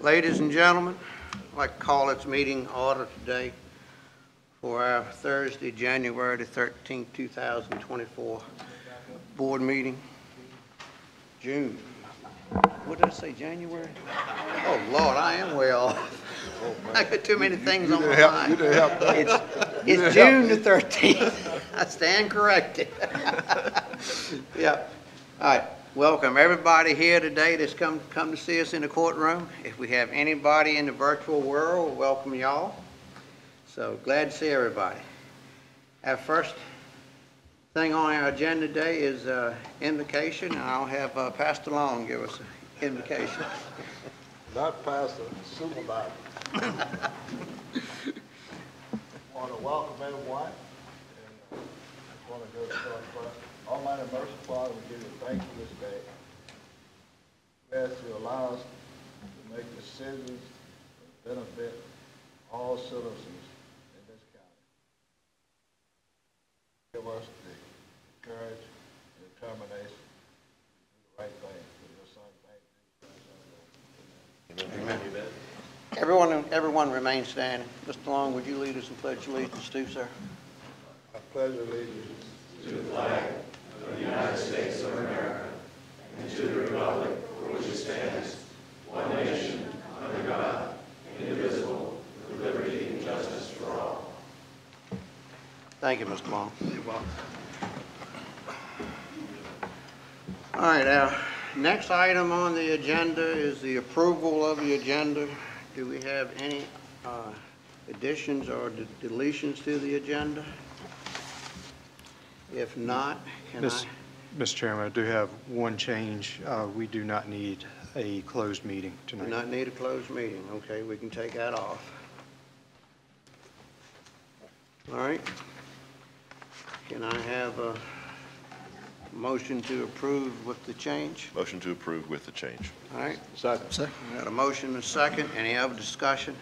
Ladies and gentlemen, I'd like to call this meeting order today for our Thursday, January the 13th, 2024 board meeting. June. What did I say, January? Oh, Lord, I am way off. I got too many things on my mind. It's June the 13th. I stand corrected. Yeah. All right. Welcome everybody here today that's come to see us in the courtroom. If we have anybody in the virtual world, welcome y'all. So glad to see everybody. Our first thing on our agenda today is invocation, and I'll have Pastor Long give us an invocation. Not Pastor, Supervisor. I want to welcome everyone, and I want to go start first. Almighty and merciful Father, we give you thanks for this day. We ask you to allow us to make decisions that benefit all citizens in this county. Give us the courage and determination to do the right thing for your son. Thank you. Amen. Everyone remain standing. Mr. Long, would you lead us in pledge allegiance too, sir? I pledge allegiance to the flag of the United States of America and to the republic for which it stands, one nation, under God, indivisible, with liberty and justice for all. Thank you, Mr. Long. You're welcome. All right, our next item on the agenda is the approval of the agenda. Do we have any additions or deletions to the agenda? If not, Mr. Chairman, I do have one change. We do not need a closed meeting tonight. Do not need a closed meeting. Okay, we can take that off. All right. Can I have a motion to approve with the change? Motion to approve with the change. All right. Second. We got a motion and a second. Any other discussion?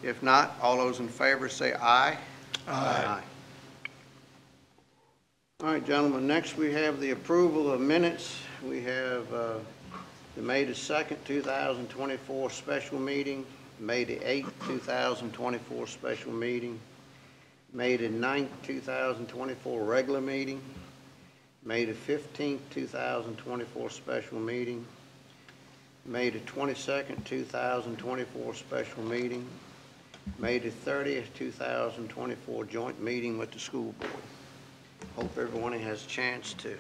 If not, all those in favor say aye. Aye. All right, gentlemen, next we have the approval of minutes. We have the May the 2nd, 2024 special meeting, May the 8th, 2024 special meeting, May the 9th, 2024 regular meeting, May the 15th, 2024 special meeting, May the 22nd, 2024 special meeting, May the 30th, 2024 joint meeting with the school board. Hope everyone has a chance to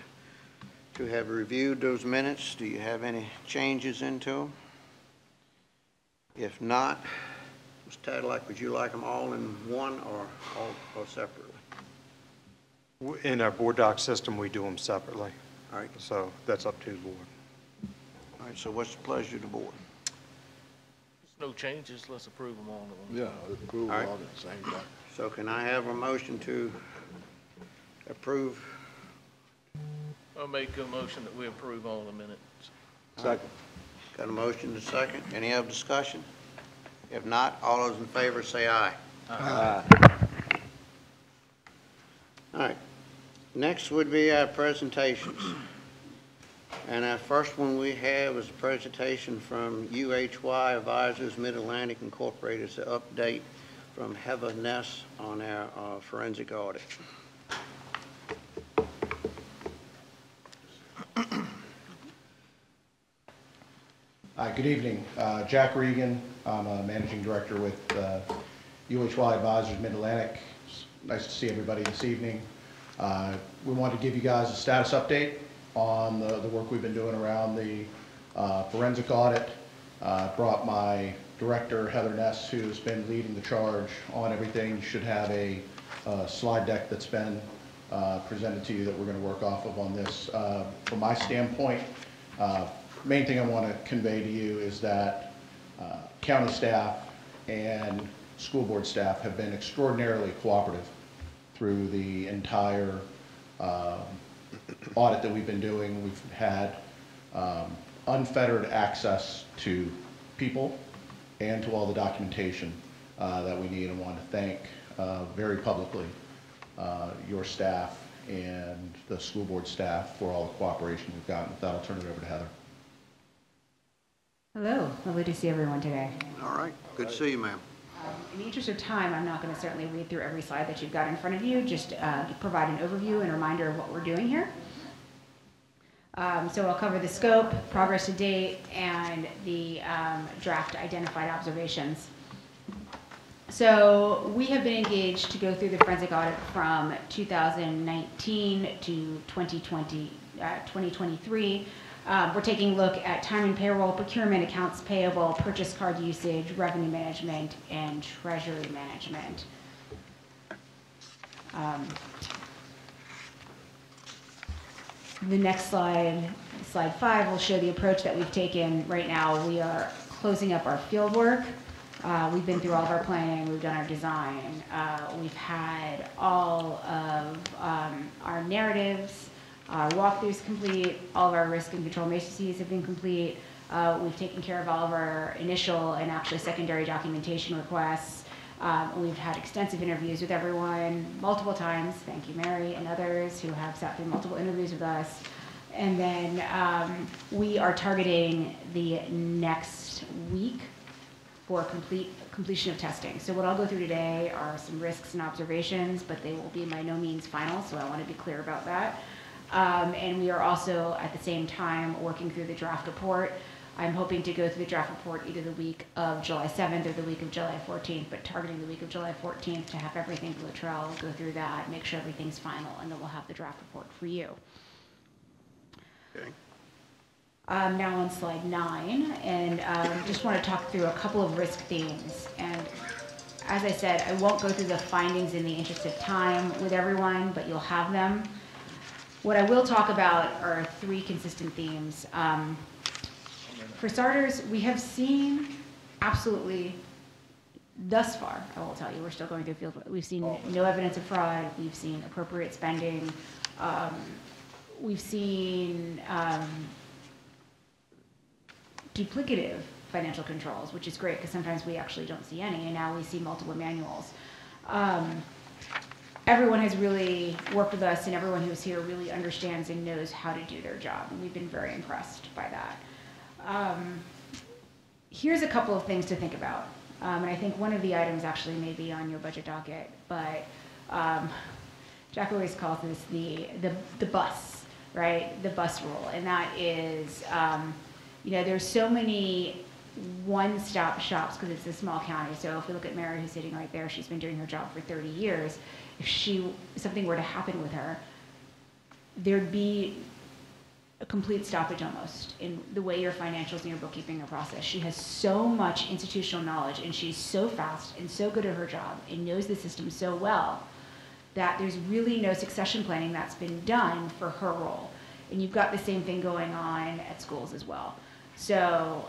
have reviewed those minutes. Do you have any changes into them? If not, Mr. Tadlock, would you like them all in one or separately? In our board doc system, we do them separately. All right. So that's up to the board. All right, so what's the pleasure of the board? No changes, let's approve them all at once. Yeah, approve all at the same time. So can I have a motion to approve? I'll make a motion that we approve all the minutes. Second. Got a motion to second. Any other discussion? If not, all those in favor say aye. Aye. All right. Next would be our presentations. And our first one we have is a presentation from UHY Advisors Mid-Atlantic Incorporated. It's an update from Heather Ness on our forensic audit. Hi, good evening. Jack Regan. I'm a managing director with UHY Advisors Mid-Atlantic. Nice to see everybody this evening. We wanted to give you guys a status update on the work we've been doing around the forensic audit. Brought my director, Heather Ness, who's been leading the charge on everything. You should have a slide deck that's been presented to you that we're going to work off of on this. From my standpoint, main thing I want to convey to you is that county staff and school board staff have been extraordinarily cooperative through the entire audit that we've been doing. We've had unfettered access to people and to all the documentation that we need. I want to thank very publicly your staff and the school board staff for all the cooperation we've gotten. With that, I'll turn it over to Heather. Hello, lovely to see everyone today. All right, good to see you, ma'am. In the interest of time, I'm not going to certainly read through every slide that you've got in front of you, just provide an overview and a reminder of what we're doing here. So I'll cover the scope, progress to date, and the draft identified observations. So we have been engaged to go through the forensic audit from 2019 to 2023. We're taking a look at time and payroll, procurement, accounts payable, purchase card usage, revenue management, and treasury management. The next slide, slide 5, will show the approach that we've taken. Right now, we are closing up our field work. We've been through all of our planning, we've done our design, we've had all of our narratives, our walkthroughs complete, all of our risk and control matrices have been complete. We've taken care of all of our initial and actually secondary documentation requests. We've had extensive interviews with everyone multiple times. Thank you, Mary, and others who have sat through multiple interviews with us. And then we are targeting the next week for completion of testing. So what I'll go through today are some risks and observations, but they will be by no means final, so I want to be clear about that. And we are also, at the same time, working through the draft report. I'm hoping to go through the draft report either the week of July 7th or the week of July 14th, but targeting the week of July 14th to have everything to Latrell, go through that, make sure everything's final, and then we'll have the draft report for you. Okay. Now on slide 9, and just want to talk through a couple of risk themes. And as I said, I won't go through the findings in the interest of time with everyone, but you'll have them. What I will talk about are 3 consistent themes. For starters, we have seen absolutely, thus far, I will tell you, we're still going through field, we've seen no evidence of fraud, we've seen appropriate spending, we've seen duplicative financial controls, which is great because sometimes we actually don't see any, and now we see multiple manuals. Everyone has really worked with us, and everyone who's here really understands and knows how to do their job, and we've been very impressed by that. Here's a couple of things to think about, and I think one of the items actually may be on your budget docket, but Jack always calls this the bus, right? The bus rule, and that is, you know, there's so many one-stop shops because it's a small county. So if we look at Mary, who's sitting right there, she's been doing her job for 30 years. If something were to happen with her, there'd be a complete stoppage almost in the way your financials and your bookkeeping are processed. She has so much institutional knowledge, and she's so fast and so good at her job and knows the system so well that there's really no succession planning that's been done for her role. And you've got the same thing going on at schools as well. So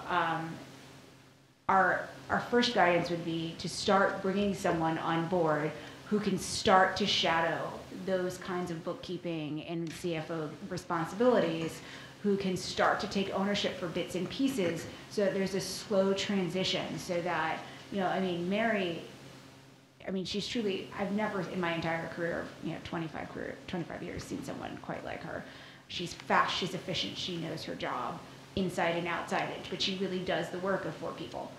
our first guidance would be to start bringing someone on board who can start to shadow those kinds of bookkeeping and CFO responsibilities, who can start to take ownership for bits and pieces so that there's a slow transition so that, you know, I mean, Mary, I mean, she's truly, I've never in my entire career, you know, 25 years, seen someone quite like her. She's fast, she's efficient, she knows her job inside and outside it, but she really does the work of 4 people.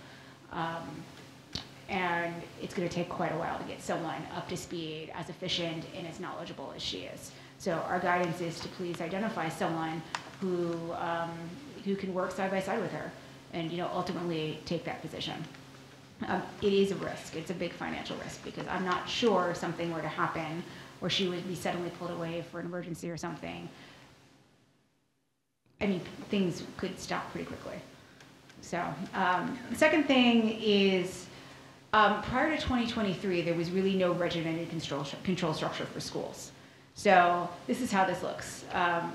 And it's going to take quite a while to get someone up to speed, as efficient and as knowledgeable as she is. So our guidance is to please identify someone who can work side by side with her, and, you know, ultimately take that position. It is a risk. It's a big financial risk because I'm not sure if something were to happen, or she would be suddenly pulled away for an emergency or something. I mean, things could stop pretty quickly. So the second thing is, prior to 2023, there was really no regimented control structure for schools. So this is how this looks.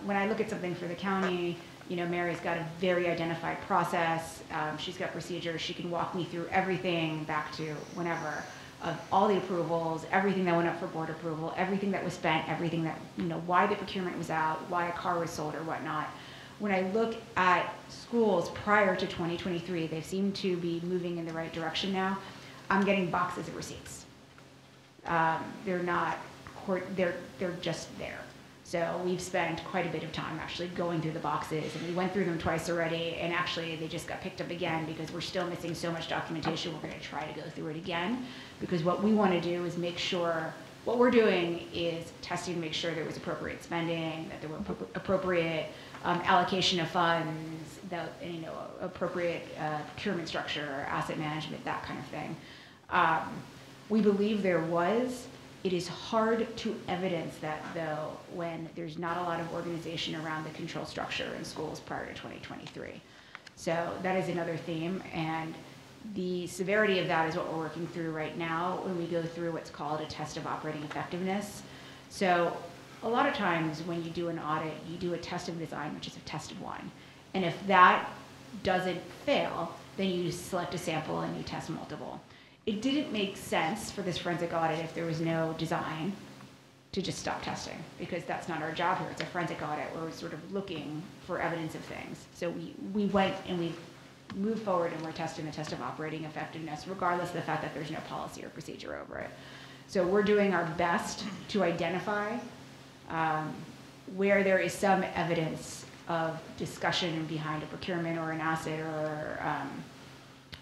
When I look at something for the county, you know, Mary's got a very identified process. She's got procedures. She can walk me through everything back to whenever, of all the approvals, everything that went up for board approval, everything that was spent, everything that, you know, why the procurement was out, why a car was sold or whatnot. When I look at schools prior to 2023, they seem to be moving in the right direction now. I'm getting boxes of receipts. They're not, they're just there. So we've spent quite a bit of time actually going through the boxes, and we went through them twice already, and actually they just got picked up again because we're still missing so much documentation. We're going to try to go through it again, because what we want to do is make sure, what we're doing is testing to make sure there was appropriate spending, that there were appropriate allocation of funds, that, you know, appropriate procurement structure, asset management, that kind of thing. We believe there was. It is hard to evidence that, though, when there's not a lot of organization around the control structure in schools prior to 2023. So that is another theme, and the severity of that is what we're working through right now when we go through what's called a test of operating effectiveness. So a lot of times when you do an audit, you do a test of design, which is a test of one. And if that doesn't fail, then you select a sample and you test multiple. It didn't make sense for this forensic audit, if there was no design, to just stop testing, because that's not our job here. It's a forensic audit where we're sort of looking for evidence of things. So we went and we moved forward and we're testing the test of operating effectiveness, regardless of the fact that there's no policy or procedure over it. So we're doing our best to identify where there is some evidence of discussion behind a procurement or an asset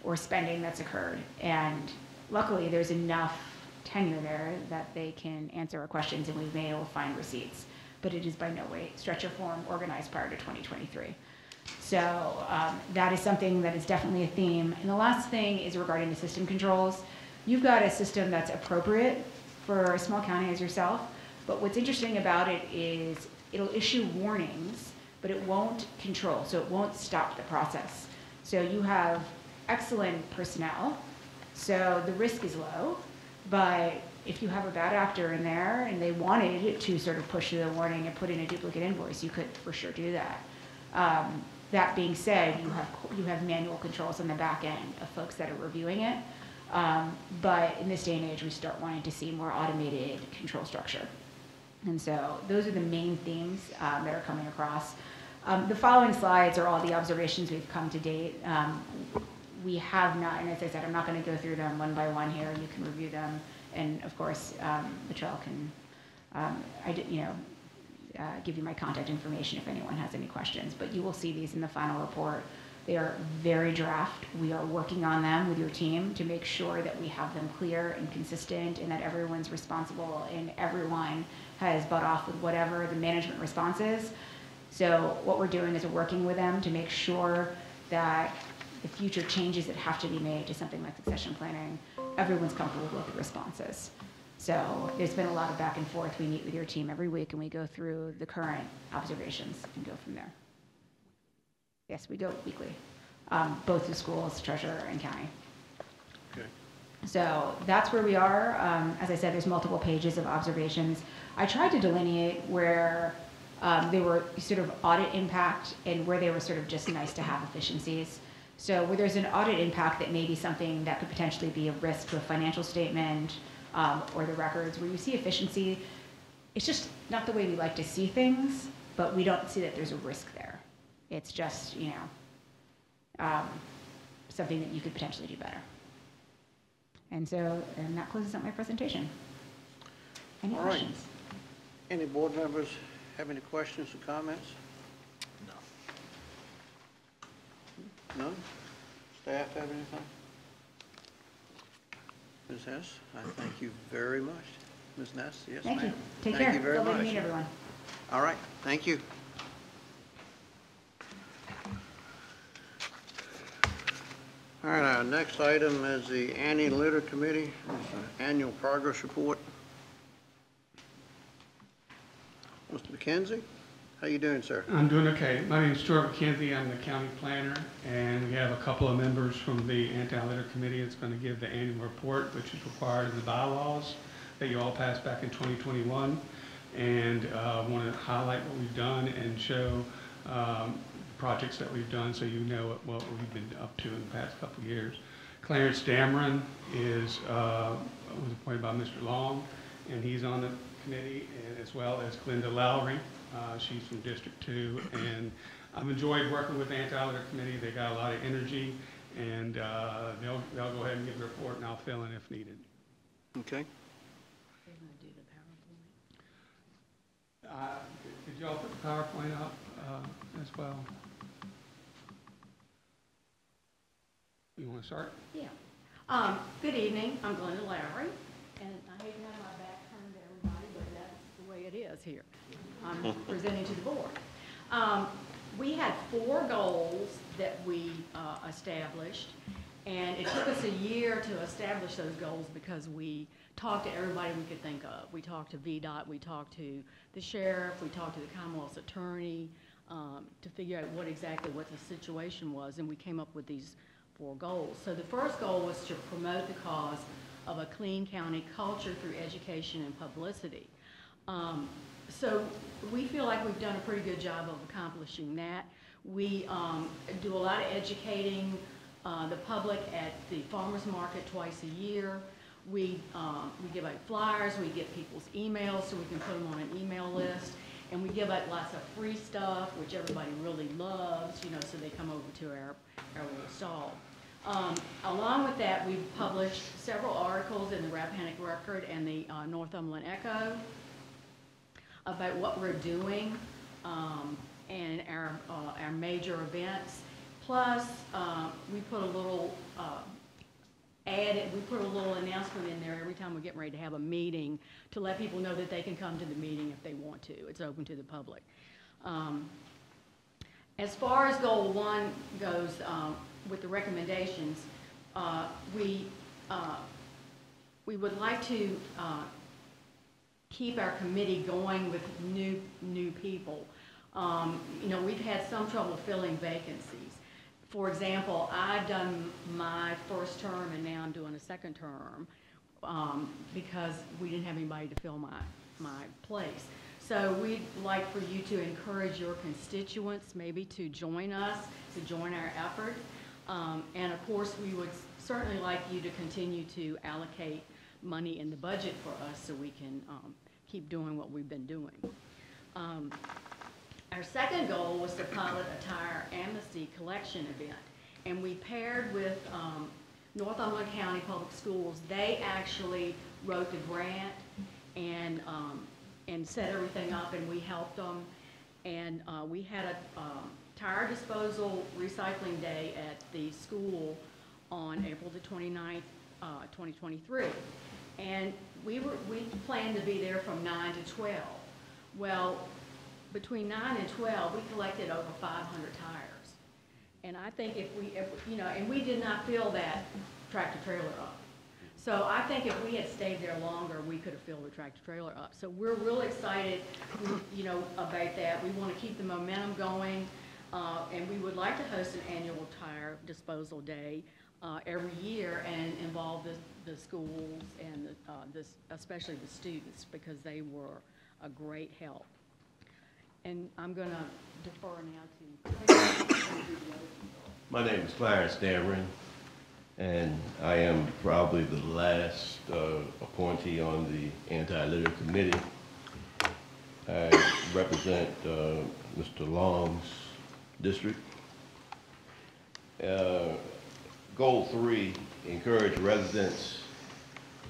or spending that's occurred. And luckily there's enough tenure there that they can answer our questions and we may be able to find receipts, but it is by no way stretch or form organized prior to 2023. So that is something that is definitely a theme. And the last thing is regarding the system controls. You've got a system that's appropriate for a small county as yourself, but what's interesting about it is it'll issue warnings, but it won't control, so it won't stop the process. So you have excellent personnel, so the risk is low, but if you have a bad actor in there and they wanted to sort of push the warning and put in a duplicate invoice, you could for sure do that. That being said, you have manual controls on the back end of folks that are reviewing it, but in this day and age, we start wanting to see more automated control structure. And so those are the main themes that are coming across. The following slides are all the observations we've come to date. We have not, and as I said, I'm not going to go through them one by one here. You can review them, and of course, Michelle can, give you my contact information if anyone has any questions. But you will see these in the final report. They are very draft. We are working on them with your team to make sure that we have them clear and consistent, and that everyone's responsible and everyone has bought off with whatever the management response is. So what we're doing is we're working with them to make sure that the future changes that have to be made to something like succession planning, everyone's comfortable with the responses. So there's been a lot of back and forth. We meet with your team every week and we go through the current observations and go from there. Yes, we go weekly, both the schools, treasurer, and county. Okay. So that's where we are. As I said, there's multiple pages of observations. I tried to delineate where they were sort of audit impact and where they were sort of just nice to have efficiencies. So where there's an audit impact that may be something that could potentially be a risk to a financial statement or the records, where you see efficiency, it's just not the way we like to see things, but we don't see that there's a risk there. It's just, something that you could potentially do better. And so, and that closes out my presentation. Any questions? Any board members have any questions or comments? No? Staff have anything? Ms. Hess, I thank you very much. Ms. Ness, yes, ma'am. Thank you. Take care. Thank you very Lovely to much. meet everyone. All right, thank you. All right, our next item is the Annual Litter Committee, Annual Progress Report. Mr. McKenzie, how you doing, sir? I'm doing okay. My name is Stuart McKenzie. I'm the county planner, and we have a couple of members from the Anti-Litter Committee that's going to give the annual report, which is required in the bylaws that you all passed back in 2021. And I want to highlight what we've done and show projects that we've done so you know what we've been up to in the past couple of years. Clarence Dameron was appointed by Mr. Long, and he's on the committee, and as well as Glenda Lowry. She's from District 2, and I've enjoyed working with the Anti-Litter Committee. They got a lot of energy, and they'll go ahead and give a report, and I'll fill in if needed. Okay. Did y'all put the PowerPoint up as well? You want to start? Yeah. Good evening. I'm Glenda Lowry, and I hate to have my back turned to everybody, but that's the way it is here. I'm presenting to the board. We had 4 goals that we established, and it took us a year to establish those goals because we talked to everybody we could think of. We talked to VDOT, we talked to the sheriff, we talked to the Commonwealth's attorney to figure out what the situation was, and we came up with these 4 goals. So the first goal was to promote the cause of a clean county culture through education and publicity. So we feel like we've done a pretty good job of accomplishing that. We do a lot of educating the public at the farmers market twice a year. We give out flyers, we get people's emails so we can put them on an email list, and we give out lots of free stuff, which everybody really loves, you know, so they come over to our little stall. Along with that, we've published several articles in the Rappahannock Record and the Northumberland Echo about what we're doing and our major events. Plus, we put a little we put a little announcement in there every time we're getting ready to have a meeting to let people know that they can come to the meeting if they want to. It's open to the public. As far as goal 1 goes, with the recommendations, we would like to keep our committee going with new people. You know, we've had some trouble filling vacancies. For example, I've done my first term and now I'm doing a second term because we didn't have anybody to fill my place. So we'd like for you to encourage your constituents maybe to join us, to join our effort. And of course, we would certainly like you to continue to allocate money in the budget for us so we can keep doing what we've been doing. Our second goal was to pilot a tire amnesty collection event, and we paired with Northumberland County Public Schools. They actually wrote the grant and set everything up, and we helped them. And we had a tire disposal recycling day at the school on April the 29th, 2023. And we planned to be there from 9 to 12. Well, between 9 and 12, we collected over 500 tires. And I think if you know, and we did not fill that tractor trailer up. So I think if we had stayed there longer, we could have filled the tractor trailer up. So we're real excited, you know, about that. We want to keep the momentum going, and we would like to host an annual tire disposal day every year and involve the schools and especially the students, because they were a great help. And I'm going to defer now to... My name is Clarence Dameron, and I am probably the last appointee on the anti-litter committee. I represent Mr. Long's district. Goal 3, encourage residents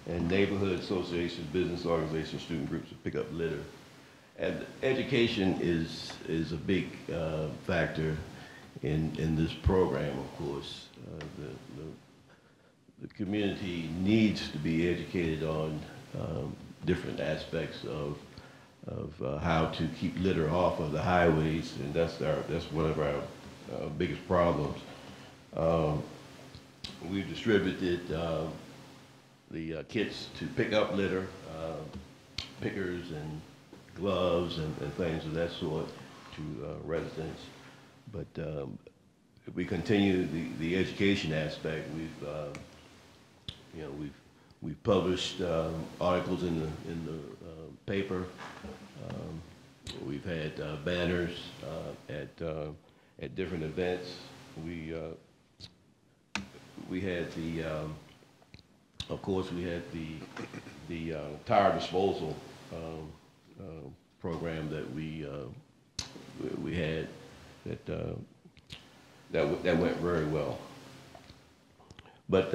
and neighborhood associations, business organizations, student groups to pick up litter. And education is a big factor in this program, of course. The community needs to be educated on different aspects of how to keep litter off of the highways, and that's one of our biggest problems. We've distributed the kits to pick up litter, pickers and gloves and things of that sort to residents. But if we continue the education aspect, we've published articles in the paper. We've had banners at different events. We had of course, we had the tire disposal program that we had that went very well. But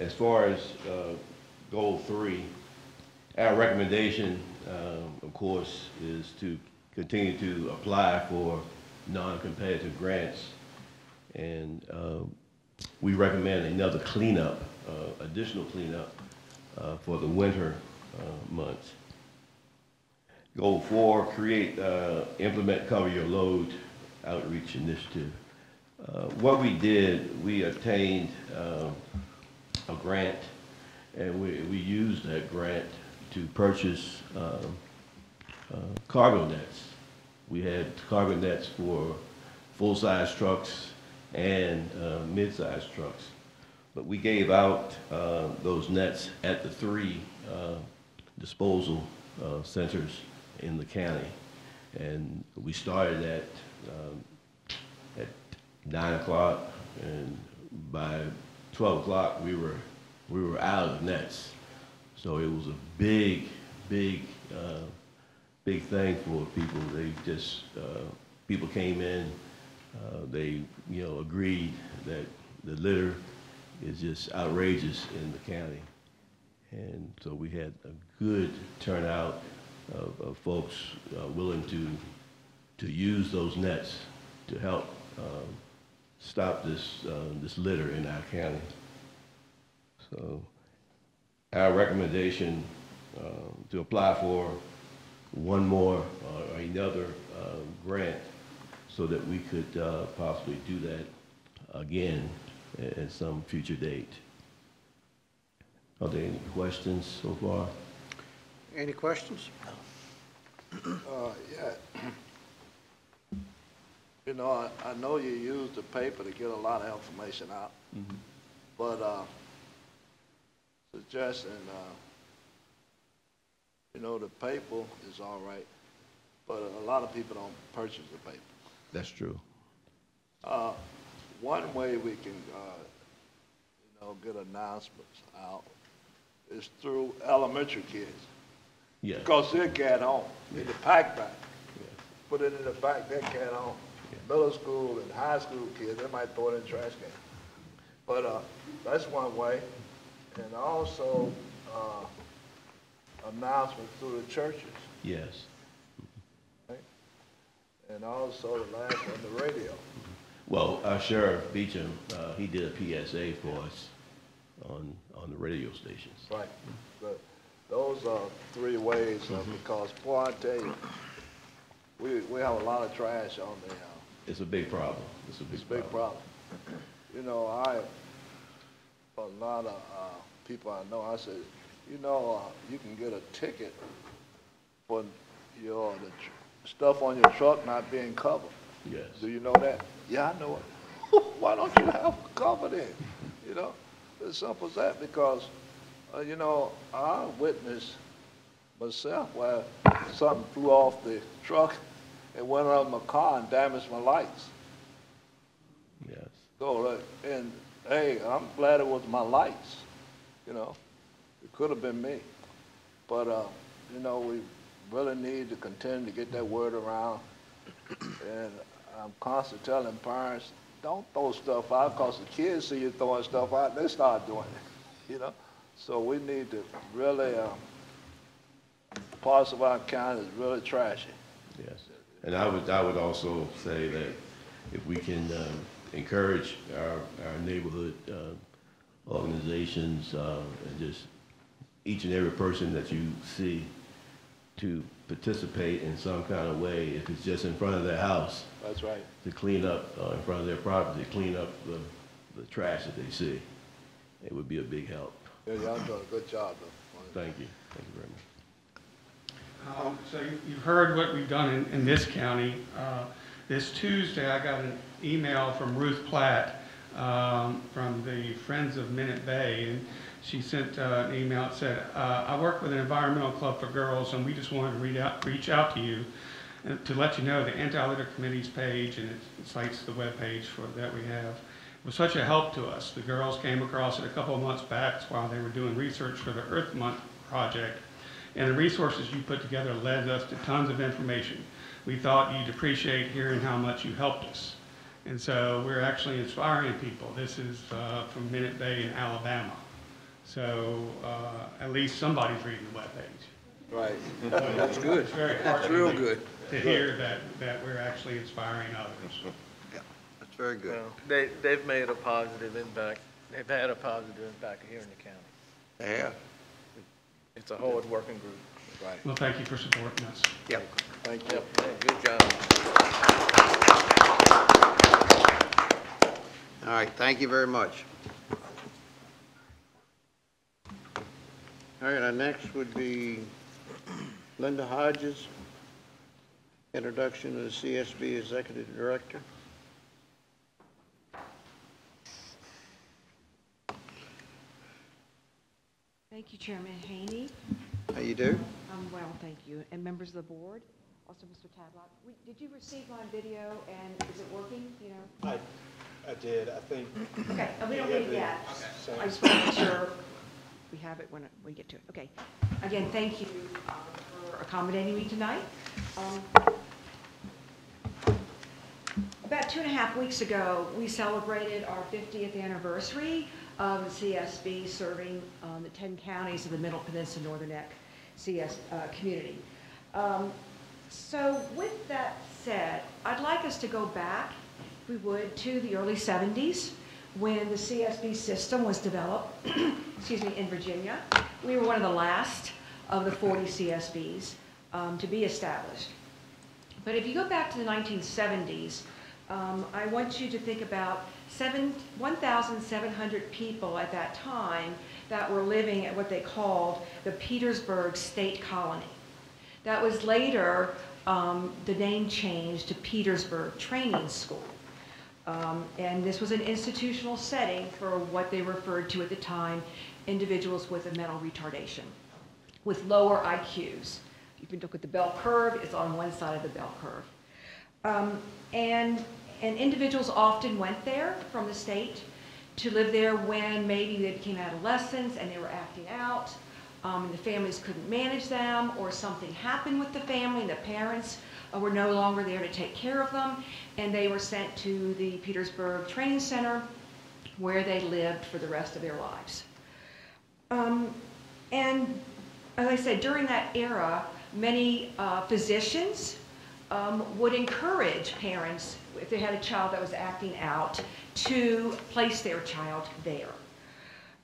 as far as goal 3, Our recommendation, of course, is to continue to apply for non-competitive grants. And we recommend another cleanup, additional cleanup for the winter months. Goal 4, create, implement Cover Your Load outreach initiative. What we did, we obtained a grant, and we used that grant to purchase cargo nets. We had cargo nets for full-size trucks and mid-size trucks. But we gave out those nets at the 3 disposal centers in the county. And we started at 9 o'clock, and by 12 o'clock we were out of nets. So it was a big thing for people. They just people came in. They agreed that the litter is just outrageous in the county, and so we had a good turnout of folks willing to use those nets to help stop this litter in our county. So our recommendation to apply for one more or another grant so that we could possibly do that again at some future date. Are there any questions so far? Any questions? Yeah. You know, I know you use the paper to get a lot of information out, but suggesting, you know, the paper is all right, but a lot of people don't purchase the paper. That's true. One way we can, you know, get announcements out is through elementary kids. Yeah. Because they'll get home in the pack bag. Yeah. Put it in the back, they get home. Yeah. Middle school and high school kids, they might throw it in the trash can. But that's one way. And also announcements through the churches. Yes. Right? And also the last one, the radio. Well, our Sheriff Beecham, he did a PSA for us on the radio stations. Right. But those are 3 ways because, boy, I tell you, we have a lot of trash on the. It's a big problem. It's a big problem. You know, a lot of people I know, I said, you know, you can get a ticket for the stuff on your truck not being covered. Yes. Do you know that? Yeah, I know it. Why don't you have it covered in? You know, as simple as that, because, you know, I witnessed myself where something flew off the truck and went around my car and damaged my lights. Yes. So, and hey, I'm glad it was my lights, you know. It could have been me. But, you know, we really need to continue to get that word around. And I'm constantly telling parents, don't throw stuff out, because the kids see you throwing stuff out, they start doing it, you know. So we need to really, parts of our county is really trashy. Yes. And I would also say that if we can encourage our neighborhood organizations and just each and every person that you see to participate in some kind of way, if it's just in front of their house. That's right. To clean up in front of their property, clean up the trash that they see. It would be a big help. Yeah, y'all doing a good job, though. Thank you. Thank you very much. So you've heard what we've done in this county. This Tuesday, I got an email from Ruth Platt from the Friends of Minute Bay, and she sent an email that said, I work with an environmental club for girls, and we just wanted to reach out to you and to let you know the Anti-Litter Committee's page, and it cites the web page that we have. It was such a help to us. The girls came across it a couple of months back while they were doing research for the Earth Month project. And the resources you put together led us to tons of information. We thought you'd appreciate hearing how much you helped us. And so we're actually inspiring people. This is from Minute Bay in Alabama. So at least somebody's reading the webpage. Right. That's good. It's very That's real heartening good. to hear that we're actually inspiring others. Yeah, that's very good. Well, they've made a positive impact. They've had a positive impact here in the county. They have. It's a hard-working group. Right. Well, thank you for supporting us. Yep. Thank you. Yep, yeah, good job. All right, thank you very much. All right, our next would be Linda Hodges, introduction to the CSB Executive Director. Thank you, Chairman Haney. How you do? I'm well, thank you. And members of the board, also Mr. Tadlock. Did you receive my video and is it working? You know? I did, I think. Okay, we don't need that. Okay. I just want to make sure we have it when we get to it. Okay. Again, thank you for accommodating me tonight. About 2.5 weeks ago, we celebrated our 50th anniversary of the CSB serving the 10 counties of the Middle Peninsula Northern Neck CS community. So with that said, I'd like us to go back, if we would, to the early 70s when the CSB system was developed, excuse me, in Virginia. We were one of the last of the 40 CSBs to be established. But if you go back to the 1970s, I want you to think about 1,700 people at that time that were living at what they called the Petersburg State Colony. That was later, the name changed to Petersburg Training School. And this was an institutional setting for what they referred to at the time, individuals with a mental retardation, with lower IQs. You can look at the bell curve, it's on one side of the bell curve. And individuals often went there from the state to live there when maybe they became adolescents and they were acting out, and the families couldn't manage them, or something happened with the family and the parents were no longer there to take care of them, and they were sent to the Petersburg Training Center where they lived for the rest of their lives. And as I said, during that era, many physicians would encourage parents, if they had a child that was acting out, to place their child there.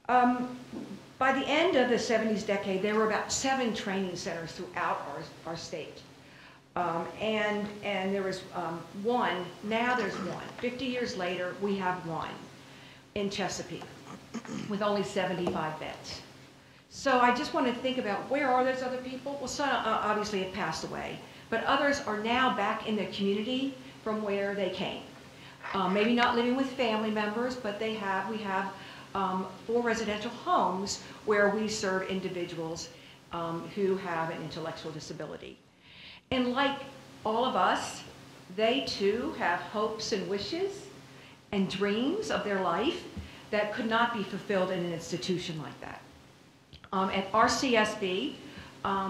By the end of the 70s decade, there were about 7 training centers throughout our state. And there was one, now there's one. 50 years later, we have one in Chesapeake with only 75 beds. So I just want to think about, where are those other people? Well, some obviously have passed away, but others are now back in the community from where they came. Maybe not living with family members, but we have 4 residential homes where we serve individuals who have an intellectual disability. And like all of us, they too have hopes and wishes and dreams of their life that could not be fulfilled in an institution like that. At RCSB,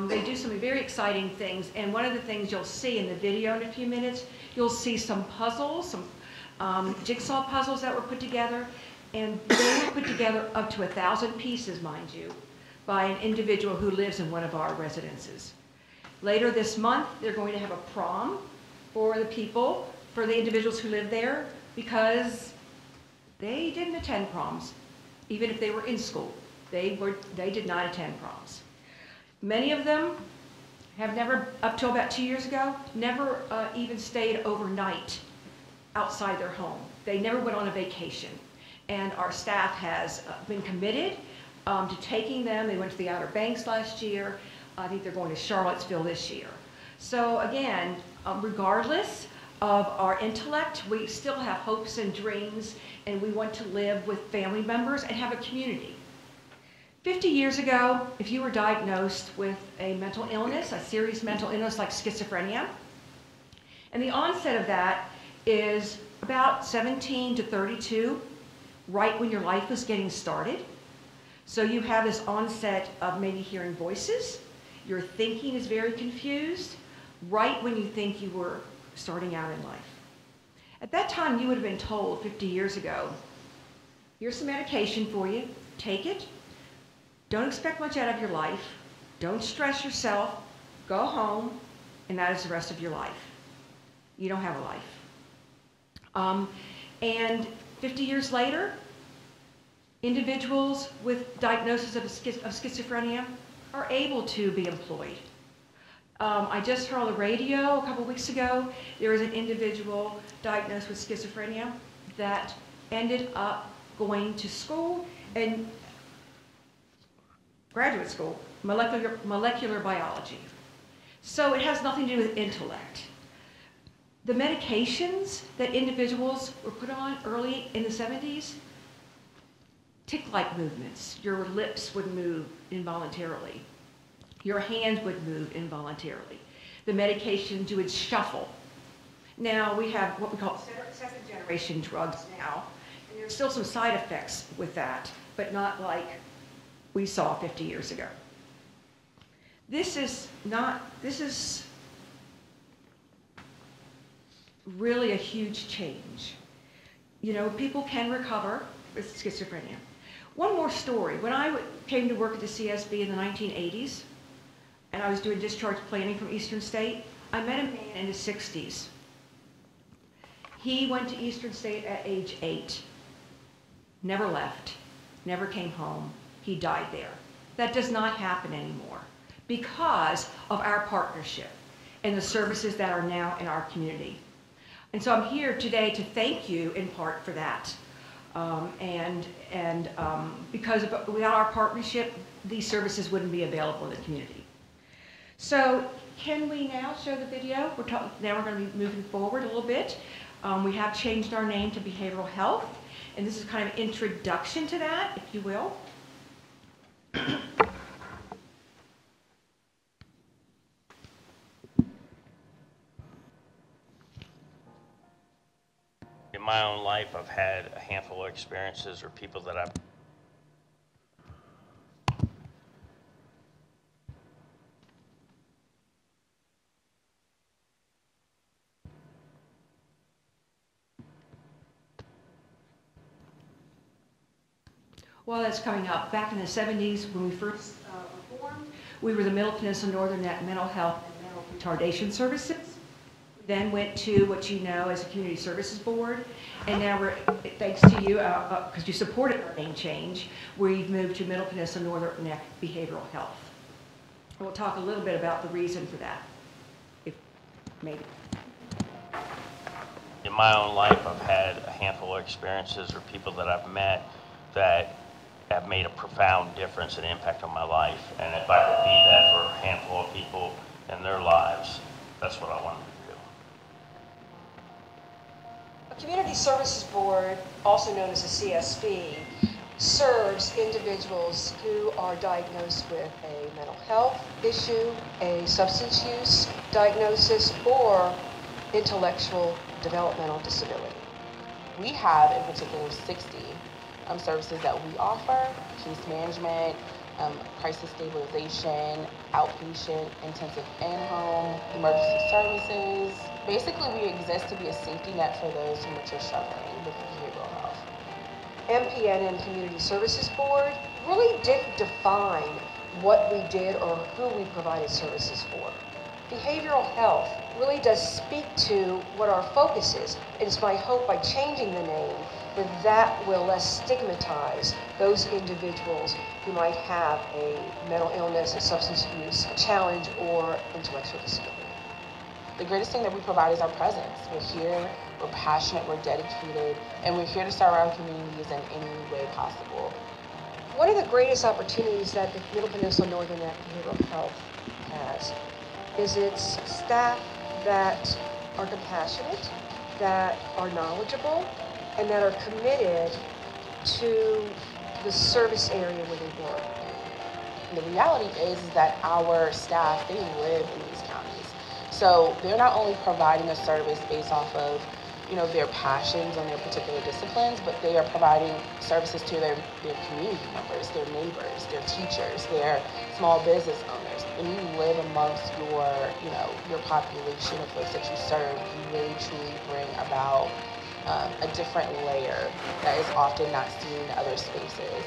they do some very exciting things, and one of the things you'll see in the video in a few minutes, you'll see some puzzles, some jigsaw puzzles that were put together, and they were put together up to 1,000 pieces, mind you, by an individual who lives in one of our residences. Later this month, they're going to have a prom for the individuals who live there, because they didn't attend proms, even if they were in school. They did not attend proms. Many of them have never, up till about 2 years ago, never even stayed overnight outside their home. They never went on a vacation. And our staff has been committed to taking them. They went to the Outer Banks last year. I think they're going to Charlottesville this year. So again, regardless of our intellect, we still have hopes and dreams, and we want to live with family members and have a community. 50 years ago, if you were diagnosed with a mental illness, a serious mental illness like schizophrenia, and the onset of that is about 17 to 32, right when your life was getting started. So you have this onset of maybe hearing voices, your thinking is very confused, right when you think you were starting out in life. At that time, you would have been told 50 years ago, here's some medication for you, take it, Don't expect much out of your life. Don't stress yourself. Go home, and that is the rest of your life. You don't have a life. And 50 years later, individuals with diagnosis of schizophrenia are able to be employed. I just heard on the radio a couple weeks ago, there was an individual diagnosed with schizophrenia that ended up going to school and graduate school, molecular biology. So it has nothing to do with intellect. The medications that individuals were put on early in the 70s, tick-like movements. Your lips would move involuntarily. Your hands would move involuntarily. The medications, you would shuffle. Now we have what we call second-generation drugs now, and there's still some side effects with that, but not like we saw 50 years ago. This is really a huge change. You know, people can recover with schizophrenia. One more story. When I came to work at the CSB in the 1980s, and I was doing discharge planning from Eastern State, I met a man in his 60s. He went to Eastern State at age 8, never left, never came home. He died there. That does not happen anymore because of our partnership and the services that are now in our community. And so I'm here today to thank you in part for that. Because without our partnership, these services wouldn't be available in the community. So can we now show the video? Now we're going to be moving forward a little bit. We have changed our name to Behavioral Health, and this is kind of an introduction to that, if you will. In my own life, I've had a handful of experiences or people that I've Well, that's coming up. Back in the 70s, when we first were formed, we were the Middle Peninsula Northern Mental Health and Mental Retardation Services. We then went to what you know as the Community Services Board, and now we're, thanks to you, because you supported our name change, we've moved to Middle Peninsula Northern Neck Behavioral Health. And we'll talk a little bit about the reason for that, if maybe. In my own life, I've had a handful of experiences or people that I've met that have made a profound difference and impact on my life. And if I could be that for a handful of people in their lives, that's what I wanted to do. A Community Services Board, also known as a CSB, serves individuals who are diagnosed with a mental health issue, a substance use diagnosis, or intellectual developmental disability. We have in particular 60 services that we offer: case management, crisis stabilization, outpatient, intensive in-home, emergency services. Basically, we exist to be a safety net for those who are struggling with behavioral health. MPN Community Services Board really didn't define what we did or who we provided services for. Behavioral health really does speak to what our focus is. It's my hope by changing the name that will less stigmatize those individuals who might have a mental illness, a substance abuse challenge, or intellectual disability. The greatest thing that we provide is our presence. We're here, we're passionate, we're dedicated, and we're here to serve our communities in any way possible. One of the greatest opportunities that the Middle Peninsula Northern Neck Behavioral Health has is its staff that are compassionate, that are knowledgeable, and that are committed to the service area where they work. And the reality is that our staff, they live in these counties. So they're not only providing a service based off of, their passions and their particular disciplines, but they are providing services to their community members, their neighbors, their teachers, their small business owners. When you live amongst your population of folks that you serve, you really truly bring about a different layer that is often not seen in other spaces.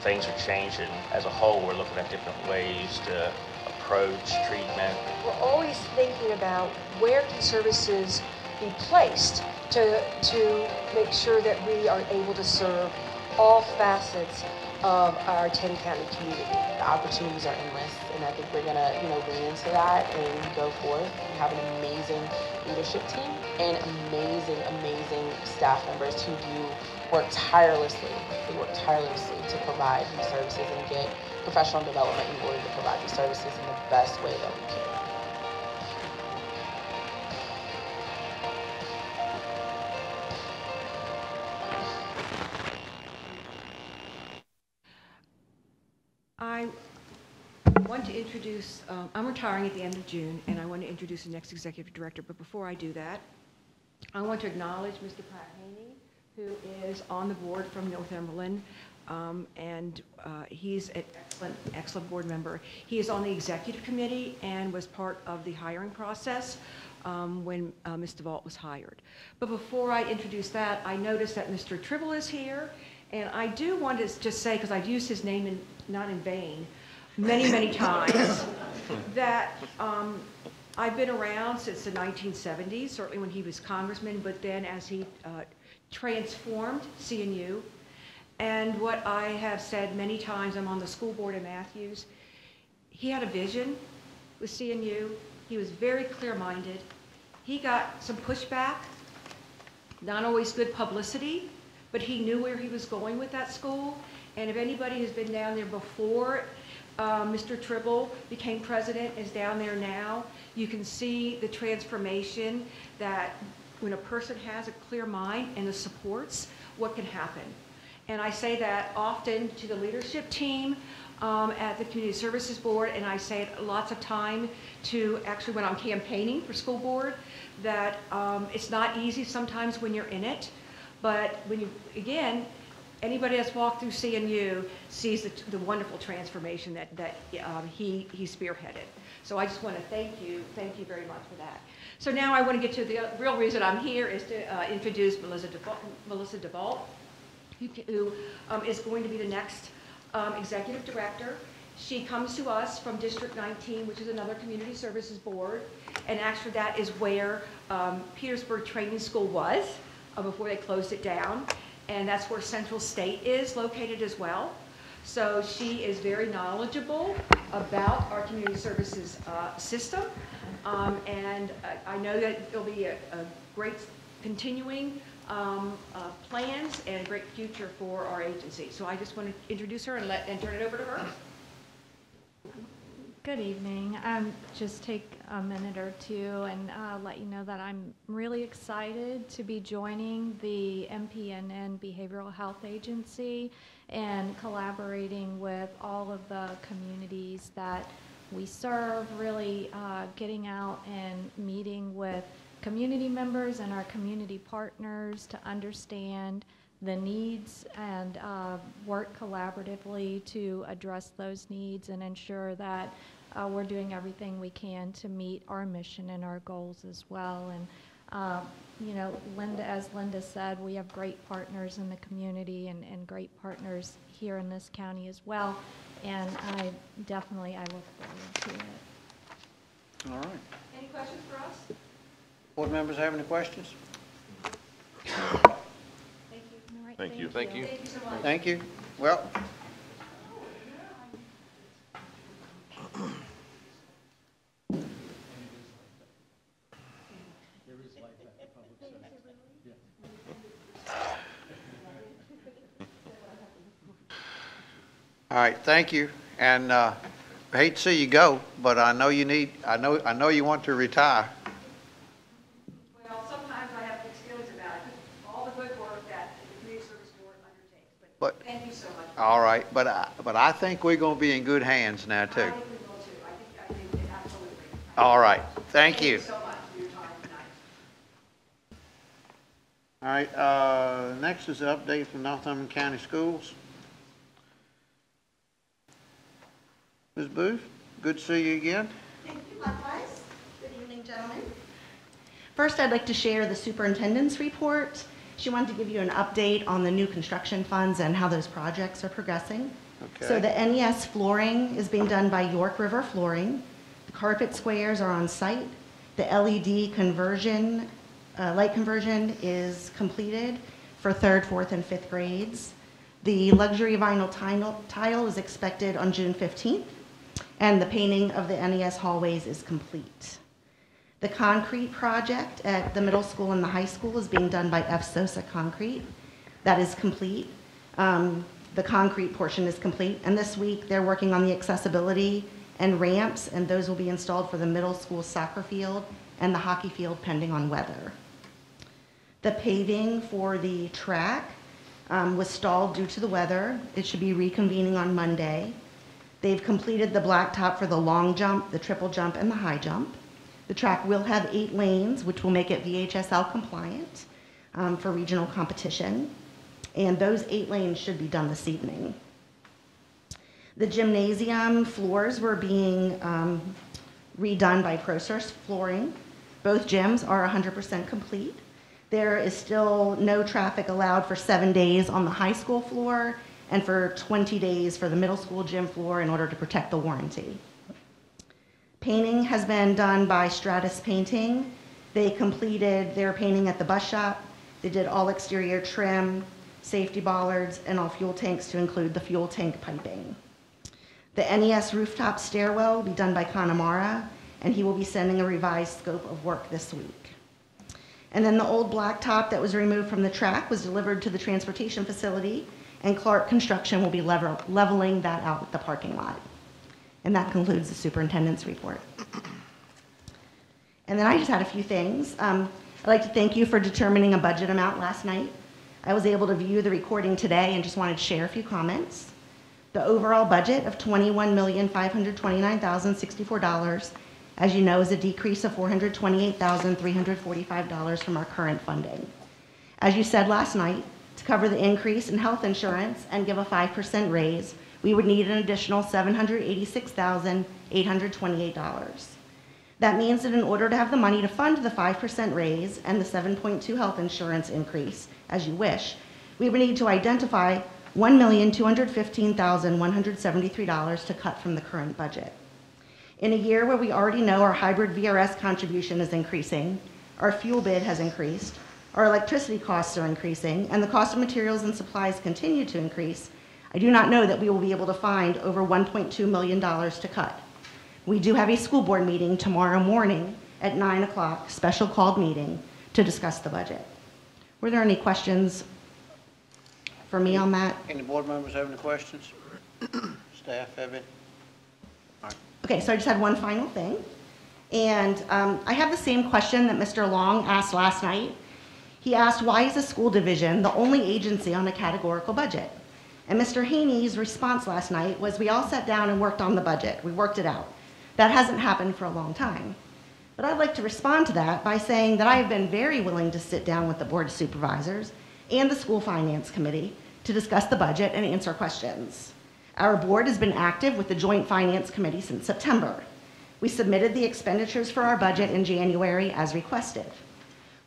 things are changing. As a whole, we're looking at different ways to approach treatment. We're always thinking about where can services be placed to make sure that we are able to serve all facets of our 10-county community. The opportunities are endless, and I think we're gonna, lean into that and go forth. We have an amazing leadership team and amazing staff members who do work tirelessly. They work tirelessly to provide these services and get professional development in order to provide these services in the best way that we can. I want to introduce, I'm retiring at the end of June, and I want to introduce the next executive director. But before I do that, I want to acknowledge Mr. Pratt Haney, who is on the board from Northumberland, and he's an excellent board member. He is on the executive committee and was part of the hiring process when Ms. DeVault was hired. But before I introduce that, I noticed that Mr. Tribble is here, and I do want to just say, because I've used his name not in vain, many times, that I've been around since the 1970s, certainly when he was congressman, but then as he transformed CNU. And what I have said many times, I'm on the school board in Matthews, he had a vision with CNU. He was very clear-minded. He got some pushback, not always good publicity, but he knew where he was going with that school. And if anybody has been down there before Mr. Tribble became president, is down there now, you can see the transformation that when a person has a clear mind and the supports, what can happen. And I say that often to the leadership team at the Community Services Board, and I say it lots of time to actually when I'm campaigning for school board, that it's not easy sometimes when you're in it, but when you, again, anybody that's walked through CNU sees the wonderful transformation that he spearheaded. So I just want to thank you very much for that. So now I want to get to the real reason I'm here is to introduce Melissa DeVault, who is going to be the next executive director. She comes to us from District 19, which is another community services board, and actually that is where Petersburg Training School was before they closed it down. And that's where Central State is located as well. So she is very knowledgeable about our community services system. And I know that there'll be a great continuing plans and a great future for our agency. So I just want to introduce her and turn it over to her. Good evening. Just take a minute or two and let you know that I'm really excited to be joining the MPNN Behavioral Health Agency and collaborating with all of the communities that we serve, really getting out and meeting with community members and our community partners to understand the needs and work collaboratively to address those needs and ensure that we're doing everything we can to meet our mission and our goals as well. And you know, as Linda said, we have great partners in the community and great partners here in this county as well. And I look forward to it. All right. Any questions for us? Board members have any questions? Thank you. All right, Thank you. Thank you so much. Thank you. Well, all right, thank you. And I hate to see you go, but I know you need, I know you want to retire. Well, sometimes I have mixed feelings about it, all the good work that the Community Service Board undertakes. But thank you so much. All right, but I think we're going to be in good hands now, too. I think we will too. I think absolutely. All right, thank you. Thank you so much for your time tonight. All right, next is the update from Northumberland County Schools. Ms. Booth, good to see you again. Thank you, likewise. Good evening, gentlemen. First, I'd like to share the superintendent's report. She wanted to give you an update on the new construction funds and how those projects are progressing. Okay. So the NES flooring is being done by York River Flooring. The carpet squares are on site. The LED conversion, light conversion is completed for 3rd, 4th, and 5th grades. The luxury vinyl tile is expected on June 15th, and the painting of the NES hallways is complete. The concrete project at the middle school and the high school is being done by F. Sosa Concrete. That is complete. The concrete portion is complete, and this week they're working on the accessibility and ramps, and those will be installed for the middle school soccer field and the hockey field pending on weather. The paving for the track was stalled due to the weather. It should be reconvening on Monday. They've completed the blacktop for the long jump, the triple jump, and the high jump. The track will have 8 lanes, which will make it VHSL compliant for regional competition. And those 8 lanes should be done this evening. The gymnasium floors were being redone by ProSource Flooring. Both gyms are 100% complete. There is still no traffic allowed for 7 days on the high school floor and for 20 days for the middle school gym floor in order to protect the warranty. Painting has been done by Stratus Painting. They completed their painting at the bus shop. They did all exterior trim, safety bollards, and all fuel tanks to include the fuel tank piping. The NES rooftop stairwell will be done by Connemara, and he will be sending a revised scope of work this week. And then the old blacktop that was removed from the track was delivered to the transportation facility, and Clark Construction will be leveling that out at the parking lot. And that concludes the superintendent's report. And then I just had a few things. I'd like to thank you for determining a budget amount last night. I was able to view the recording today and just wanted to share a few comments. The overall budget of $21,529,064, as you know, is a decrease of $428,345 from our current funding. As you said last night, to cover the increase in health insurance and give a 5% raise, we would need an additional $786,828. That means that in order to have the money to fund the 5% raise and the 7.2 health insurance increase, as you wish, we would need to identify $1,215,173 to cut from the current budget. In a year where we already know our hybrid VRS contribution is increasing, our fuel bid has increased, our electricity costs are increasing, and the cost of materials and supplies continue to increase, I do not know that we will be able to find over $1.2 million to cut. We do have a school board meeting tomorrow morning at 9 o'clock, special called meeting, to discuss the budget. Were there any questions for me on that? Any board members have any questions? Staff have any? All right. Okay, so I just had one final thing. And I have the same question that Mr. Long asked last night. He asked, why is the school division the only agency on a categorical budget? And Mr. Haney's response last night was, we all sat down and worked on the budget. We worked it out. That hasn't happened for a long time. But I'd like to respond to that by saying that I have been very willing to sit down with the Board of Supervisors and the School Finance Committee to discuss the budget and answer questions. Our board has been active with the Joint Finance Committee since September. We submitted the expenditures for our budget in January as requested.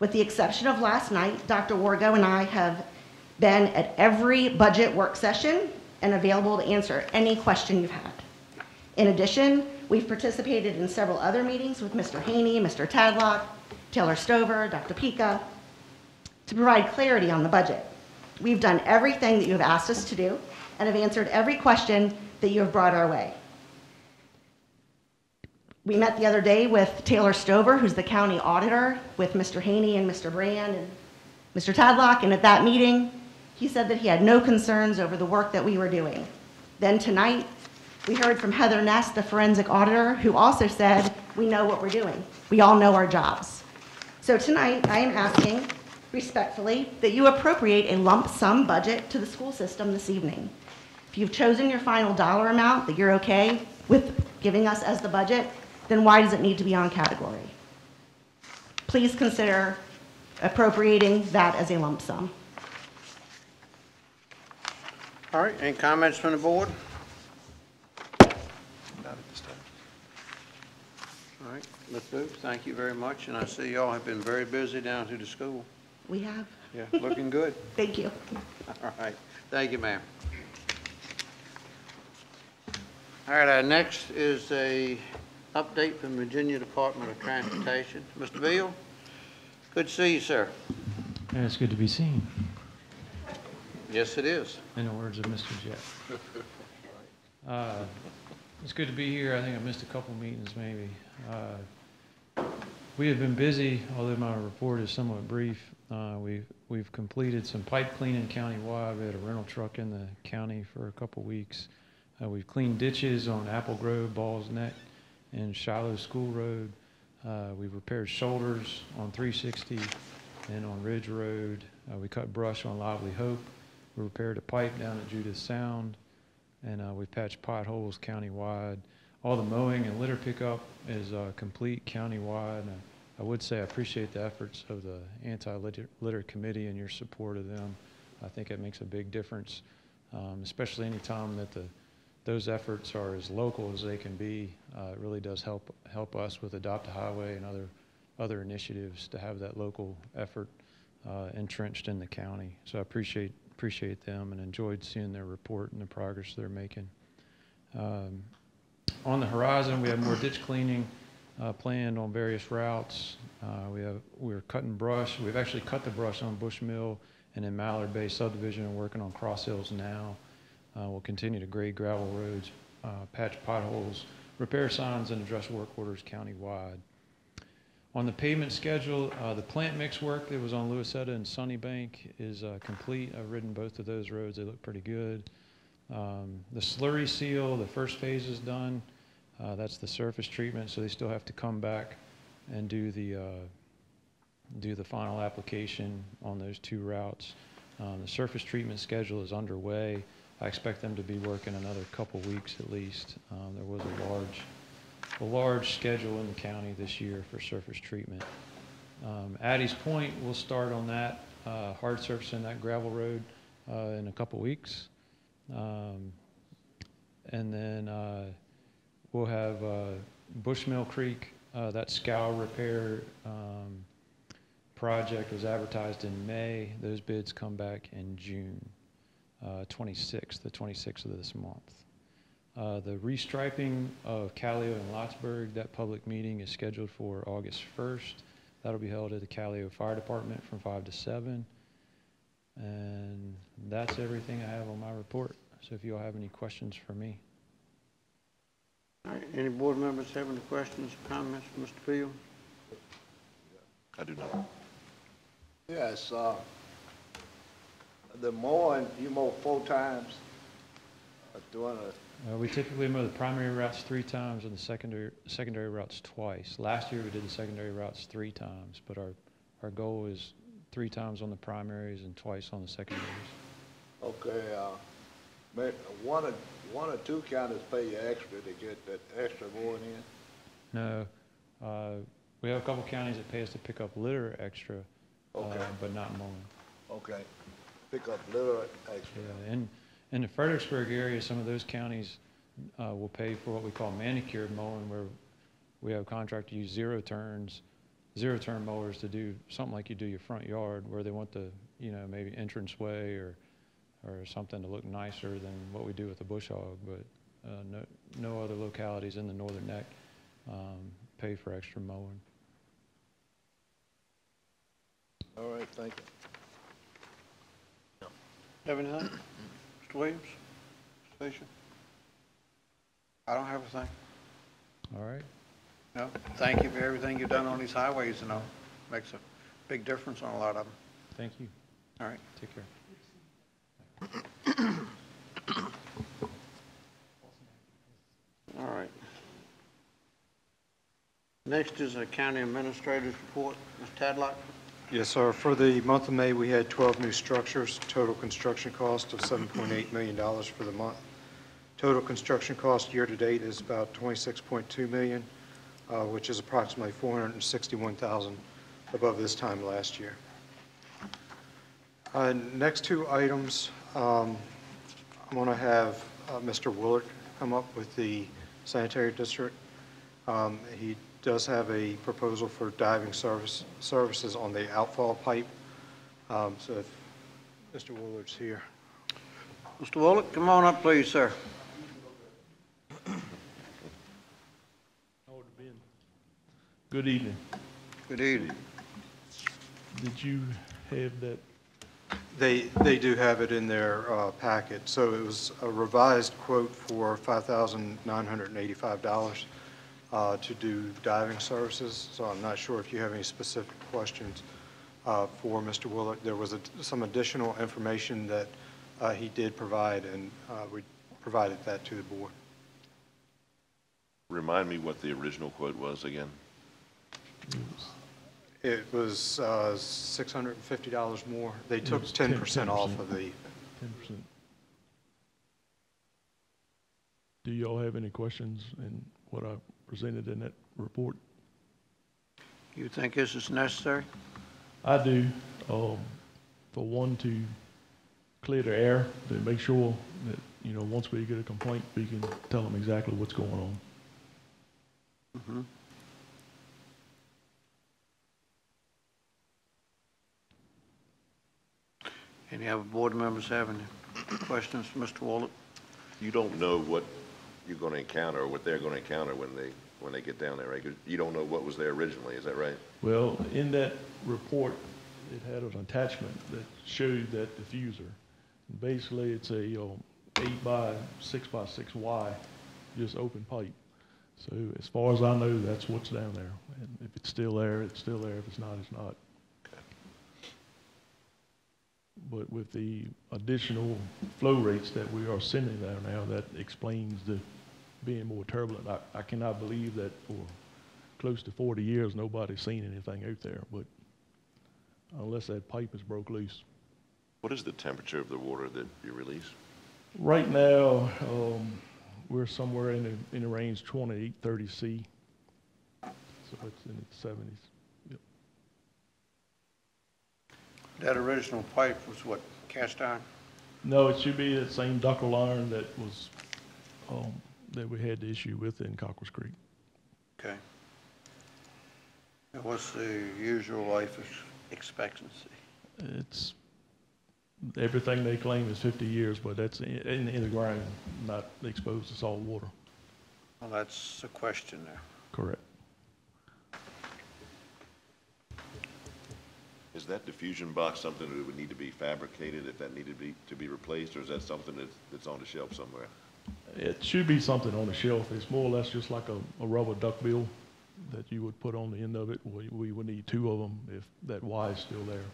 With the exception of last night, Dr. Wargo and I have been at every budget work session and available to answer any question you've had. In addition, we've participated in several other meetings with Mr. Haney, Mr. Tadlock, Taylor Stover, Dr. Pica, to provide clarity on the budget. We've done everything that you have asked us to do and have answered every question that you have brought our way. We met the other day with Taylor Stover, who's the county auditor, with Mr. Haney and Mr. Brand and Mr. Tadlock, and at that meeting, he said that he had no concerns over the work that we were doing. Then tonight, we heard from Heather Ness, the forensic auditor, who also said, we know what we're doing. We all know our jobs. So tonight, I am asking, respectfully, that you appropriate a lump sum budget to the school system this evening. If you've chosen your final dollar amount that you're okay with giving us as the budget, then why does it need to be on category? Please consider appropriating that as a lump sum. All right, any comments from the board? All right, Ms. Booth, thank you very much, and I see y'all have been very busy down to the school. We have. Yeah, looking good. Thank you. All right, thank you, ma'am. All right, our next is a update from Virginia Department of Transportation. Mr. Beal, good to see you, sir. Yeah, it's good to be seen, Yes, it is. in the words of Mr. Jeff. It's good to be here. I think I missed a couple meetings maybe. We have been busy, although my report is somewhat brief. We've completed some pipe cleaning countywide. We had a rental truck in the county for a couple weeks. We've cleaned ditches on Apple Grove, Balls Neck, and Shiloh School Road. We've repaired shoulders on 360 and on Ridge Road. We cut brush on Lively Hope. We repaired a pipe down at Judith Sound, and we patched potholes countywide. All the mowing and litter pickup is complete countywide. I would say I appreciate the efforts of the Anti-Litter Committee and your support of them. I think it makes a big difference, especially any time that those efforts are as local as they can be. It really does help us with Adopt a Highway and other initiatives to have that local effort entrenched in the county. So I appreciate them and enjoyed seeing their report and the progress they're making. On the horizon, we have more ditch cleaning planned on various routes. We're cutting brush. We've actually cut the brush on Bush Mill and in Mallard Bay subdivision and working on Cross Hills now. We'll continue to grade gravel roads, patch potholes, repair signs, and address work orders countywide. On the pavement schedule, the plant mix work that was on Louisetta and Sunnybank is complete. I've ridden both of those roads. They look pretty good. The slurry seal, the first phase is done. That's the surface treatment, so they still have to come back and do the final application on those two routes. The surface treatment schedule is underway. I expect them to be working another couple weeks at least. There was a large schedule in the county this year for surface treatment. Addie's Point, we'll start on that hard surface in that gravel road in a couple weeks. And then we'll have Bushmill Creek, that scour repair project was advertised in May. Those bids come back in June 26th, the 26th of this month. The restriping of Callio and Lotsburg, that public meeting is scheduled for August 1st. That'll be held at the Callio Fire Department from 5 to 7. And that's everything I have on my report. So if you all have any questions for me. All right, any board members have any questions or comments for Mr. Field? I do not. Yes, the mowing, you mow 4 times during a... We typically mow the primary routes 3 times and the secondary routes twice. Last year we did the secondary routes 3 times, but our goal is 3 times on the primaries and twice on the secondaries. Okay, one or two counties pay you extra to get that extra mowing in? No, we have a couple counties that pay us to pick up litter extra, but not mowing. Okay, pick up litter extra. Yeah, and in the Fredericksburg area, some of those counties will pay for what we call manicured mowing, where we have a contract to use zero-turn mowers to do something like you do your front yard, where they want the, maybe entranceway or something to look nicer than what we do with the bush hog. But no other localities in the Northern Neck pay for extra mowing. All right, thank you. Have anything? Mr. Williams? Station? I don't have a thing. All right. No, thank you for everything you've done on these highways, makes a big difference on a lot of them. Thank you. All right. Take care. All right. Next is a county administrator's report. Mr. Tadlock? Yes, sir. For the month of May, we had 12 new structures, total construction cost of $7.8 million for the month. Total construction cost year-to-date is about $26.2 million, which is approximately $461,000 above this time last year. Next 2 items, I'm going to have Mr. Willard come up with the sanitary district. He does have a proposal for diving services on the outfall pipe. So if Mr. Willard's here. Mr. Willard, come on up, please, sir. Good evening. Good evening. Did you have that? They do have it in their packet. So it was a revised quote for $5,985 to do diving services. So I'm not sure if you have any specific questions for Mr. Willett. There was some additional information that he did provide, and we provided that to the board. Remind me what the original quote was again. It was $650 more. They took 10% off of the. 10%. Do you all have any questions in what I presented in that report? You think this is necessary? I do. For one, to clear the air, to make sure that, you know, once we get a complaint, we can tell them exactly what's going on. Mm-hmm. Any other board members have any questions for Mr. Willett? You don't know what you're going to encounter or what they're going to encounter when they get down there, right? 'Cause you don't know what was there originally, is that right? Well, in that report, it had an attachment that showed that diffuser. Basically, it's a 8 by 6 by 6 Y, just open pipe. So as far as I know, that's what's down there. And if it's still there, it's still there. If it's not, it's not. Okay. But with the additional flow rates that we are sending down now, that explains the being more turbulent. I cannot believe that for close to 40 years, nobody's seen anything out there, but unless that pipe is broke loose. What is the temperature of the water that you release? Right now, we're somewhere in the range 28, 30 C. So it's in the 70s. Yep. That original pipe was what, cast iron? No, it should be the same ductile iron that was that we had the issue with in Cockles Creek. Okay. And what's the usual life expectancy? It's everything they claim is 50 years, but that's in the ground, not exposed to salt water. Well, that's a question there. Correct. Is that diffusion box something that would need to be fabricated if that needed to be replaced, or is that something that's on the shelf somewhere? It should be something on the shelf. It's more or less just like a rubber duck bill that you would put on the end of it. We would need 2 of them if that Y is still there.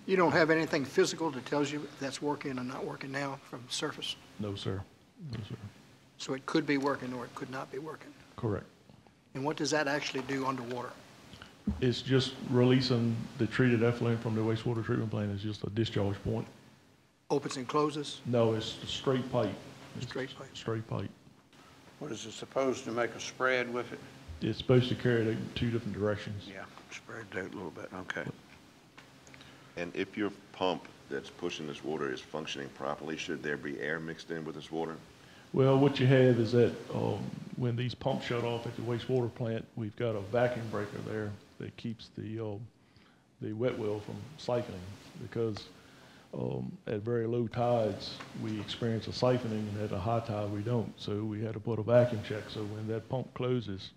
You don't have anything physical that tells you if that's working or not working now from the surface? No, sir. No, sir. So it could be working or it could not be working? Correct. And what does that actually do underwater? It's just releasing the treated effluent from the wastewater treatment plant. It's just a discharge point. Opens and closes? No, it's a straight pipe. Straight pipe. Straight pipe. What is it supposed to make a spread with it? It's supposed to carry it in 2 different directions. Yeah, spread it out a little bit, okay. And if your pump that's pushing this water is functioning properly, should there be air mixed in with this water? Well, what you have is that when these pumps shut off at the wastewater plant, we've got a vacuum breaker there that keeps the wet well from siphoning, because at very low tides, we experience a siphoning, and at a high tide, we don't. So we had to put a vacuum check. So when that pump closes,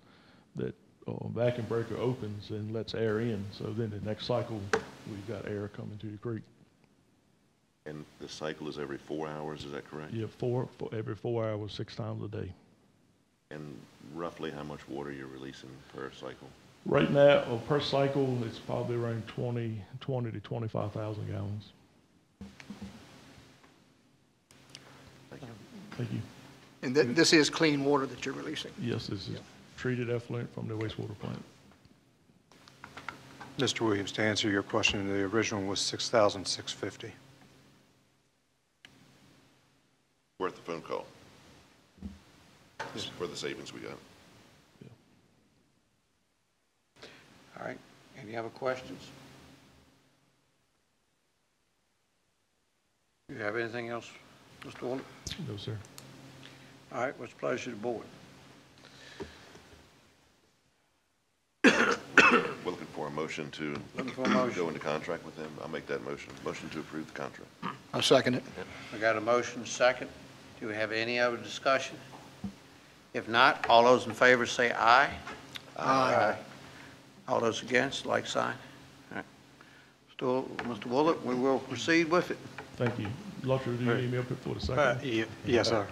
that vacuum breaker opens and lets air in. So then the next cycle, we've got air coming to the creek. And the cycle is every 4 hours, is that correct? Yeah, every 4 hours, 6 times a day. And roughly how much water you're releasing per cycle? Right now, per cycle, it's probably around 20 to 25,000 gallons. Thank you. Thank you. And this is clean water that you're releasing? Yes, this is treated effluent from the wastewater plant. Mr. Williams, to answer your question, the original was $6,650. Worth the phone call. For the savings we got. Yeah. All right, any other questions? Do you have anything else, Mr. Willett? No, sir. All right, what's the pleasure of the board? We're looking for a motion to go into contract with them. I'll make that motion. Motion to approve the contract. I'll second it. We got a motion second. Do we have any other discussion? If not, all those in favor say aye. Aye. All those against, like sign. All right. Mr. Willett, we will proceed with it. Thank you. Luttrell, do you need me up here for the second? Yes, sir.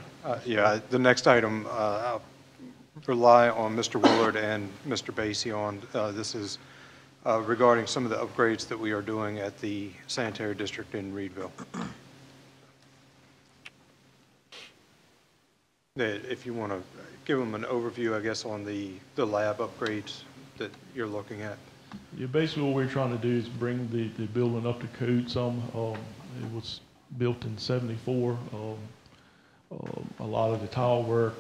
Yeah, the next item, I'll rely on Mr. Willard and Mr. Basie on. This is regarding some of the upgrades that we are doing at the sanitary district in Reedville. If you want to give them an overview, I guess, on the lab upgrades that you're looking at. Yeah, basically what we're trying to do is bring the building up to code some. It was built in '74. A lot of the tile work,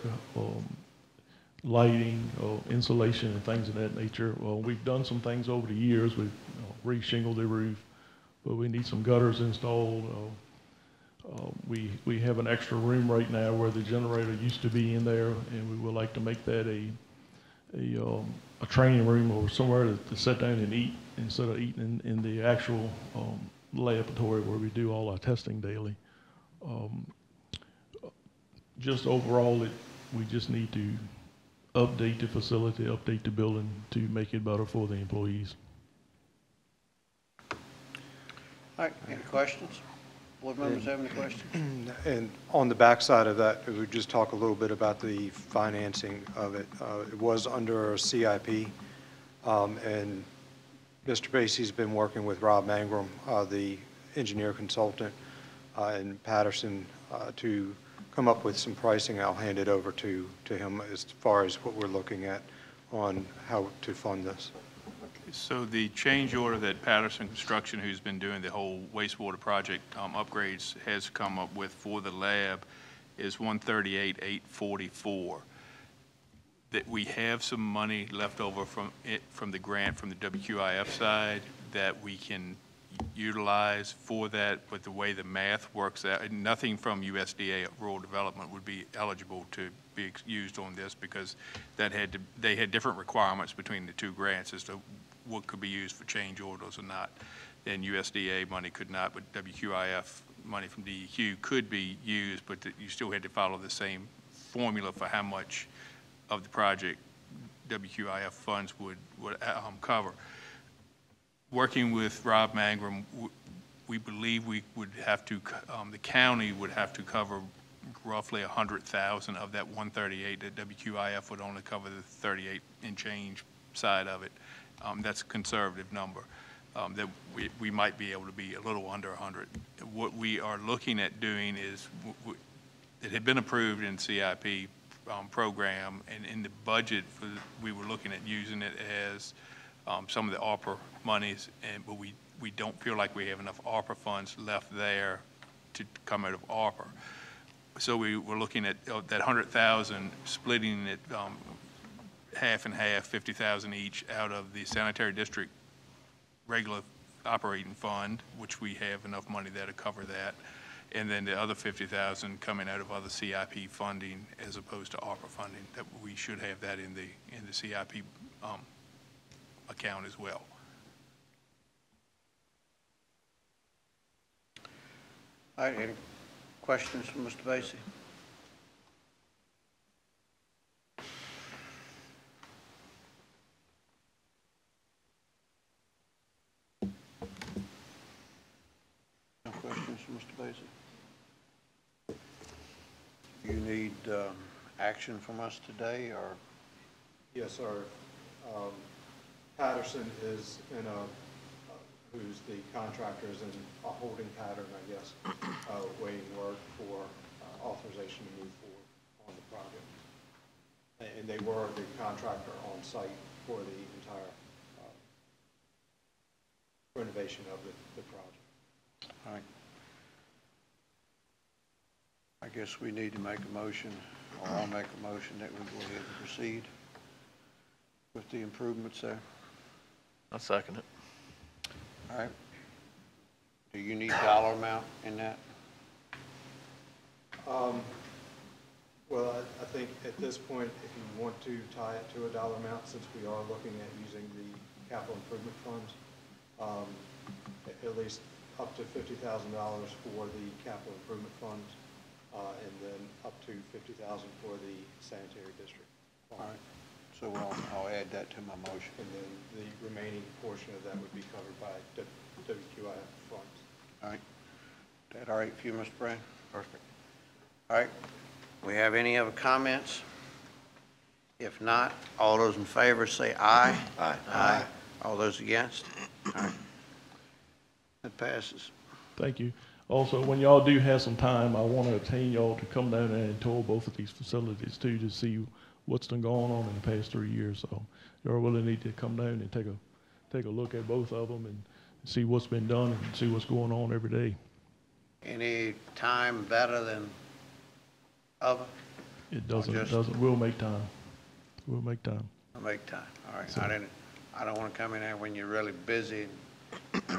lighting, insulation, and things of that nature. We've done some things over the years. We've re-shingled the roof, but we need some gutters installed. We have an extra room right now where the generator used to be in there, and we would like to make that a training room or somewhere to sit down and eat instead of eating in the actual laboratory where we do all our testing daily. Just overall, we just need to update the facility, update the building to make it better for the employees. All right, any questions? Board members have any questions? And on the backside of that, we would just talk a little bit about the financing of it. It was under CIP, and Mr. Basie's been working with Rob Mangrum, the engineer consultant, in Patterson, to come up with some pricing. I'll hand it over to him as far as what we're looking at on how to fund this. So the change order that Patterson Construction, who's been doing the whole wastewater project upgrades, has come up with for the lab is $138,844. That we have some money left over from the grant from the WQIF side that we can utilize for that, but the way the math works out, nothing from USDA rural development would be eligible to be used on this because they had different requirements between the two grants as to what could be used for change orders or not. And USDA money could not, but WQIF money from DEQ could be used, but you still had to follow the same formula for how much of the project WQIF funds would cover. Working with Rob Mangrum, we believe we would have to, the county would have to cover roughly 100,000 of that 138. That WQIF would only cover the 38 and change side of it. That's a conservative number. That we might be able to be a little under 100. What we are looking at doing is, it had been approved in CIP program, and in the budget, we were looking at using it as some of the ARPA monies, but we don't feel like we have enough ARPA funds left there to come out of ARPA. So we were looking at that 100,000, splitting it half and half, 50,000 each out of the sanitary district regular operating fund, which we have enough money there to cover that, and then the other 50,000 coming out of other CIP funding as opposed to ARPA funding. That we should have that in the CIP account as well. All right, any questions from Mr. Basie? No questions from Mr. Basie? You need action from us today, or? Yes, sir. Patterson is in who's the contractor, is in a holding pattern, I guess, waiting word for authorization to move forward on the project. And they were the contractor on site for the entire renovation of the project. All right. I guess we need to make a motion, or I'll make a motion that we go ahead and proceed with the improvements there. I'll second it. All right. Do you need dollar amount in that? Well, I think at this point, if you want to tie it to a dollar amount, since we are looking at using the capital improvement funds, at least up to $50,000 for the capital improvement funds, and then up to $50,000 for the sanitary district. All right, so I'll add that to my motion. And then the remaining portion of that would be covered by WQIF funds. All right, is that all right for you, Mr. Brown? Perfect. All right, we have any other comments? If not, all those in favor say aye. Aye. Aye. All those against? All right. That passes. Thank you. Also, when y'all do have some time, I want to obtain y'all to come down there and tour both of these facilities too, to see what's been going on in the past 3 years. So y'all really need to come down and take a look at both of them and see what's been done and see what's going on every day. Any time better than other? It doesn't. We'll make time. We'll make time. I'll make time. All right. So- I don't want to come in there when you're really busy. Free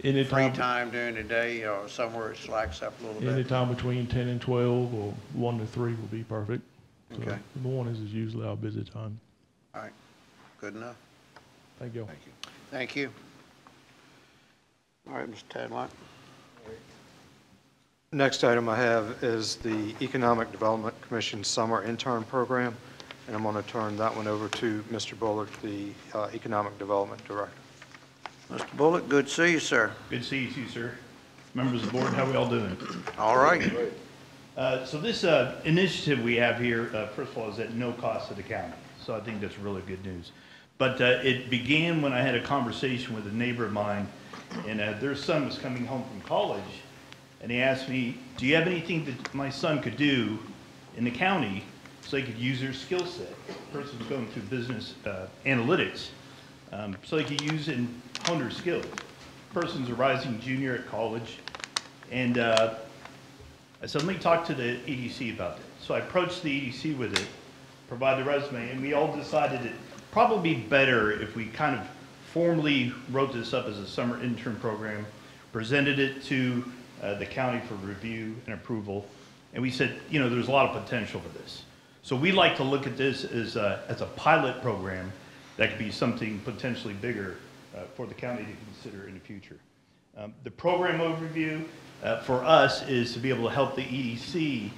Anytime, time during the day or somewhere it slacks up a little bit. anytime between 10 and 12 or 1 to 3 will be perfect. So Okay. the mornings is usually our busy time. All right. Good enough. Thank you. Thank you. Thank you. All right, Mr. Tadlock. Next item I have is the Economic Development Commission Summer Intern Program, and I'm going to turn that one over to Mr. Bullock, the Economic Development Director. Mr. Bullock, good to see you, sir. Good to see you too, sir. Members of the board, how are we all doing? All right. So this initiative we have here, first of all, is at no cost to the county. So I think that's really good news. But it began when I had a conversation with a neighbor of mine, and their son was coming home from college, and he asked me, do you have anything that my son could do in the county so they could use their skill set? The person's going through business analytics, so they could use and hone their skills. Person's a rising junior at college, and I said, let me talk to the EDC about that. So I approached the EDC with it, provided the resume, and we all decided it'd probably be better if we kind of formally wrote this up as a summer intern program, presented it to the county for review and approval, and we said, you know, there's a lot of potential for this. So we like to look at this as a pilot program that could be something potentially bigger for the county to consider in the future. The program overview for us is to be able to help the EDC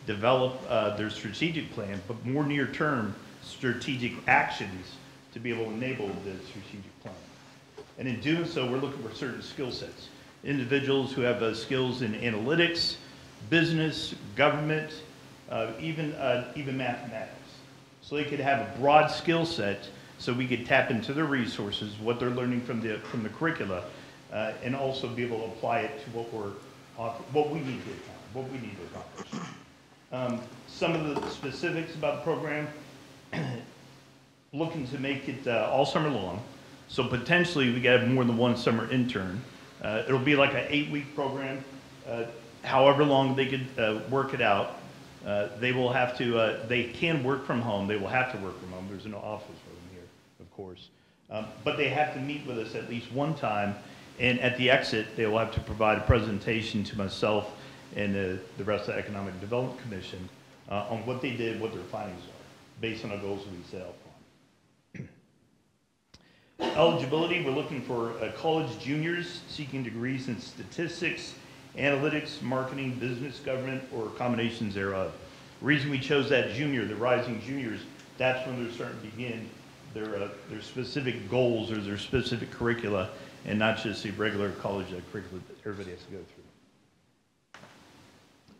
develop their strategic plan, but more near-term strategic actions to be able to enable the strategic plan. And in doing so, we're looking for certain skill sets. Individuals who have skills in analytics, business, government, even mathematics. So they could have a broad skill set so we could tap into their resources, what they're learning from the curricula, and also be able to apply it to what we need to accomplish. Some of the specifics about the program, looking to make it all summer long. So potentially we got more than one summer intern. It'll be like an 8-week program. However long they could work it out. They will have to, they can work from home. They will have to work from home. There's no office for them here, of course. But they have to meet with us at least one time. And at the exit, they will have to provide a presentation to myself and the rest of the Economic Development Commission on what they did, what their findings are, based on the goals that we set out on. Eligibility, we're looking for college juniors seeking degrees in statistics, analytics, marketing, business, government, or combinations thereof. The reason we chose that junior, the rising juniors, that's when they're starting to begin their specific goals or their specific curricula, and not just the regular college curricula that everybody has to go through.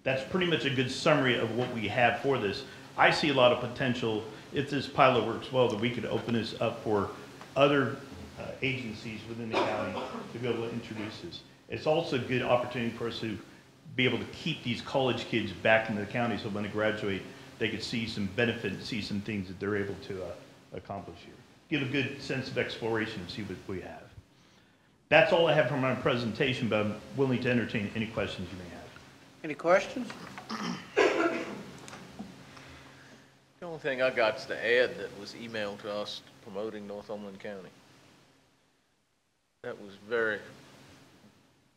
That's pretty much a good summary of what we have for this. I see a lot of potential, if this pilot works well, that we could open this up for other agencies within the county to be able to introduce this. It's also a good opportunity for us to be able to keep these college kids back into the county, so when they graduate, they could see some benefit and see some things that they're able to accomplish here. Give a good sense of exploration and see what we have. That's all I have for my presentation, but I'm willing to entertain any questions you may have. Any questions? The only thing I got is the ad that was emailed to us promoting Northumberland County. That was very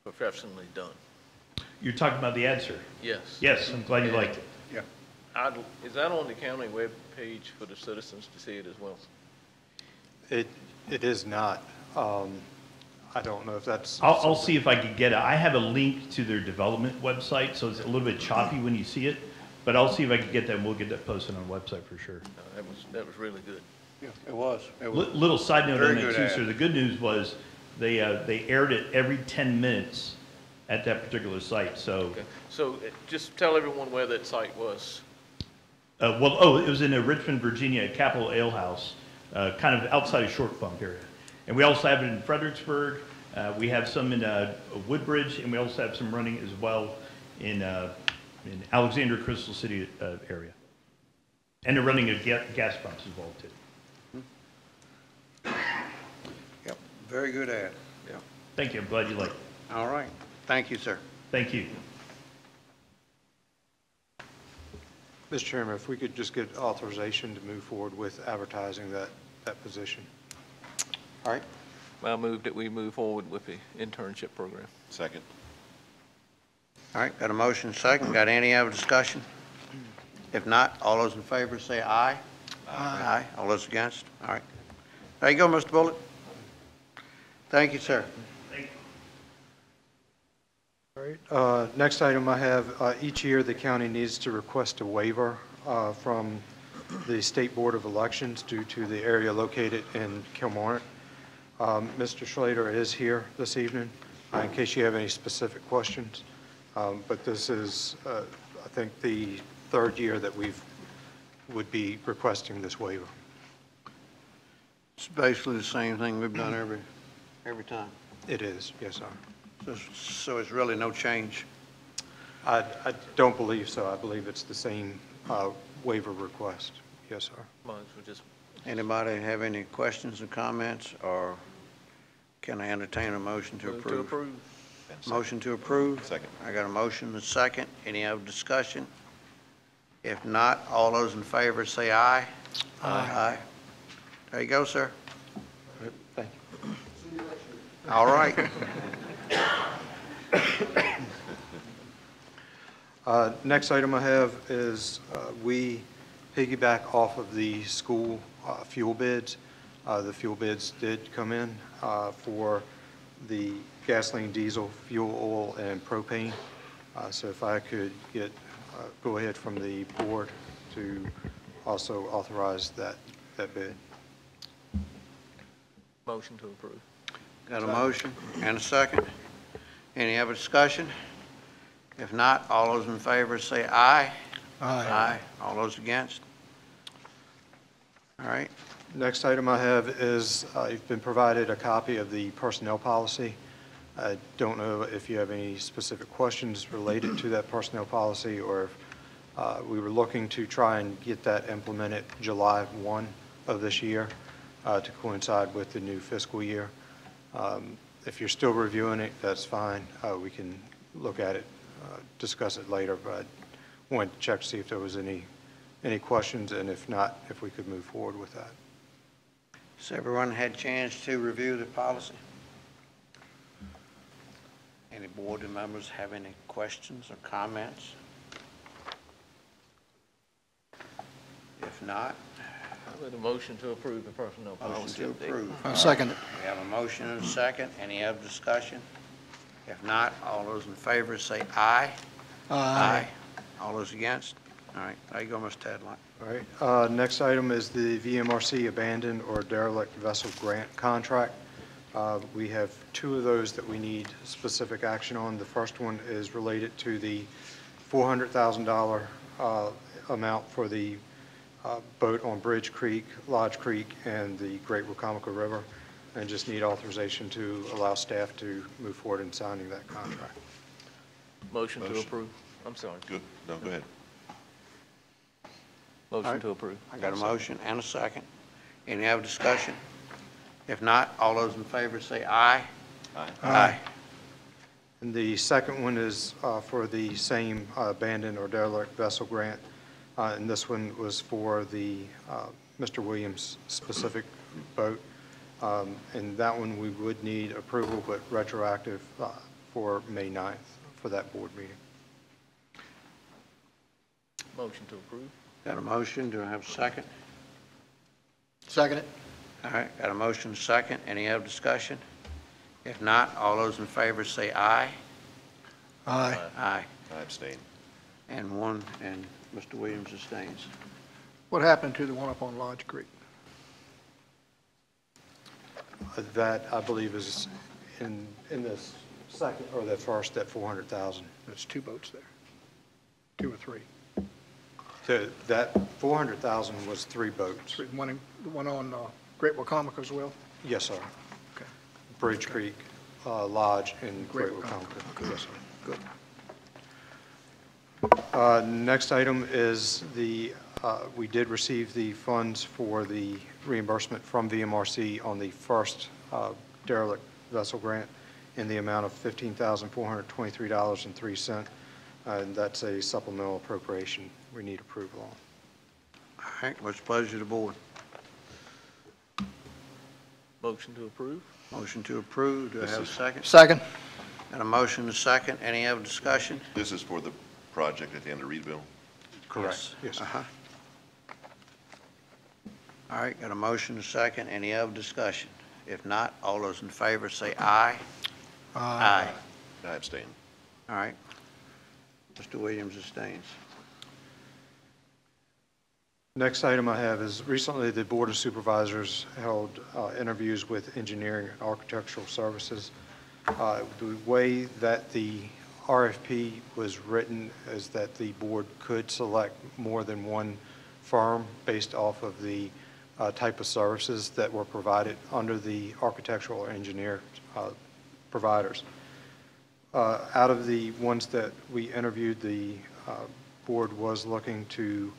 professionally done. You're talking about the ad, sir? Yes. Yes, I'm glad you liked it. Yeah. Is that on the county web page for the citizens to see it as well? It is not. I don't know if that's. I'll see if I can get it. I have a link to their development website, so it's a little bit choppy when you see it, but I'll see if I can get that, and we'll get that posted on the website for sure. That was really good. Yeah, it was. It was Little side note on very that good too, ad. sir. The good news was they aired it every 10 minutes at that particular site, so. Okay. So just tell everyone where that site was. It was in Richmond, Virginia, at Capitol Ale House, kind of outside of Short Bump area. And we also have it in Fredericksburg. We have some in Woodbridge, and we also have some running as well in Alexander, Crystal City area. And they're running gas pumps as well too. Yep, very good ad. Yep. Thank you. I'm glad you like it. All right. Thank you, sir. Thank you. Mr. Chairman, if we could just get authorization to move forward with advertising that position. All right. I move that we move forward with the internship program. Second. All right, got a motion second. Got any other discussion? If not, all those in favor say aye. Aye. All those against? All right. There you go, Mr. Bullock. Thank you, sir. All right, next item I have, each year the county needs to request a waiver from the State Board of Elections due to the area located in Kilmarnock. Mr. Schlater is here this evening in case you have any specific questions. But this is, I think, the third year that would be requesting this waiver. It's basically the same thing we've done every time. It is, yes, sir. So it's really no change. I don't believe so. I believe it's the same waiver request. Yes, sir. Anybody have any questions or comments, or can I entertain a motion to approve? To approve. Motion to approve. Second. I got a motion and a second. Any other discussion? If not, all those in favor say aye. Aye. There you go, sir. Thank you. All right. Next item I have is we piggyback off of the school fuel bids. The fuel bids did come in for the gasoline, diesel, fuel oil, and propane. So if I could get go ahead from the board to also authorize that bid. Motion to approve. Got a motion and a second. Any other discussion? If not, all those in favor say aye. Aye. All those against? All right. Next item I have is I've been provided a copy of the personnel policy. I don't know if you have any specific questions related to that personnel policy, or if we were looking to try and get that implemented July 1 of this year to coincide with the new fiscal year. If you're still reviewing it, that's fine. We can look at it, discuss it later, but I wanted to check to see if there was any questions, and if not, if we could move forward with that. Has everyone had a chance to review the policy? Any board members have any questions or comments? If not, I made a motion to approve the personnel policy. motion to approve. I'll second it. We have a motion and a second. Any other discussion? If not, all those in favor say aye. Aye. All those against? All right, there you go, Mr. Tadlock. All right, next item is the VMRC abandoned or derelict vessel grant contract. We have two of those that we need specific action on. The first one is related to the $400,000 amount for the boat on Bridge Creek, Lodge Creek, and the Great Wacomico River, and just need authorization to allow staff to move forward in signing that contract. Motion to approve. I'm sorry. Good. No, go ahead. Motion to approve. I got a motion and a second. Any other discussion? If not, all those in favor say aye. Aye. Aye. And the second one is for the same abandoned or derelict vessel grant. And this one was for the Mr. Williams specific boat. And that one we would need approval, but retroactive for May 9th for that board meeting. Motion to approve. Got a motion. Do I have a second? Second it. All right, got a motion and a second. Any other discussion? If not, all those in favor say aye. Aye. Aye. I abstain. And Mr. Williams abstains. What happened to the one up on Lodge Creek? That, I believe, is in this second, or the first, at 400,000. There's 2 boats there, 2 or 3. That 400,000 was 3 boats. The one on Great Wacomico as well? Yes, sir. Okay. Bridge Creek, Lodge, and Great Great Wacomico. Yes, sir. Good. Next item is we did receive the funds for the reimbursement from VMRC on the first derelict vessel grant in the amount of $15,423.03. And that's a supplemental appropriation we need approval on. All right, what's the pleasure of the board? Motion to approve? Motion to approve. Do I have a second? Second. And a motion and a second. Any other discussion? This is for the project at the end of Reedville? Correct. Yes. Uh-huh. All right, got a motion and a second. Any other discussion? If not, all those in favor say aye. Aye. I abstain. All right. Mr. Williams abstains. Next item I have is recently the Board of Supervisors held interviews with engineering and architectural services. The way that the RFP was written is that the board could select more than one firm based off of the type of services that were provided under the architectural or engineer providers. Out of the ones that we interviewed, the board was looking to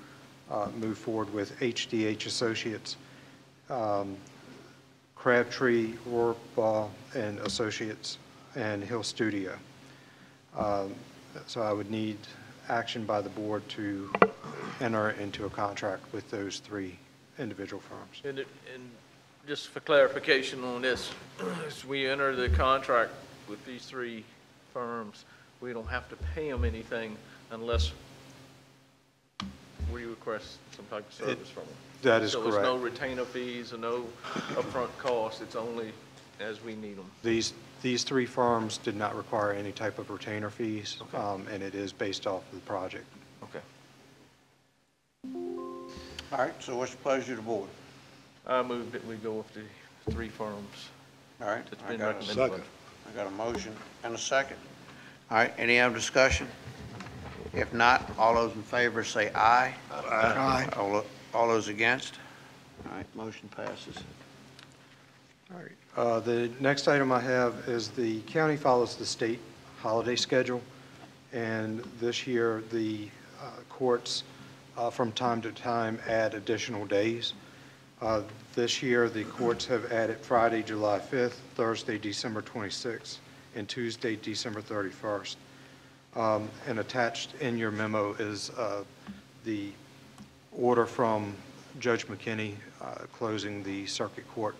move forward with HDH Associates, Crabtree, Rohrbaugh and Associates, and Hill Studio. So I would need action by the board to enter into a contract with those 3 individual firms. And just for clarification on this, as we enter the contract with these 3 firms, we don't have to pay them anything unless we request some type of service from them. That is So correct. there's no retainer fees or no upfront costs, it's only as we need them. These 3 firms did not require any type of retainer fees, and it is based off of the project. Okay. All right, so what's the pleasure of the board? I move that we go with the 3 firms. All right. It's I been got a recommended. second. I got a motion and a second. All right, any other discussion? If not, all those in favor say aye. Aye. All those against? All right, motion passes. All right. The next item I have is the county follows the state holiday schedule, and this year the courts from time to time add additional days. This year the courts have added Friday, July 5th, Thursday, December 26th, and Tuesday, December 31st. And attached in your memo is the order from Judge McKinney closing the circuit court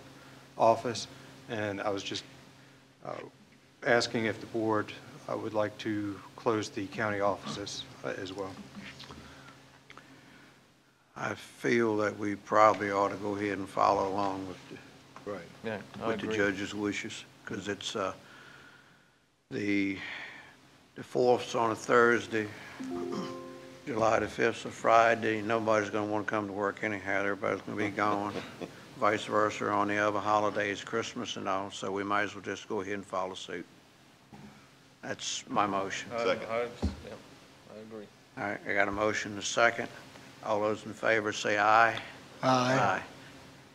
office, and I was just asking if the board would like to close the county offices as well. I feel that we probably ought to go ahead and follow along with the judge's wishes, because it's the 4th's on a Thursday, July the 5th's a Friday. Nobody's going to want to come to work anyhow. Everybody's going to be gone. Vice versa on the other holidays, Christmas and all, so we might as well just go ahead and follow suit. That's my motion. Second. I agree. All right, I got a motion and a second. All those in favor say aye. Aye.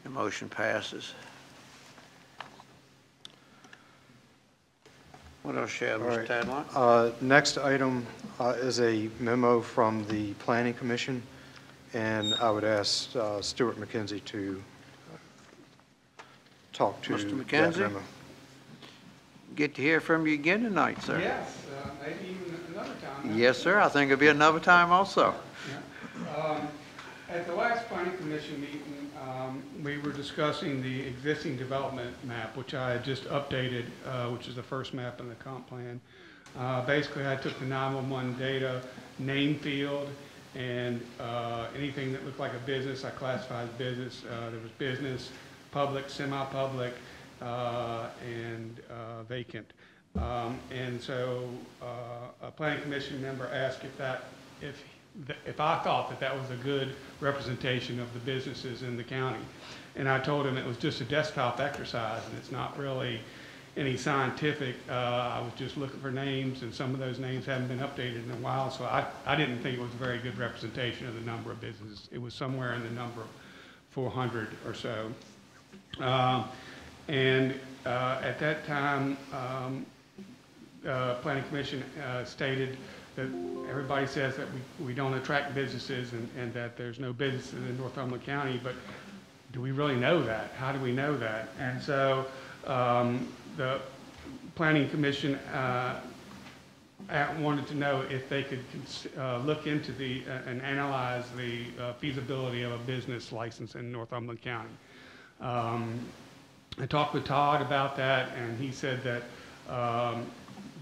The motion passes. What else you have, Mr. Tadlock? Next item is a memo from the Planning Commission, and I would ask Stuart McKenzie to talk to Mr. that McKenzie? memo. Get to hear from you again tonight, sir. Yes, maybe even another time. Yes, sir. I think it'll be another time also. At the last planning commission meeting, we were discussing the existing development map, which I had just updated, which is the first map in the comp plan. Basically, I took the 911 data, name field, and anything that looked like a business, I classified as business. There was business, public, semi-public, and vacant. And so a planning commission member asked if I thought that that was a good representation of the businesses in the county. And I told him it was just a desktop exercise and it's not really any scientific. I was just looking for names, and some of those names haven't been updated in a while, so I didn't think it was a very good representation of the number of businesses. It was somewhere in the number of 400 or so. At that time, Planning Commission stated that everybody says that we don't attract businesses and that there's no businesses in Northumberland County, but do we really know that? How do we know that? And so the Planning Commission wanted to know if they could look into and analyze the feasibility of a business license in Northumberland County. I talked with Todd about that, and he said that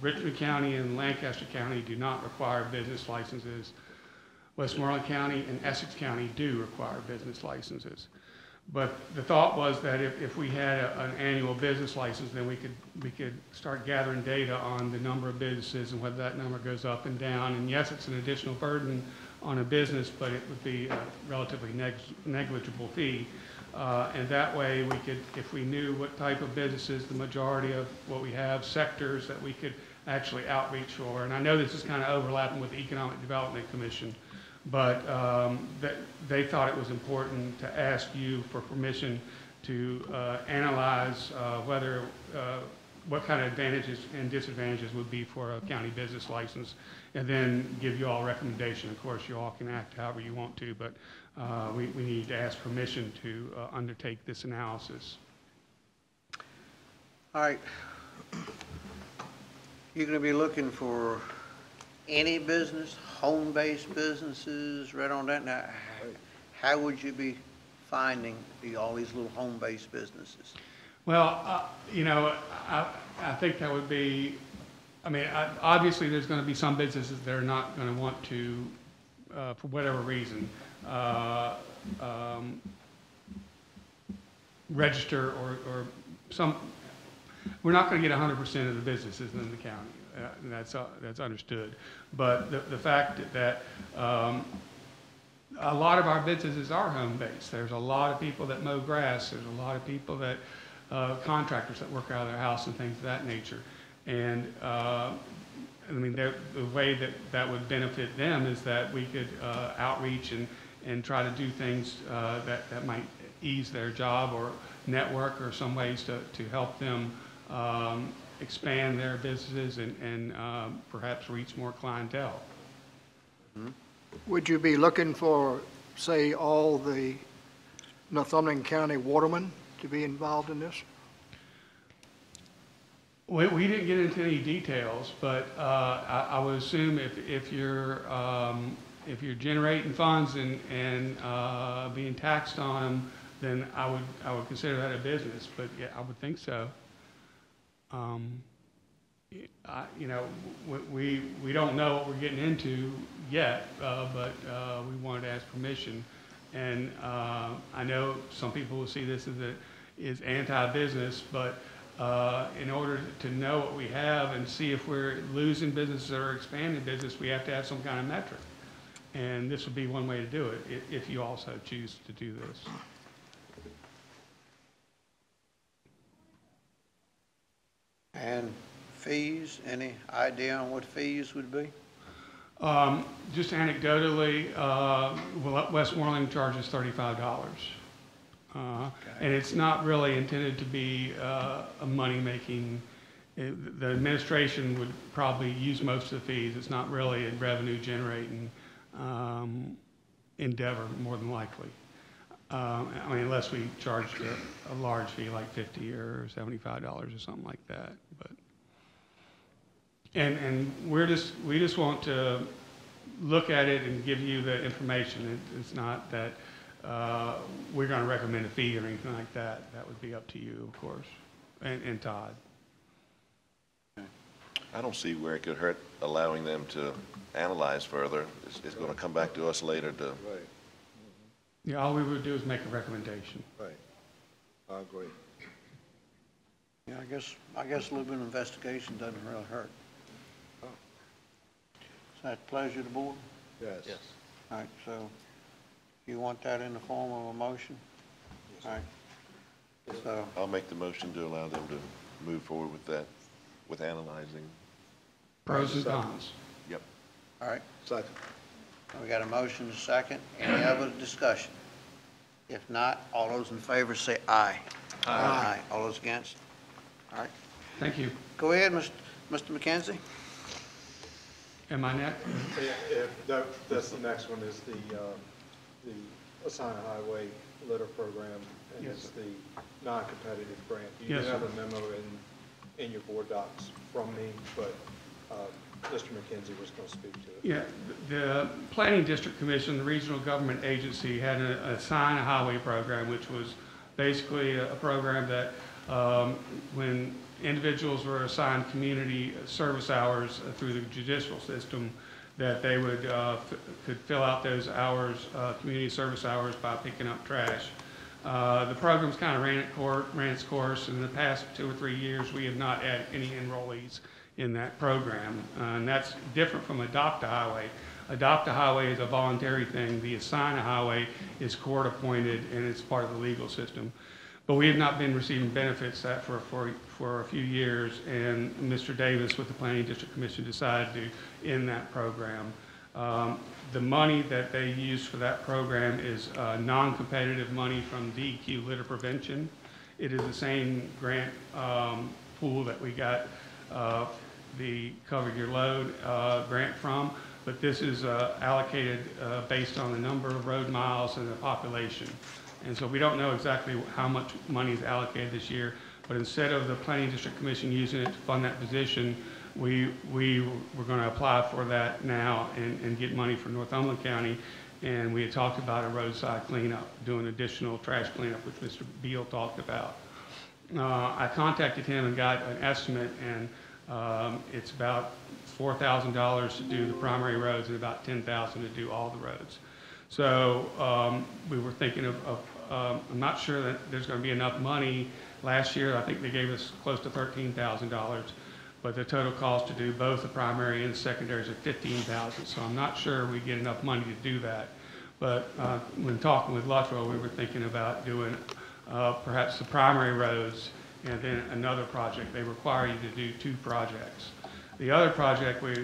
Richmond County and Lancaster County do not require business licenses. Westmoreland County and Essex County do require business licenses. But the thought was that if we had an annual business license, then we could start gathering data on the number of businesses and whether that number goes up and down. And yes, it's an additional burden on a business, but it would be a relatively negligible fee. And that way we could, if we knew what type of businesses, the majority of what we have, sectors that we could actually outreach for. And I know this is kind of overlapping with the Economic Development Commission, but they thought it was important to ask you for permission to analyze what kind of advantages and disadvantages would be for a county business license, and then give you all a recommendation. Of course, you all can act however you want to, but we need to ask permission to undertake this analysis. All right. You're going to be looking for any business, home-based businesses, right on that. Now, how would you be finding all these little home-based businesses? Well, you know, I think that would be, I mean, obviously there's going to be some businesses that are not going to want to, for whatever reason, register or some, we're not going to get 100% of the businesses in the county. That's understood. But the fact that a lot of our businesses are home-based. There's a lot of people that mow grass. There's a lot of people that, contractors that work out of their house and things of that nature. And I mean, the way that would benefit them is that we could outreach and try to do things that might ease their job or network or some ways to help them expand their businesses and perhaps reach more clientele. Mm-hmm. Would you be looking for, say, all the Northumberland County watermen to be involved in this? We didn't get into any details, but I would assume if you're generating funds and being taxed on them, then I would consider that a business. But yeah, I would think so. You know, we don't know what we're getting into yet, but we wanted to ask permission. And I know some people will see this as anti-business, but in order to know what we have and see if we're losing business or expanding business, we have to have some kind of metric. And this would be one way to do it, if you also choose to do this. And fees, any idea on what fees would be? Just anecdotally, Westmoreland charges $35. And it's not really intended to be a money-making. The administration would probably use most of the fees. It's not really a revenue-generating endeavor, more than likely. I mean, unless we charged a large fee like $50 or $75 or something like that. But and we just want to look at it and give you the information. It's not that we're going to recommend a fee or anything like that. That would be up to you, of course, and Todd. I don't see where it could hurt allowing them to analyze further. It's going to come back to us later to. Right. Yeah, all we would do is make a recommendation. Right. I agree. Yeah, I guess a little bit of investigation doesn't really hurt. Is that pleasure of the board? Yes. Yes. All right, so you want that in the form of a motion? All right. So, I'll make the motion to allow them to move forward with that, with analyzing. Pros and cons. Yep. all right, Second. we got a motion, a second. Any other discussion? If not, all those in favor say aye. Aye. All those against? All right. Thank you. Go ahead, Mr. McKenzie. Am I next? That's the next one is the Assign a Highway Litter Program, and Yes. it's the non-competitive grant. You Yes, do have sir. a memo in your board docs from me, but Mr. McKenzie was going to speak to it. Yeah, the Planning District Commission, the regional government agency, had an Assign a Highway program, which was basically a program that when individuals were assigned community service hours through the judicial system, that they would could fill out those hours, community service hours, by picking up trash. The program's kind of ran its course. In the past 2 or 3 years, we have not had any enrollees in that program, and that's different from Adopt a Highway. Adopt a Highway is a voluntary thing. The Assign a Highway is court appointed, and it's part of the legal system. But we have not been receiving benefits that for a few years, and Mr. Davis with the Planning District Commission decided to end that program. The money that they use for that program is non-competitive money from DEQ Litter Prevention. It is the same grant pool that we got the Cover Your Load grant from, but this is allocated based on the number of road miles and the population. And so we don't know exactly how much money is allocated this year, but instead of the Planning District Commission using it to fund that position, we were going to apply for that now and get money from Northumberland County. And we had talked about a roadside cleanup, doing additional trash cleanup, which Mr. Beal talked about. I contacted him and got an estimate, and it's about $4,000 to do the primary roads and about $10,000 to do all the roads. So we were thinking of I'm not sure that there's going to be enough money. Last year, I think they gave us close to $13,000, but the total cost to do both the primary and secondaries are $15,000. So I'm not sure we get enough money to do that. But when talking with Luttrell, we were thinking about doing perhaps the primary roads and then another project. They require you to do 2 projects. The other project we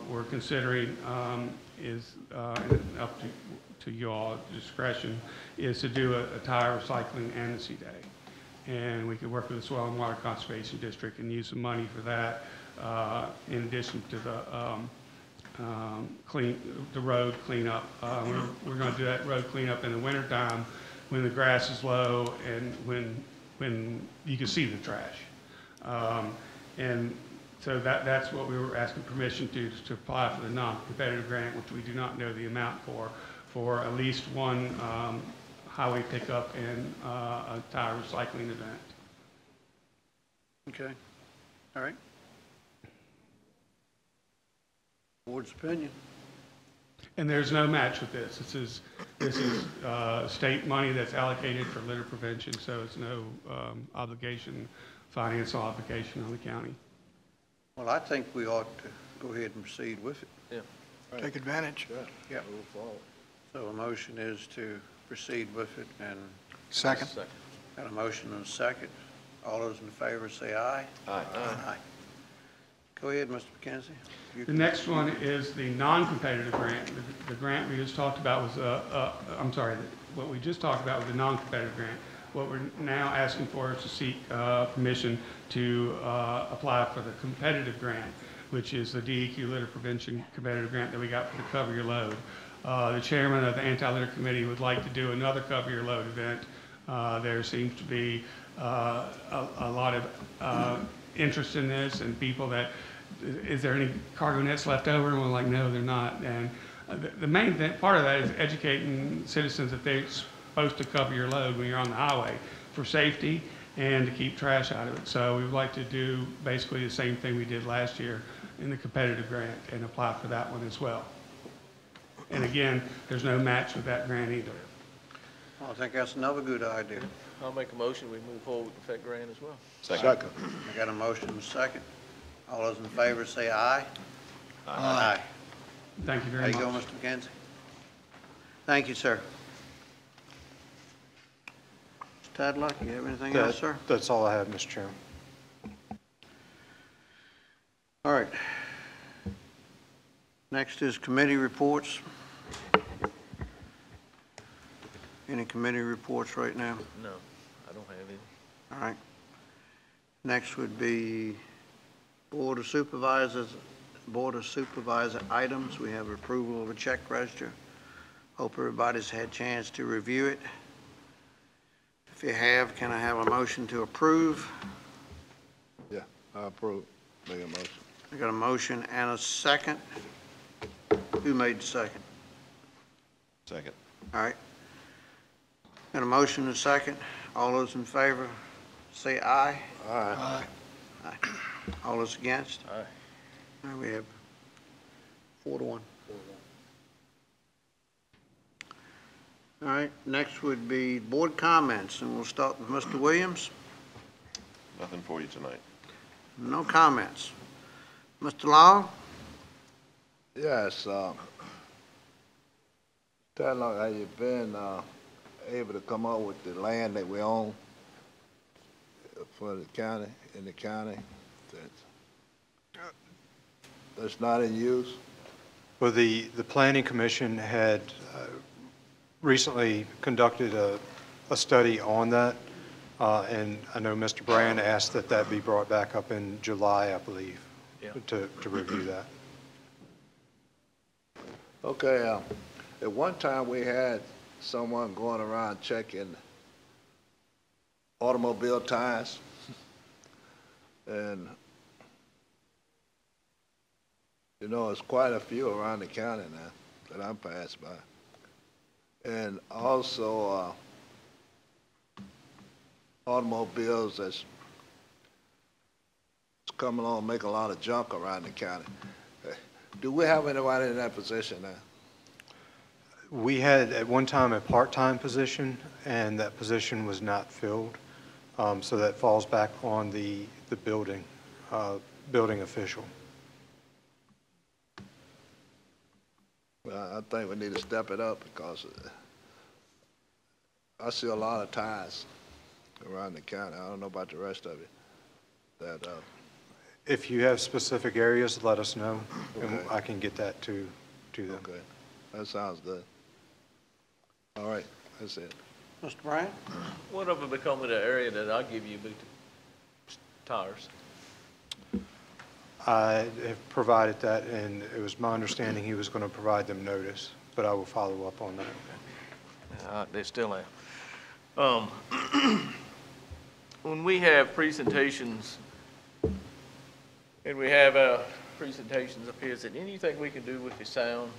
were considering is up to your discretion, is to do a tire recycling amnesty day. And we could work with the Soil and Water Conservation District and use some money for that, in addition to the road cleanup. We're going to do that road cleanup in the wintertime when the grass is low and when you can see the trash. And so that's what we were asking permission to apply for the non-competitive grant, which we do not know the amount for at least one highway pickup and a tire recycling event. Okay, all right. Board's opinion. And there's no match with this. This is state money that's allocated for litter prevention, so it's no financial obligation on the county. Well, I think we ought to go ahead and proceed with it. Yeah. Take advantage. Yeah. So a motion is to proceed with it, and Second. got a motion and a second. All those in favor say aye. Aye. Aye. Go ahead, Mr. McKenzie. The next one is the non-competitive grant. The grant we just talked about was, what we just talked about was the non-competitive grant. What we're now asking for is to seek permission to apply for the competitive grant, which is the DEQ Litter Prevention Competitive Grant that we got for the Cover Your Load. The chairman of the Anti-Litter Committee would like to do another Cover Your Load event. There seems to be a lot of interest in this, and people that, is there any cargo nets left over? And we're like, no, they're not. And the main part of that is educating citizens that they're supposed to cover your load when you're on the highway for safety and to keep trash out of it. So we would like to do basically the same thing we did last year in the competitive grant and apply for that one as well. And again, there's no match with that grant either. I think that's another good idea. I'll make a motion, we move forward with that grant as well. Second. I got a motion and a second. All those in favor say aye. Aye. Thank you How very you much. go, Mr. McKenzie? Thank you, sir. Mr. Tadlock, you have anything else, sir? That's all I have, Mr. Chairman. All right. Next is committee reports. Any committee reports right now? No, I don't have any. All right. Next would be Board of Supervisor items. We have approval of a check register. Hope everybody's had a chance to review it. If you have, can I have a motion to approve? Yeah, I approve. Make a motion. I got a motion and a second. Who made the second? Second. All right. Got a motion and a second. All those in favor, say aye. Aye. Aye. All those against? Aye. All right, we have 4-1. All right, next would be board comments, and we'll start with Mr. Williams. Nothing for you tonight. No comments. Mr. Law? Yes, tell me how you been, able to come up with the land that we own for the county, in the county, that's not in use? Well, the Planning Commission had recently conducted a study on that, and I know Mr. Brand asked that that be brought back up in July, I believe, to review that. Okay, at one time we had someone going around checking automobile tires, and you know, it's quite a few around the county now that I'm passed by. And also, automobiles that's come along and make a lot of junk around the county. Do we have anybody in that position now? We had at one time a part-time position, and that position was not filled. So that falls back on the building official. Well, I think we need to step it up because I see a lot of tires around the county. I don't know about the rest of it. That If you have specific areas, let us know, and Okay. I can get that to them. Okay, that sounds good. All right, that's it. Mr. Bryant? Whatever become of the area that I give you, tires? I have provided that, and it was my understanding he was going to provide them notice, but I will follow up on that. They still have. When we have presentations, and we have presentations up here, is there anything we can do with the sound?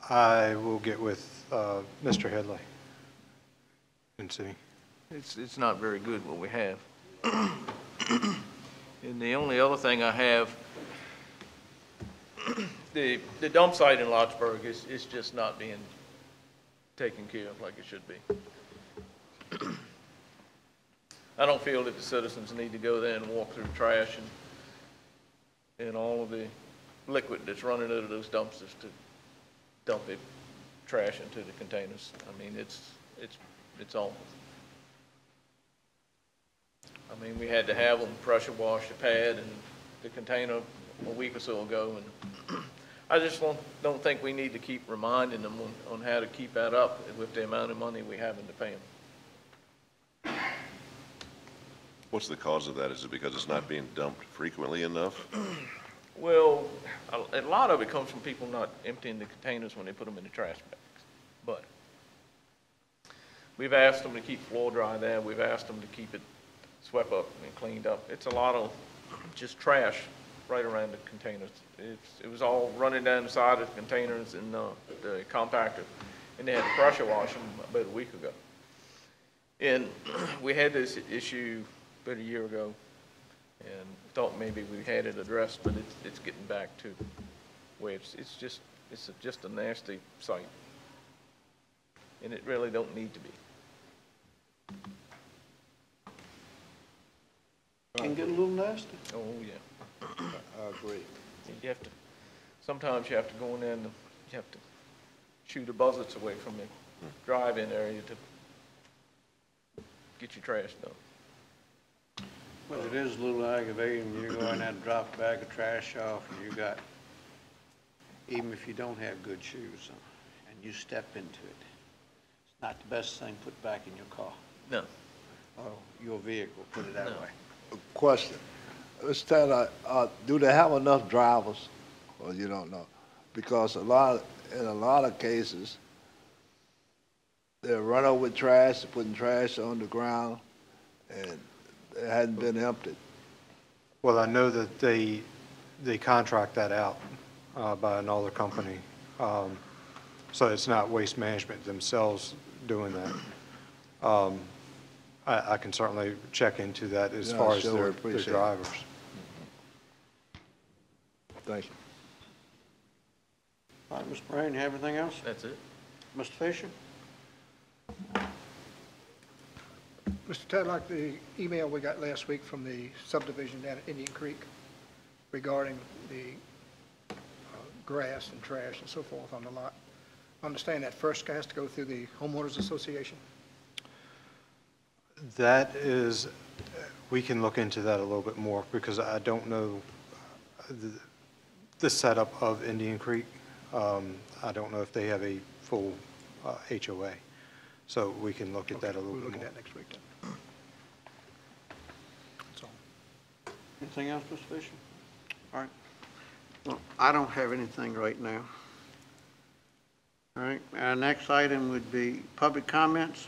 I will get with Mr. Headley and see. It's not very good what we have. And the only other thing I have, the dump site in Lotsburg is just not being taken care of like it should be. I don't feel that the citizens need to go there and walk through trash and all of the liquid that's running out of those dumpsters to dump it trash into the containers. I mean, it's awful. I mean, we had to have them pressure wash the pad and the container a week or so ago, and I just don't think we need to keep reminding them on how to keep that up with the amount of money we having to pay them. What's the cause of that? Is it because it's not being dumped frequently enough? Well, a lot of it comes from people not emptying the containers when they put them in the trash bags. But we've asked them to keep floor dry there. We've asked them to keep it swept up and cleaned up. It's a lot of just trash right around the containers. It was all running down the side of the containers and the compactor, and they had to pressure wash them about a week ago. And we had this issue about a year ago, and thought maybe we had it addressed, but it's getting back to where it's just just a nasty sight. And it really don't need to be. Can get a little nasty. Oh, yeah. I agree. You have to, sometimes you have to go in there and you have to shoo the buzzards away from the drive-in area to get your trash done. Well, it is a little aggravating when you go in there and drop a bag of trash off and you got, even if you don't have good shoes on, and you step into it, it's not the best thing to put back in your car. No. Or your vehicle, put it that way. Question. Mr. Taylor, do they have enough drivers? Or you don't know? Because in a lot of cases, they're run over with trash, they're putting trash on the ground, and it hadn't been emptied. Well, I know that they contract that out by another company. So it's not Waste Management themselves doing that. I can certainly check into that as far as their drivers. Thank you. All right, Mr. Brain, you have anything else? That's it. Mr. Fisher? Mr. Ted, like the email we got last week from the subdivision down at Indian Creek regarding the grass and trash and so forth on the lot. I understand that first has to go through the homeowners association? That is, we can look into that a little bit more because I don't know the setup of Indian Creek. I don't know if they have a full HOA. So we can look at that a little bit more. We'll look at that next week then. That's all. Anything else, Mr. Fisher? All right. Well, I don't have anything right now. All right, our next item would be public comments.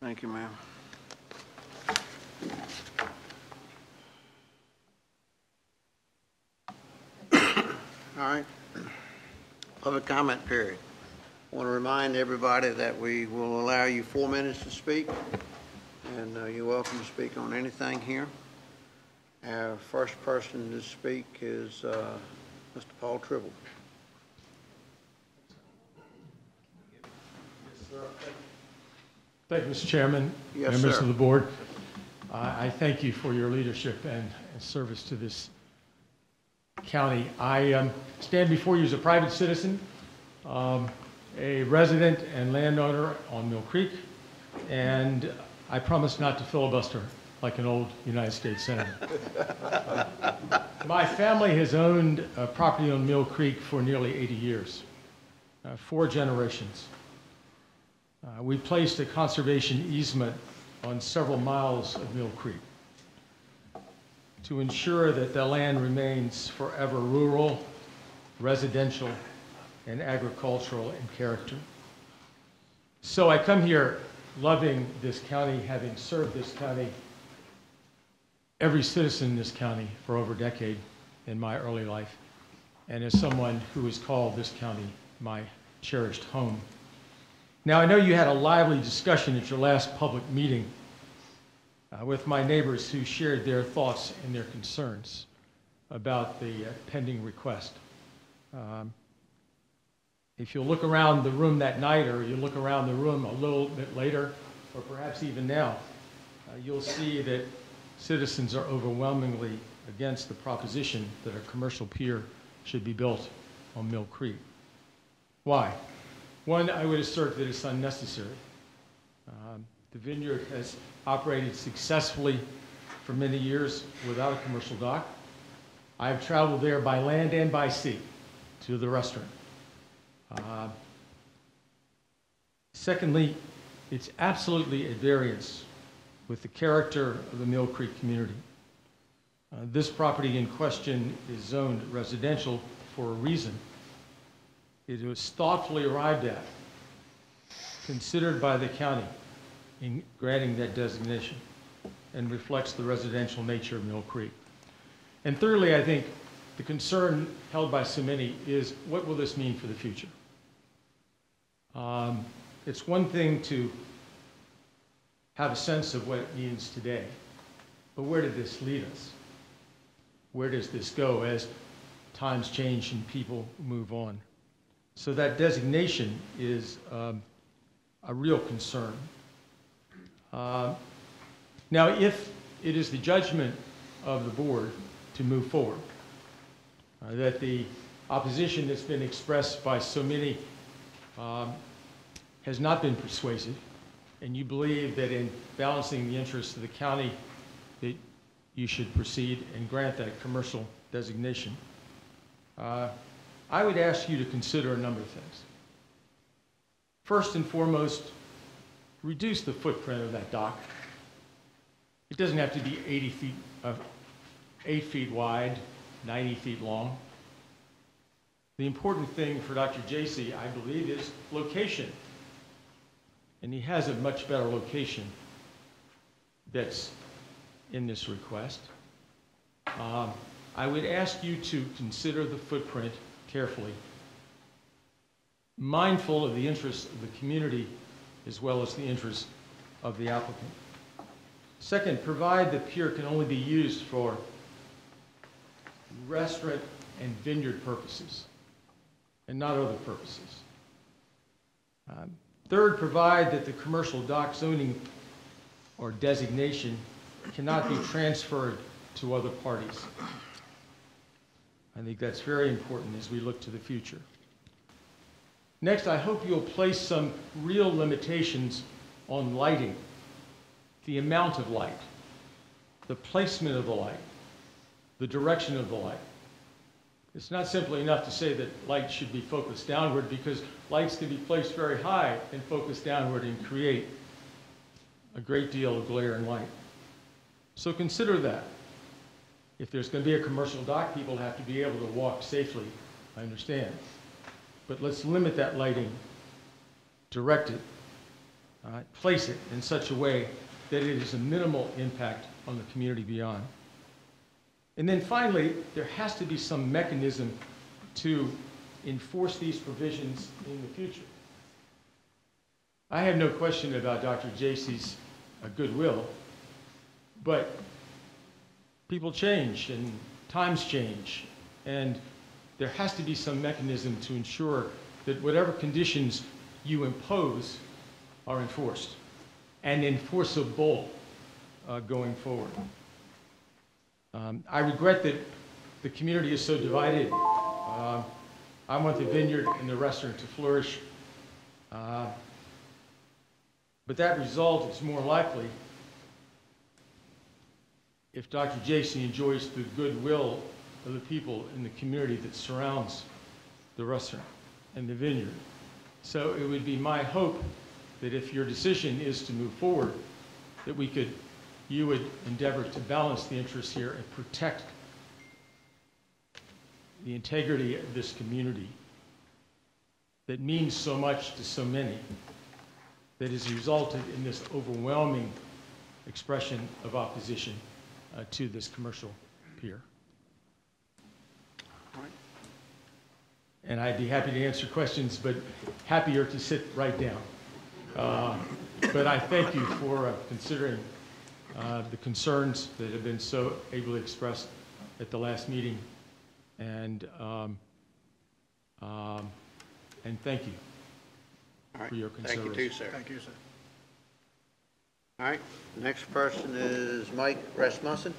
Thank you, ma'am. All right. Public comment period. I want to remind everybody that we will allow you 4 minutes to speak, and you're welcome to speak on anything here. Our first person to speak is Mr. Paul Tribble. Thank you, Mr. Chairman, yes, members sir. of the board. I thank you for your leadership and service to this county. I stand before you as a private citizen, a resident and landowner on Mill Creek, and I promise not to filibuster like an old United States Senator. My family has owned property on Mill Creek for nearly 80 years, 4 generations. We placed a conservation easement on several miles of Mill Creek to ensure that the land remains forever rural, residential, and agricultural in character. So I come here loving this county, having served this county, every citizen in this county for over a decade in my early life, and as someone who has called this county my cherished home. Now, I know you had a lively discussion at your last public meeting with my neighbors who shared their thoughts and their concerns about the pending request. If you look around the room that night, or you look around the room a little bit later, or perhaps even now, you'll see that citizens are overwhelmingly against the proposition that a commercial pier should be built on Mill Creek. Why? One, I would assert that it's unnecessary. The vineyard has operated successfully for many years without a commercial dock. I've traveled there by land and by sea to the restaurant. Secondly, it's absolutely at variance with the character of the Mill Creek community. This property in question is zoned residential for a reason. It was thoughtfully arrived at, considered by the county in granting that designation, and reflects the residential nature of Mill Creek. And thirdly, I think the concern held by so many is, what will this mean for the future? It's one thing to have a sense of what it means today, but where did this lead us? Where does this go as times change and people move on? So that designation is a real concern. Now, if it is the judgment of the board to move forward, that the opposition that's been expressed by so many has not been persuasive, and you believe that in balancing the interests of the county that you should proceed and grant that commercial designation, I would ask you to consider a number of things. First and foremost, reduce the footprint of that dock. It doesn't have to be 8 feet wide, 90 feet long. The important thing for Dr. Jaycee, I believe, is location. And he has a much better location that's in this request. I would ask you to consider the footprint carefully, mindful of the interests of the community as well as the interests of the applicant. Second, provide the pier can only be used for restaurant and vineyard purposes and not other purposes. Third, provide that the commercial dock zoning or designation cannot be transferred to other parties. I think that's very important as we look to the future. Next, I hope you'll place some real limitations on lighting, the amount of light, the placement of the light, the direction of the light. It's not simply enough to say that light should be focused downward, because lights can be placed very high and focused downward and create a great deal of glare and light. So consider that. If there's going to be a commercial dock, people have to be able to walk safely, I understand. But let's limit that lighting, direct it, place it in such a way that it is a minimal impact on the community beyond. And then finally, there has to be some mechanism to enforce these provisions in the future. I have no question about Dr. Jaycee's goodwill, but people change and times change, and there has to be some mechanism to ensure that whatever conditions you impose are enforced and enforceable going forward. I regret that the community is so divided. I want the vineyard and the restaurant to flourish, but that result is more likely if Dr. Jaycee enjoys the goodwill of the people in the community that surrounds the restaurant and the vineyard. So it would be my hope that if your decision is to move forward, that you would endeavor to balance the interests here and protect the integrity of this community that means so much to so many, that has resulted in this overwhelming expression of opposition to this commercial pier. All right. And I'd be happy to answer questions, but happier to sit right down. But I thank you for considering the concerns that have been so ably expressed at the last meeting, and thank you for your consideration. Thank you too, sir. Thank you, sir. All right, next person is Mike Rasmussen.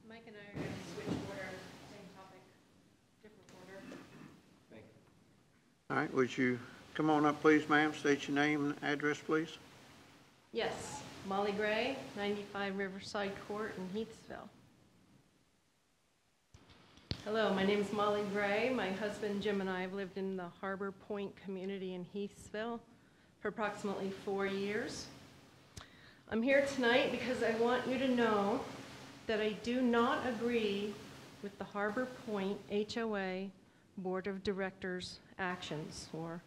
Mike and I are going to switch order, same topic, different order. Thank you. All right, would you come on up, please, ma'am? State your name and address, please. Yes, Molly Gray, 95 Riverside Court in Heathsville. Hello, my name is Molly Gray. My husband Jim and I have lived in the Harbor Point community in Heathsville for approximately 4 years. I'm here tonight because I want you to know that I do not agree with the Harbor Point HOA Board of Directors' actions or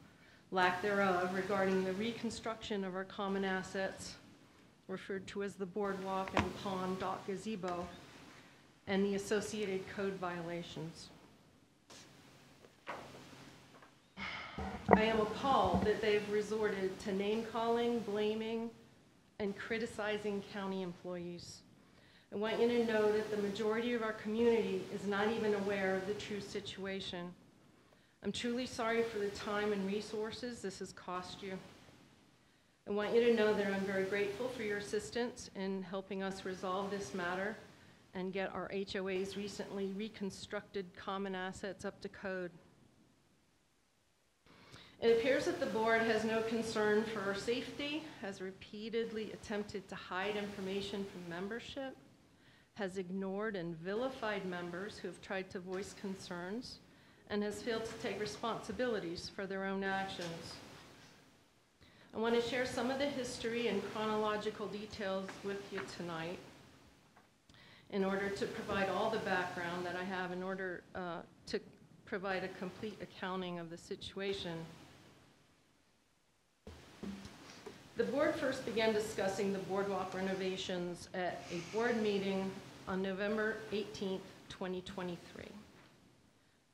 lack thereof regarding the reconstruction of our common assets, referred to as the boardwalk and pond dock gazebo, and the associated code violations. I am appalled that they've resorted to name-calling, blaming, and criticizing county employees. I want you to know that the majority of our community is not even aware of the true situation. I'm truly sorry for the time and resources this has cost you. I want you to know that I'm very grateful for your assistance in helping us resolve this matter and get our HOA's recently reconstructed common assets up to code. It appears that the board has no concern for our safety, has repeatedly attempted to hide information from membership, has ignored and vilified members who have tried to voice concerns, and has failed to take responsibilities for their own actions. I want to share some of the history and chronological details with you tonight in order to provide all the background that I have in order to provide a complete accounting of the situation. The board first began discussing the boardwalk renovations at a board meeting on November 18th, 2023.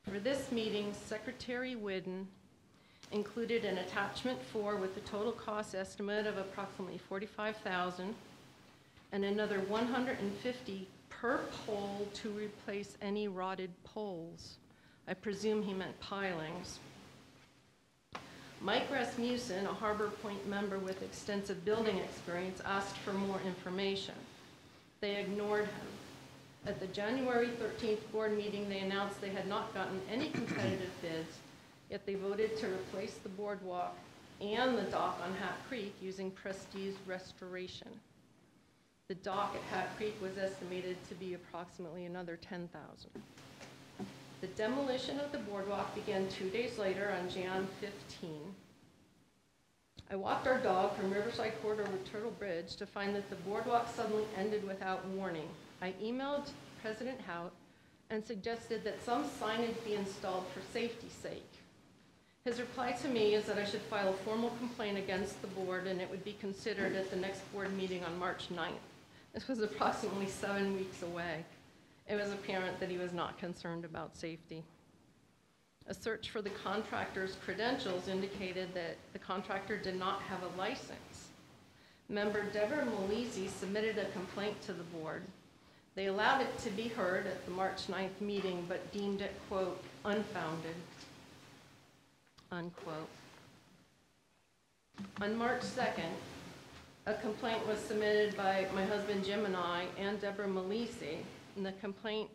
For this meeting, Secretary Whidden included an attachment 4 with a total cost estimate of approximately $45,000 and another $150 per pole to replace any rotted poles. I presume he meant pilings. Mike Rasmussen, a Harbor Point member with extensive building experience, asked for more information. They ignored him. At the January 13th board meeting, they announced they had not gotten any competitive bids, yet they voted to replace the boardwalk and the dock on Hat Creek using Prestige Restoration. The dock at Hat Creek was estimated to be approximately another $10,000. The demolition of the boardwalk began 2 days later on Jan 15. I walked our dog from Riverside Corridor with Turtle Bridge to find that the boardwalk suddenly ended without warning. I emailed President Hout and suggested that some signage be installed for safety's sake. His reply to me is that I should file a formal complaint against the board and it would be considered at the next board meeting on March 9th. This was approximately 7 weeks away. It was apparent that he was not concerned about safety. A search for the contractor's credentials indicated that the contractor did not have a license. Member Deborah Molisi submitted a complaint to the board. They allowed it to be heard at the March 9th meeting, but deemed it, quote, unfounded, unquote. On March 2nd, a complaint was submitted by my husband Jim and I and Deborah Molisi, and the complaint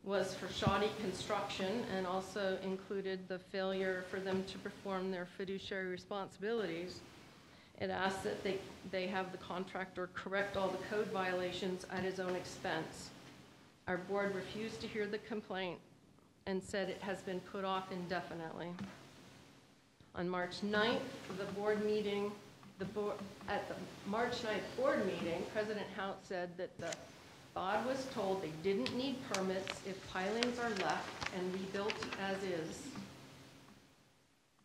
was for shoddy construction and also included the failure for them to perform their fiduciary responsibilities. It asked that they have the contractor correct all the code violations at his own expense. Our board refused to hear the complaint and said it has been put off indefinitely. On March 9th, at the March 9th board meeting, President Hout said that the BOD was told they didn't need permits if pilings are left and rebuilt as is.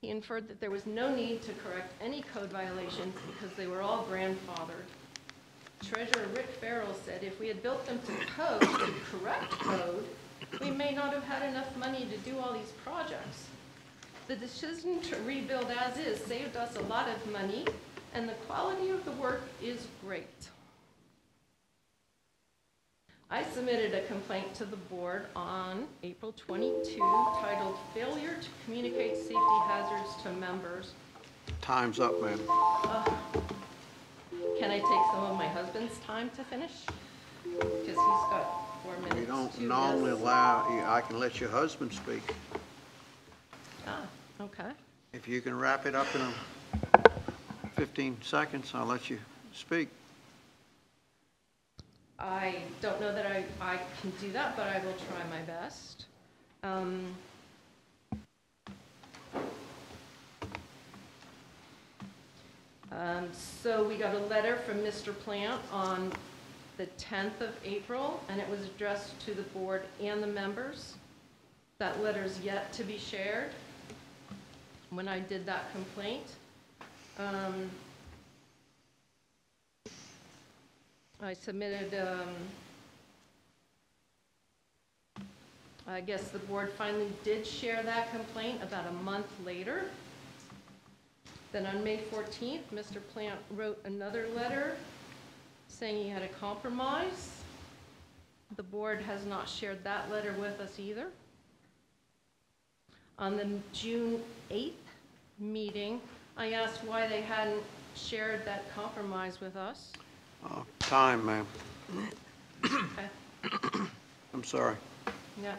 He inferred that there was no need to correct any code violations because they were all grandfathered. Treasurer Rick Farrell said if we had built them to code, to correct code, we may not have had enough money to do all these projects. The decision to rebuild as is saved us a lot of money, and the quality of the work is great. I submitted a complaint to the board on April 22 titled Failure to Communicate Safety Hazards to Members. Time's up, ma'am. Can I take some of my husband's time to finish? Because he's got 4 minutes. We don't to normally this. I can let your husband speak. Ah, okay. If you can wrap it up in 15 seconds, I'll let you speak. I don't know that I can do that, but I will try my best. So we got a letter from Mr. Plant on the 10th of April, and it was addressed to the board and the members. That letter's yet to be shared when I did that complaint. I submitted, I guess the board finally did share that complaint about a month later. Then on May 14th, Mr. Plant wrote another letter saying he had a compromise. The board has not shared that letter with us either. On the June 8th meeting, I asked why they hadn't shared that compromise with us. Time, ma'am. Okay. I'm sorry. Yeah.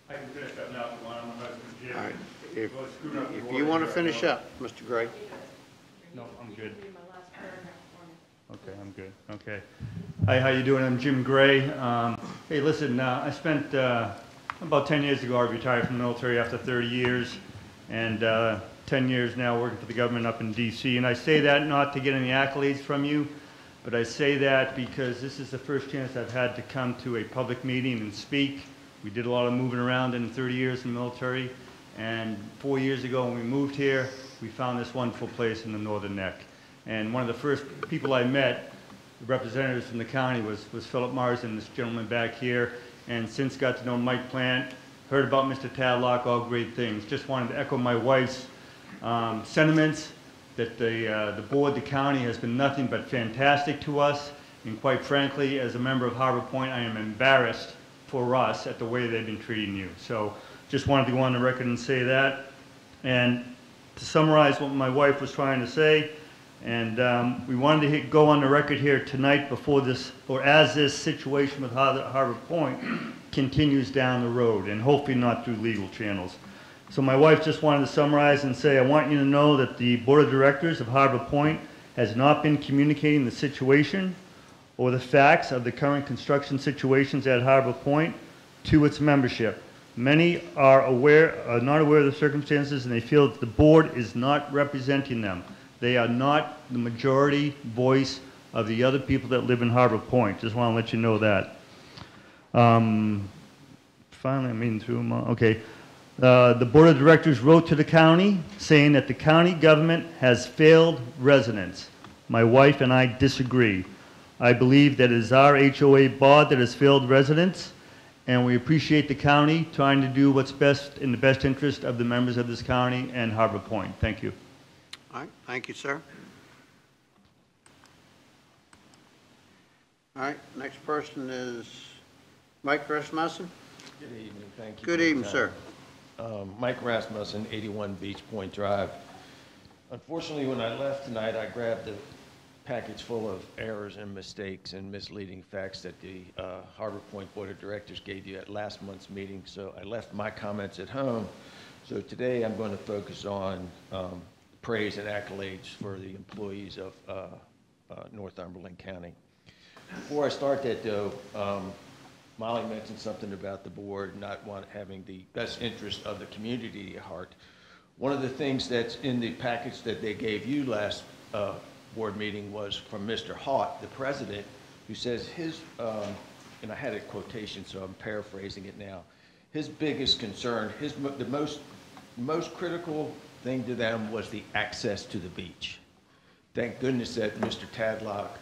I can finish up now if you want. I'm my husband, Jim. All right. If you want to finish up, Mr. Gray. No, I'm good. Read my last paragraph for me. Okay, I'm good. Okay. Hi, how you doing? I'm Jim Gray. Hey, listen, I spent about 10 years ago, I retired from the military after 30 years, and 10 years now working for the government up in D.C. And I say that not to get any accolades from you, but I say that because this is the first chance I've had to come to a public meeting and speak. We did a lot of moving around in 30 years in the military, and 4 years ago when we moved here, we found this wonderful place in the Northern Neck. And one of the first people I met, the representatives from the county, was Philip Marsden, this gentleman back here, and since got to know Mike Plant, heard about Mr. Tadlock, all great things. Just wanted to echo my wife's sentiments that the board, the county, has been nothing but fantastic to us, and quite frankly, as a member of Harbor Point, I am embarrassed for us at the way they've been treating you. So just wanted to go on the record and say that. And to summarize what my wife was trying to say, and we wanted to go on the record here tonight before this, or as this situation with Harbor Point continues down the road, and hopefully not through legal channels. So my wife just wanted to summarize and say, I want you to know that the Board of Directors of Harbor Point has not been communicating the situation or the facts of the current construction situations at Harbor Point to its membership. Many are not aware of the circumstances, and they feel that the board is not representing them. They are not the majority voice of the other people that live in Harbor Point. Just want to let you know that. Finally, I'm reading through them all. Okay. The Board of Directors wrote to the county saying that the county government has failed residents. My wife and I disagree. I believe that it is our HOA board that has failed residents, and we appreciate the county trying to do what's best in the best interest of the members of this county and Harbor Point. Thank you. All right, thank you, sir. All right, next person is Mike Rasmussen. Good evening, thank you. Good evening, sir. Mike Rasmussen, 81 Beach Point Drive. Unfortunately, when I left tonight, I grabbed a package full of errors and mistakes and misleading facts that the Harbor Point Board of Directors gave you at last month's meeting, so I left my comments at home. So today I'm going to focus on praise and accolades for the employees of Northumberland County. Before I start that, though, Molly mentioned something about the board not having the best interest of the community at heart. One of the things that's in the package that they gave you last board meeting was from Mr. Haught, the president, who says his, and I had a quotation, so I'm paraphrasing it now, his biggest concern, the most critical thing to them was the access to the beach. Thank goodness that Mr. Tadlock,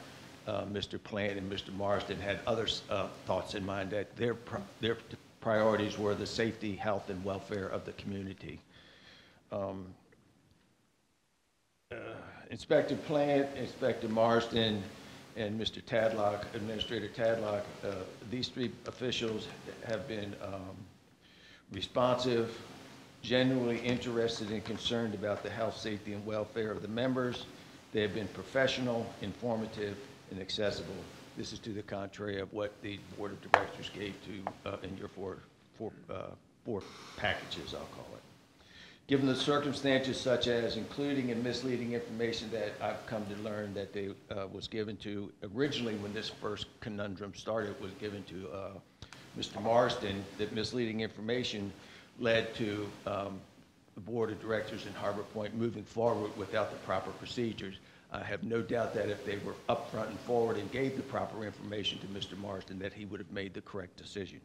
Mr. Plant, and Mr. Marsden had other thoughts in mind, that their priorities were the safety, health, and welfare of the community. Inspector Plant, Inspector Marsden, and Mr. Tadlock, Administrator Tadlock, these three officials have been responsive, genuinely interested and concerned about the health, safety, and welfare of the members. They have been professional, informative, and accessible. This is to the contrary of what the Board of Directors gave to in your four packages, I'll call it. Given the circumstances such as including and misleading information that I've come to learn that they was given to, originally when this first conundrum started, was given to Mr. Marsden, that misleading information led to the Board of Directors in Harbor Point moving forward without the proper procedures. I have no doubt that if they were upfront and forward and gave the proper information to Mr. Marsden, that he would have made the correct decision.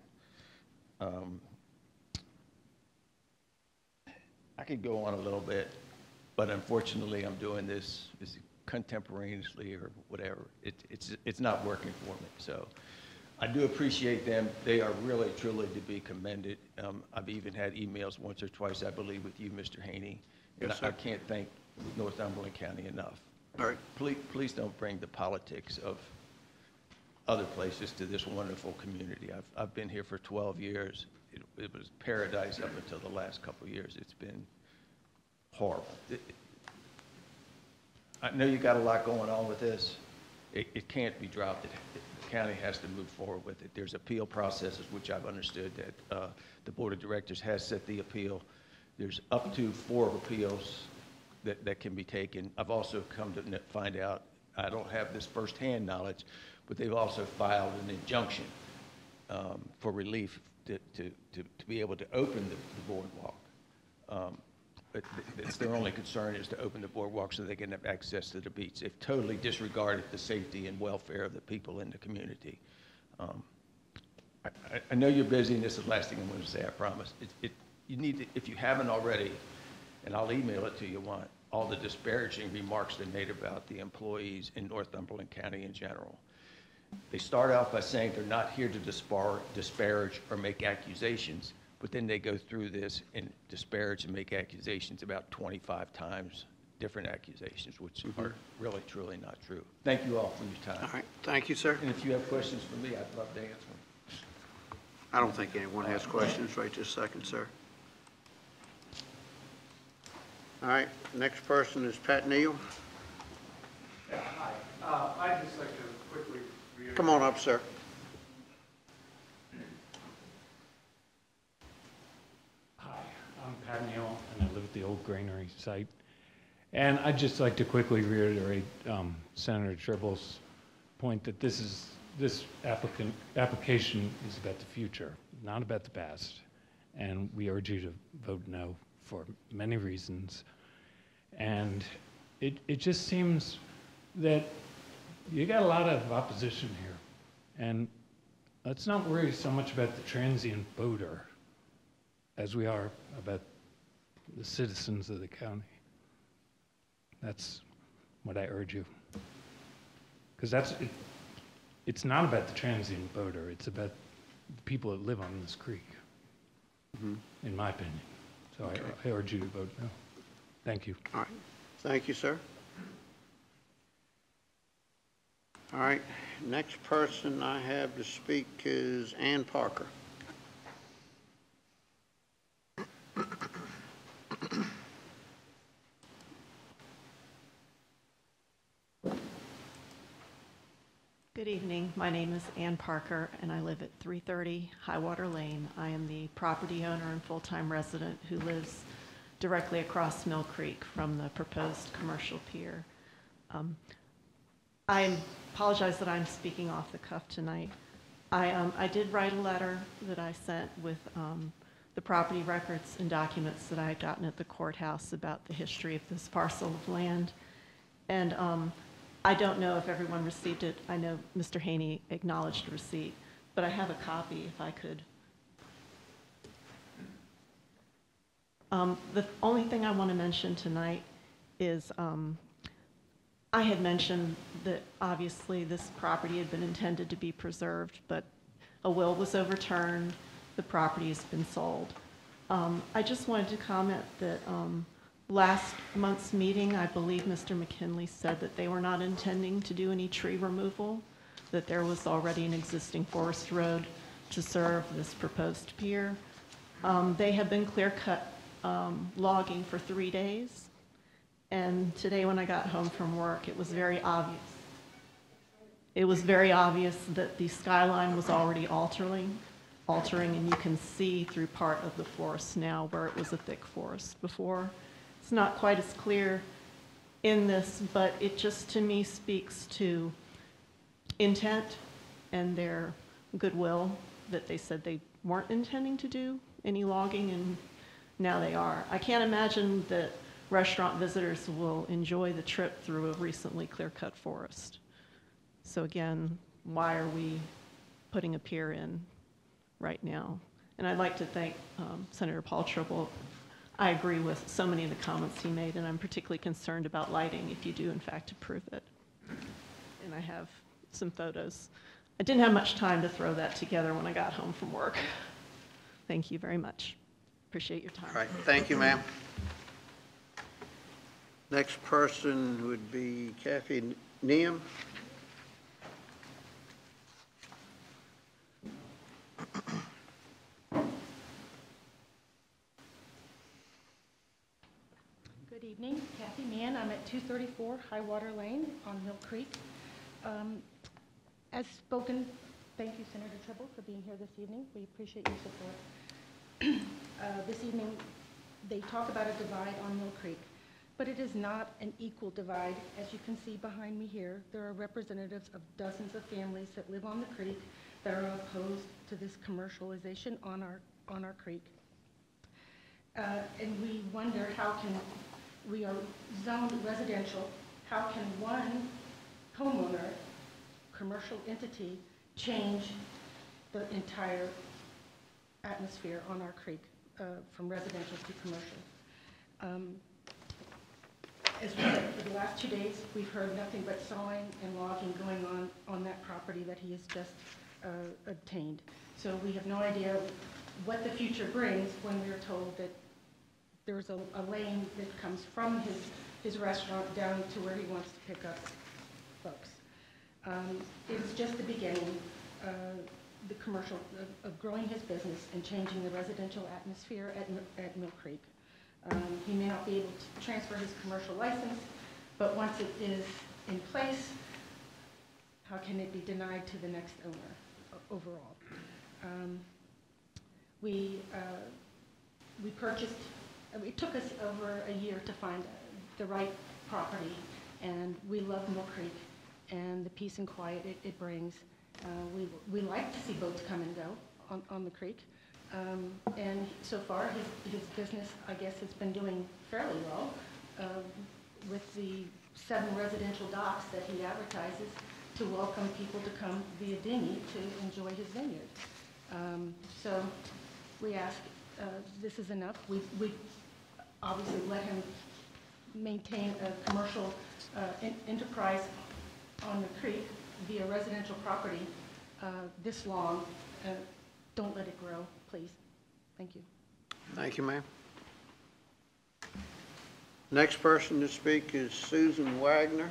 I could go on a little bit, but unfortunately I'm doing this contemporaneously or whatever. It's not working for me. So I do appreciate them. They are really, truly to be commended. I've even had emails once or twice, I believe, with you, Mr. Haney. And Yes, sir. I can't thank Northumberland County enough. All right. Please don't bring the politics of other places to this wonderful community. I've been here for 12 years. It was paradise up until the last couple of years. It's been horrible. I know you got a lot going on with this. It can't be dropped. The county has to move forward with it. There's appeal processes, which I've understood that the Board of Directors has set the appeal. There's up to 4 appeals that can be taken. I've also come to find out, I don't have this firsthand knowledge, but they've also filed an injunction for relief to be able to open the boardwalk. But it's their only concern is to open the boardwalk so they can have access to the beach. They've totally disregarded the safety and welfare of the people in the community. I know you're busy, and this is the last thing I'm going to say, I promise. You need to, if you haven't already, and I'll email it to you, want all the disparaging remarks they made about the employees in Northumberland County in general. They start out by saying they're not here to disparage or make accusations, but then they go through this and disparage and make accusations about 25 times, different accusations, which are really, truly not true. Thank you all for your time. All right, thank you, sir. And if you have questions for me, I'd love to answer them. I don't think anyone has questions right this second, sir. All right, next person is Pat Neal. Yeah, hi. I'd just like to quickly reiterate. Come on up, sir. Hi, I'm Pat Neal, and I live at the old granary site. And I'd just like to quickly reiterate Senator Tribble's point that this application is about the future, not about the past. And we urge you to vote no for many reasons. And it just seems that you got a lot of opposition here. And let's not worry so much about the transient voter as we are about the citizens of the county. That's what I urge you. Because it's not about the transient voter, it's about the people that live on this creek, in my opinion. So okay. I urge you to vote no. Thank you. All right. Thank you, sir. All right. Next person I have to speak is Ann Parker. Good evening. My name is Ann Parker, and I live at 330 Highwater Lane. I am the property owner and full-time resident who lives directly across Mill Creek from the proposed commercial pier. I apologize that I'm speaking off the cuff tonight. I did write a letter that I sent with the property records and documents that I had gotten at the courthouse about the history of this parcel of land. And I don't know if everyone received it. I know Mr. Haney acknowledged receipt, but I have a copy if I could. The only thing I want to mention tonight is I had mentioned that obviously this property had been intended to be preserved, but a will was overturned. The property has been sold. I just wanted to comment that last month's meeting, I believe Mr. McKinley said that they were not intending to do any tree removal, that there was already an existing forest road to serve this proposed pier. They have been clear-cut logging for 3 days, and today when I got home from work, it was very obvious. It was very obvious that the skyline was already altering, altering, and you can see through part of the forest now where it was a thick forest before. It's not quite as clear in this, but it just to me speaks to intent and their goodwill, that they said they weren't intending to do any logging, and now they are. I can't imagine that restaurant visitors will enjoy the trip through a recently clear-cut forest. So again, why are we putting a pier in right now? And I'd like to thank Senator Paul Tribble. I agree with so many of the comments he made, and I'm particularly concerned about lighting if you do in fact approve it. And I have some photos. I didn't have much time to throw that together when I got home from work. Thank you very much. Appreciate your time. All right, thank you, ma'am. Next person would be Kathy Neum. Good evening, Kathy Mann. I'm at 234 High Water Lane on Mill Creek. As spoken, thank you, Senator Tribble, for being here this evening. We appreciate your support. This evening, they talk about a divide on Mill Creek, but it is not an equal divide. As you can see behind me here, there are representatives of dozens of families that live on the creek that are opposed to this commercialization on our creek. And we wonder how can, we are zoned residential, how can one homeowner, commercial entity, change the entire atmosphere on our creek from residential to commercial. As we said, for the last 2 days, we've heard nothing but sawing and logging going on that property that he has just obtained. So we have no idea what the future brings when we're told that there's a lane that comes from his restaurant down to where he wants to pick up folks. It's just the beginning, the commercial, of growing his business and changing the residential atmosphere at Mill Creek. He may not be able to transfer his commercial license, but once it is in place, how can it be denied to the next owner overall? We purchased, it took us over a year to find the right property, and we love Mill Creek and the peace and quiet it brings. We like to see boats come and go on the creek. And so far, his business, I guess, has been doing fairly well with the 7 residential docks that he advertises to welcome people to come via dinghy to enjoy his vineyard. So we ask, this is enough. We obviously let him maintain a commercial enterprise on the creek via residential property this long. Don't let it grow, please. Thank you. Thank you, ma'am. Next person to speak is Susan Wagner.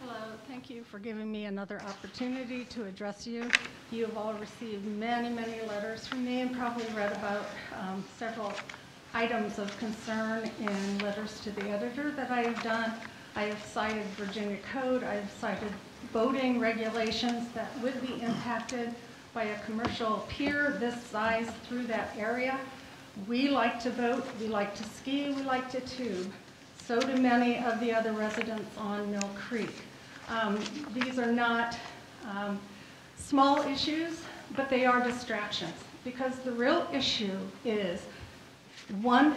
Hello, thank you for giving me another opportunity to address you. You have all received many, many letters from me and probably read about several items of concern in letters to the editor that I have done. I have cited Virginia Code. I have cited boating regulations that would be impacted by a commercial pier this size through that area. We like to boat, we like to ski, we like to tube. So do many of the other residents on Mill Creek. These are not small issues, but they are distractions, because the real issue is one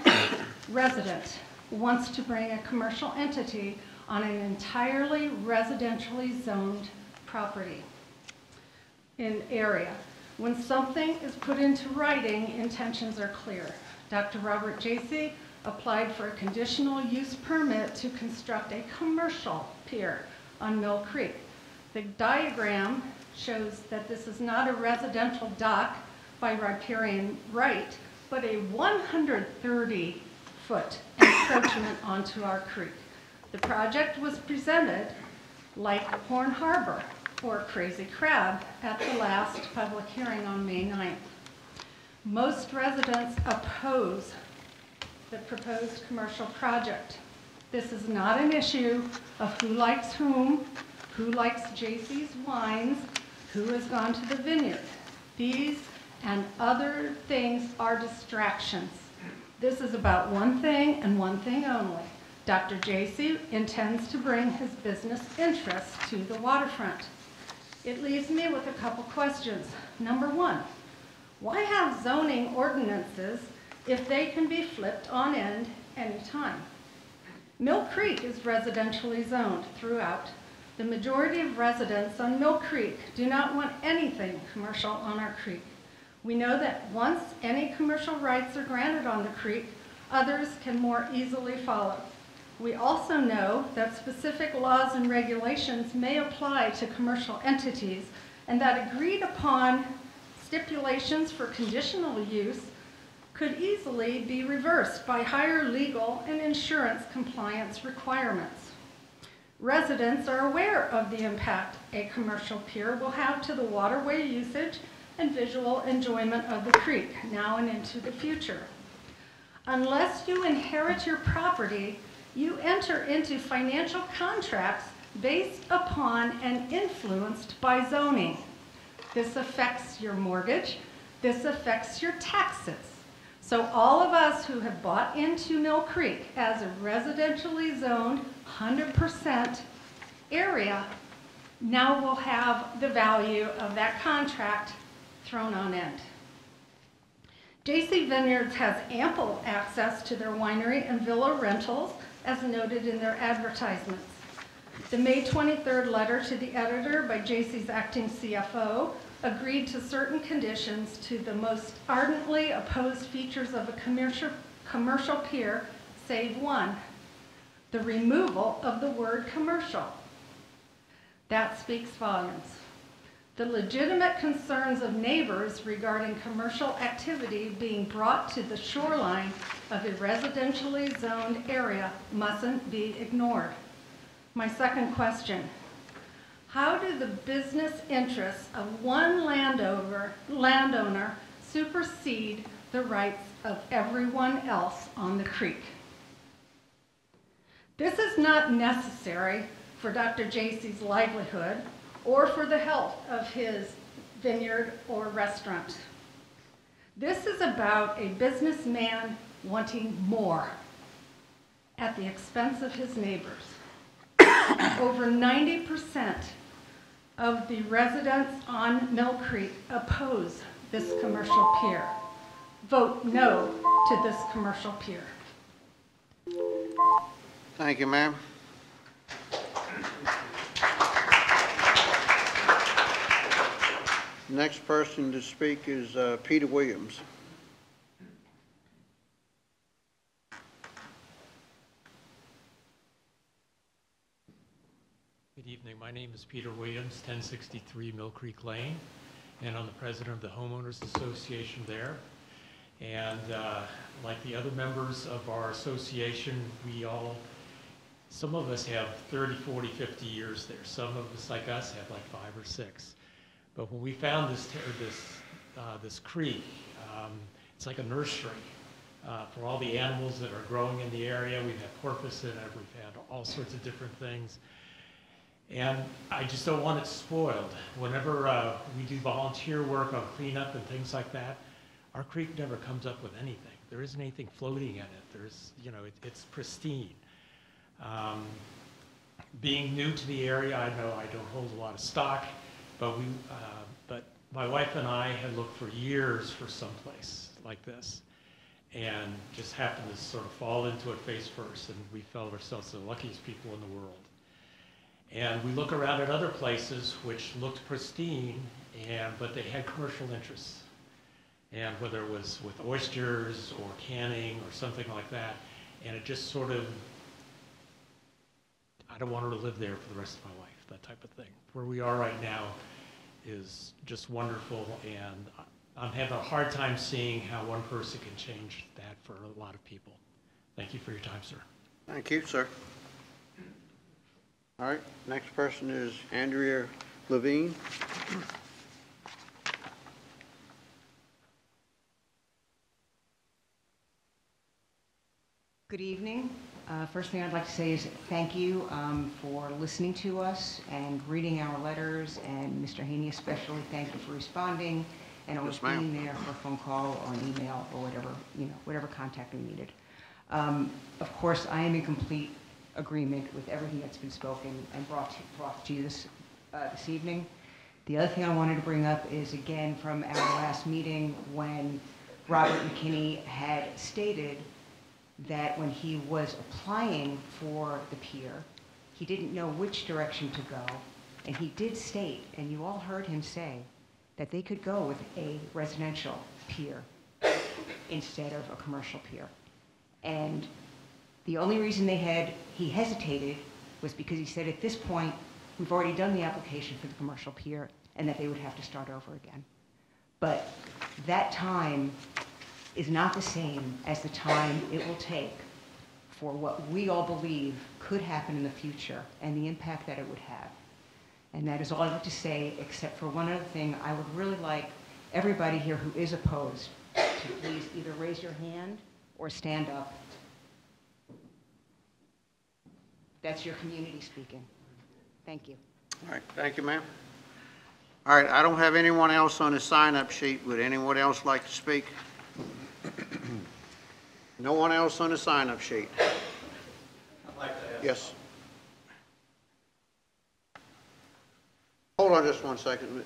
resident wants to bring a commercial entity on an entirely residentially zoned property in area. When something is put into writing, intentions are clear. Dr. Robert Jacey applied for a conditional use permit to construct a commercial pier on Mill Creek. The diagram shows that this is not a residential dock by riparian right, but a 130-foot encroachment onto our creek. The project was presented like Horn Harbor or Crazy Crab at the last public hearing on May 9th. Most residents oppose the proposed commercial project. This is not an issue of who likes whom, who likes JC's wines, who has gone to the vineyard. These and other things are distractions. This is about one thing and one thing only. Dr. JC intends to bring his business interests to the waterfront. It leaves me with a couple questions. Number one, why have zoning ordinances if they can be flipped on end anytime? Mill Creek is residentially zoned throughout. The majority of residents on Mill Creek do not want anything commercial on our creek. We know that once any commercial rights are granted on the creek, others can more easily follow. We also know that specific laws and regulations may apply to commercial entities and that agreed upon stipulations for conditional use could easily be reversed by higher legal and insurance compliance requirements. Residents are aware of the impact a commercial pier will have to the waterway usage and visual enjoyment of the creek now and into the future. Unless you inherit your property, you enter into financial contracts based upon and influenced by zoning. This affects your mortgage. This affects your taxes. So all of us who have bought into Mill Creek as a residentially zoned 100% area now will have the value of that contract thrown on end. JC Vineyards has ample access to their winery and villa rentals as noted in their advertisements. The May 23rd letter to the editor by JC's acting CFO agreed to certain conditions to the most ardently opposed features of a commercial pier, save one, the removal of the word commercial. That speaks volumes. The legitimate concerns of neighbors regarding commercial activity being brought to the shoreline of a residentially zoned area mustn't be ignored. My second question, how do the business interests of one landowner supersede the rights of everyone else on the creek? This is not necessary for Dr. JC's livelihood or for the health of his vineyard or restaurant. This is about a businessman wanting more at the expense of his neighbors. Over 90% of the residents on Mill Creek oppose this commercial pier. Vote no to this commercial pier. Thank you, ma'am. Next person to speak is Peter Williams. Good evening. My name is Peter Williams, 1063 Mill Creek Lane, and I'm the president of the Homeowners Association there. And like the other members of our association, some of us have 30, 40, 50 years there. Some of us, like us, have like 5 or 6. But when we found this creek, it's like a nursery for all the animals that are growing in the area. We've had porpoise in it. We've had all sorts of different things. And I just don't want it spoiled. Whenever we do volunteer work on cleanup and things like that, our creek never comes up with anything. There isn't anything floating in it. It's pristine. Being new to the area, I know I don't hold a lot of stock, but my wife and I had looked for years for someplace like this, and just happened to sort of fall into it face first, and we felt ourselves the luckiest people in the world. And we look around at other places which looked pristine, but they had commercial interests. And whether it was with oysters or canning or something like that, and it just sort of, I don't want her to live there for the rest of my life, that type of thing. Where we are right now is just wonderful, and I'm having a hard time seeing how one person can change that for a lot of people. Thank you for your time, sir. Thank you, sir. All right, next person is Andrea Levine. Good evening. First thing I'd like to say is thank you for listening to us and reading our letters, and Mr. Haney especially, thank you for responding and always Yes, ma'am. being there for a phone call or an email or whatever, whatever contact we needed. Of course, I am in complete agreement with everything that's been spoken and brought to you this evening. The other thing I wanted to bring up is, again, from our last meeting when Robert McKinney had stated that when he was applying for the pier, he didn't know which direction to go, and he did state, and you all heard him say, that they could go with a residential pier instead of a commercial pier. And the only reason he hesitated was because he said, at this point, we've already done the application for the commercial pier, and that they would have to start over again. But that time is not the same as the time it will take for what we all believe could happen in the future and the impact that it would have. And that is all I have to say, except for one other thing. I would really like everybody here who is opposed to please either raise your hand or stand up. That's your community speaking. Thank you. All right, thank you, ma'am. All right, I don't have anyone else on the sign-up sheet. Would anyone else like to speak? No one else on the sign-up sheet? I'd like to ask. Yes. Hold on just one second.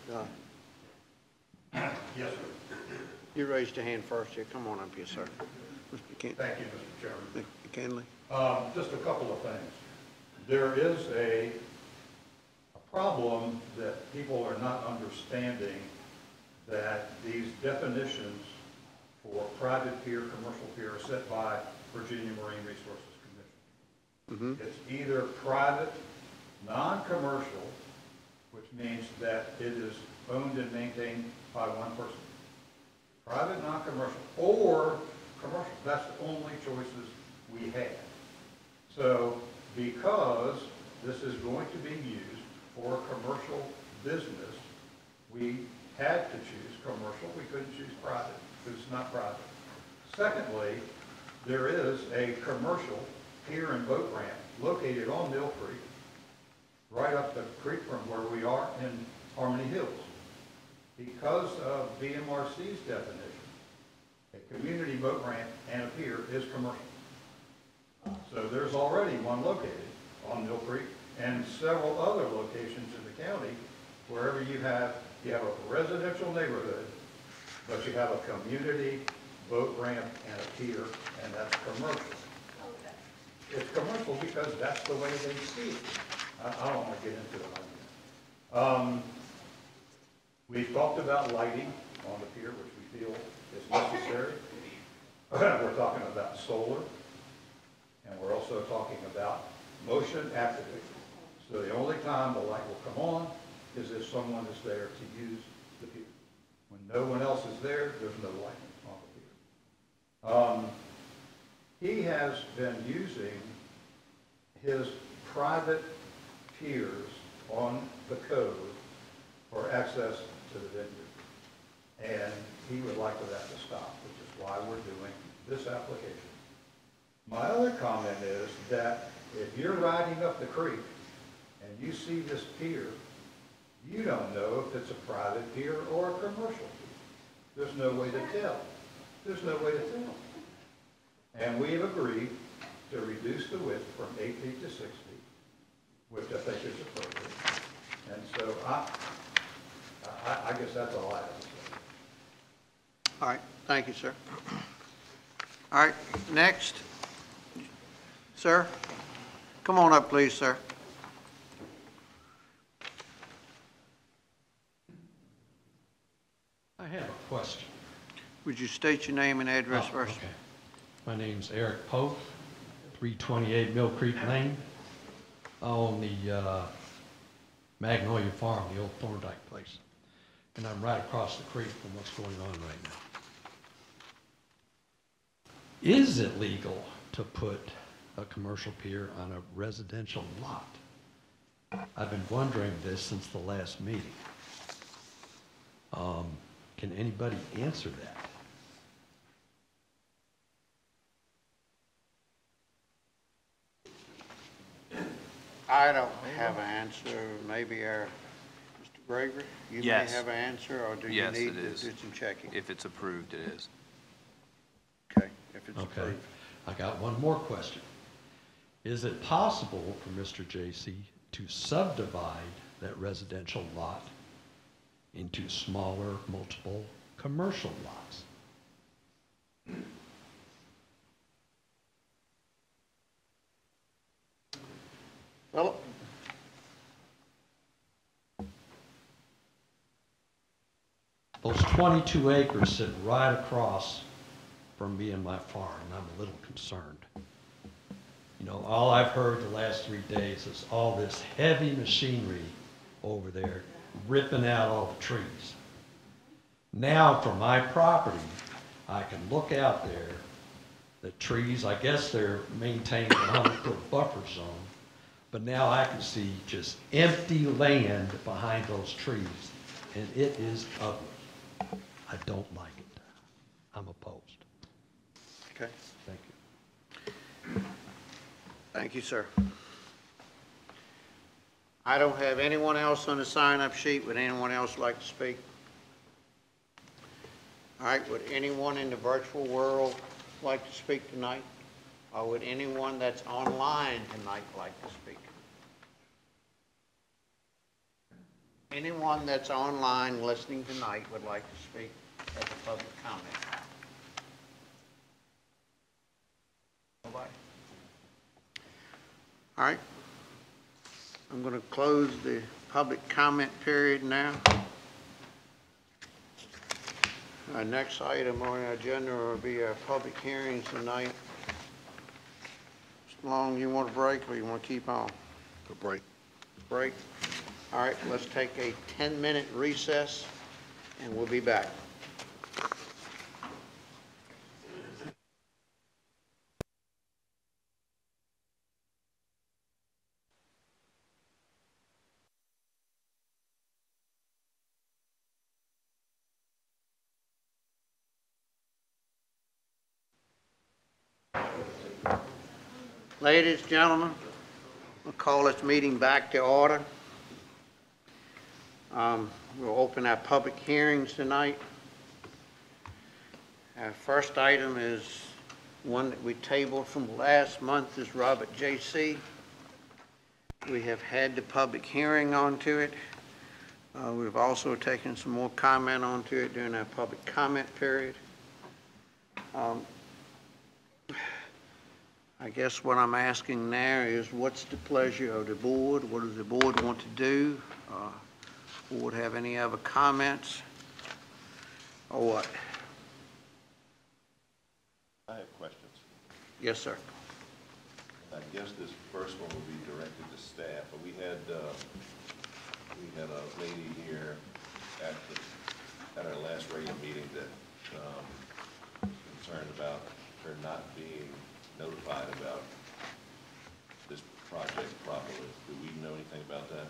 Yes, sir. You raised your hand first here. Come on up here, sir. Thank you, Mr. Chairman. McKinley. Just a couple of things. There is a problem that people are not understanding, that these definitions for private pier, commercial pier are set by Virginia Marine Resources Commission. It's either private, non-commercial, which means that it is owned and maintained by one person. Private, non-commercial, or commercial. That's the only choices we have. So because this is going to be used for commercial business, we had to choose commercial. We couldn't choose private because it's not private. Secondly, there is a commercial pier and boat ramp located on Mill Creek, right up the creek from where we are in Harmony Hills. Because of BMRC's definition, a community boat ramp and a pier is commercial. So there's already one located on Mill Creek and several other locations in the county wherever you have a residential neighborhood, but you have a community boat ramp and a pier, and that's commercial. It's commercial because that's the way they see it. I don't want to get into it like that. We've talked about lighting on the pier, which we feel is necessary. We're talking about solar, and we're also talking about motion activated. So the only time the light will come on is if someone is there to use the pier. When no one else is there, there's no lighting on the pier. He has been using his private piers on the cove for access to the vineyard. And he would like for that to stop, which is why we're doing this application. My other comment is that if you're riding up the creek and you see this pier, you don't know if it's a private pier or a commercial pier. There's no way to tell. There's no way to tell. And we have agreed to reduce the width from 8 feet to 6 feet, which I think is appropriate. And so I guess that's all I have to say. All right, thank you, sir. All right, next. Sir, come on up, please, sir. I have a question. Would you state your name and address first? Okay. My name's Eric Pope, 328 Mill Creek Lane. I own the Magnolia Farm, the old Thorndike place. And I'm right across the creek from what's going on right now. Is it legal to put a commercial pier on a residential lot? I've been wondering this since the last meeting. Can anybody answer that? I don't have an answer. Maybe our, Mr. Gregory, you may Yes. have an answer, or do you Yes, need it to is. do some checking? If it's approved, it is. Okay, if it's Okay. approved. I got one more question. Is it possible for Mr. J.C. to subdivide that residential lot into smaller, multiple commercial lots? Philip? Those 22 acres sit right across from me and my farm, and I'm a little concerned. You know, all I've heard the last 3 days is all this heavy machinery over there ripping out all the trees. Now, from my property, I can look out there, the trees, I guess they're maintaining a 100-foot buffer zone, but now I can see just empty land behind those trees, and it is ugly. I don't like it. I'm opposed. Okay. Thank you. Thank you, sir. I don't have anyone else on the sign-up sheet. Would anyone else like to speak? All right, would anyone in the virtual world like to speak tonight? Or would anyone that's online tonight like to speak? Anyone that's online listening tonight would like to speak as a public comment? Nobody? All right. I'm going to close the public comment period now. Our next item on our agenda will be our public hearings tonight. Mr. Long, you want a break or you want to keep on? A break. Break. All right, let's take a 10-minute recess and we'll be back. Ladies, gentlemen, we'll call this meeting back to order. We'll open our public hearings tonight. Our first item is one that we tabled from last month, is Robert J.C. We have had the public hearing onto it. We've also taken some more comment onto it during our public comment period. I guess what I'm asking now is what's the pleasure of the board? What does the board want to do? Board have any other comments? Or what? I have questions. Yes, sir. I guess this first one will be directed to staff, but we had a lady here at our last regular meeting that was concerned about her not being notified about this project properly. Do we know anything about that?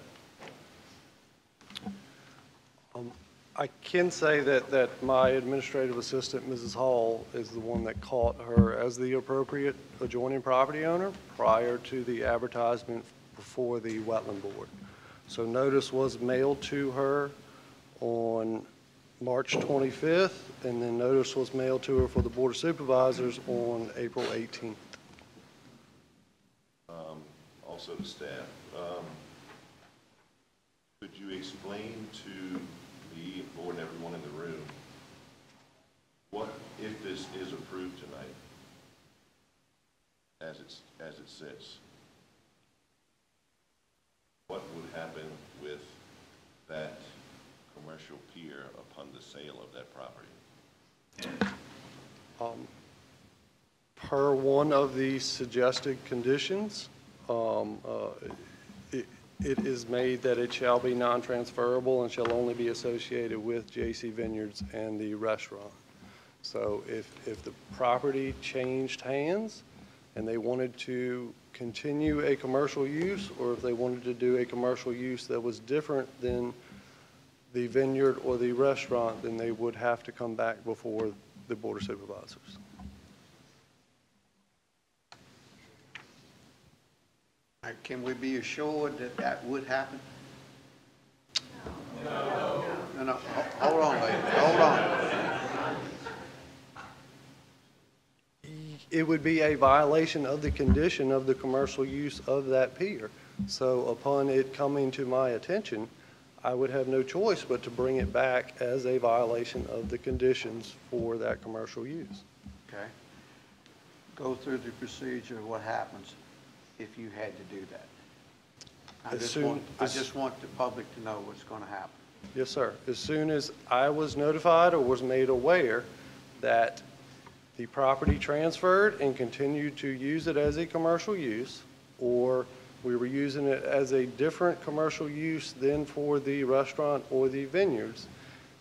I can say that my administrative assistant, Mrs. Hall, is the one that caught her as the appropriate adjoining property owner prior to the advertisement before the wetland board. So notice was mailed to her on March 25th, and then notice was mailed to her for the Board of Supervisors on April 18th. Also to staff, could you explain to me, board, and everyone in the room, what if this is approved tonight, as it sits? What would happen with that commercial pier upon the sale of that property? Per one of the suggested conditions, it is made that it shall be non-transferable and shall only be associated with J.C. Vineyards and the restaurant. So if the property changed hands and they wanted to continue a commercial use, or if they wanted to do a commercial use that was different than the vineyard or the restaurant, then they would have to come back before the Board of Supervisors. Can we be assured that that would happen? No. No, hold on, lady, hold on. It would be a violation of the condition of the commercial use of that pier. So upon it coming to my attention, I would have no choice but to bring it back as a violation of the conditions for that commercial use. Okay. Go through the procedure of what happens if you had to do that. I just want the public to know what's going to happen. Yes, sir. As soon as I was notified or was made aware that the property transferred and continued to use it as a commercial use, or we were using it as a different commercial use than for the restaurant or the vineyards,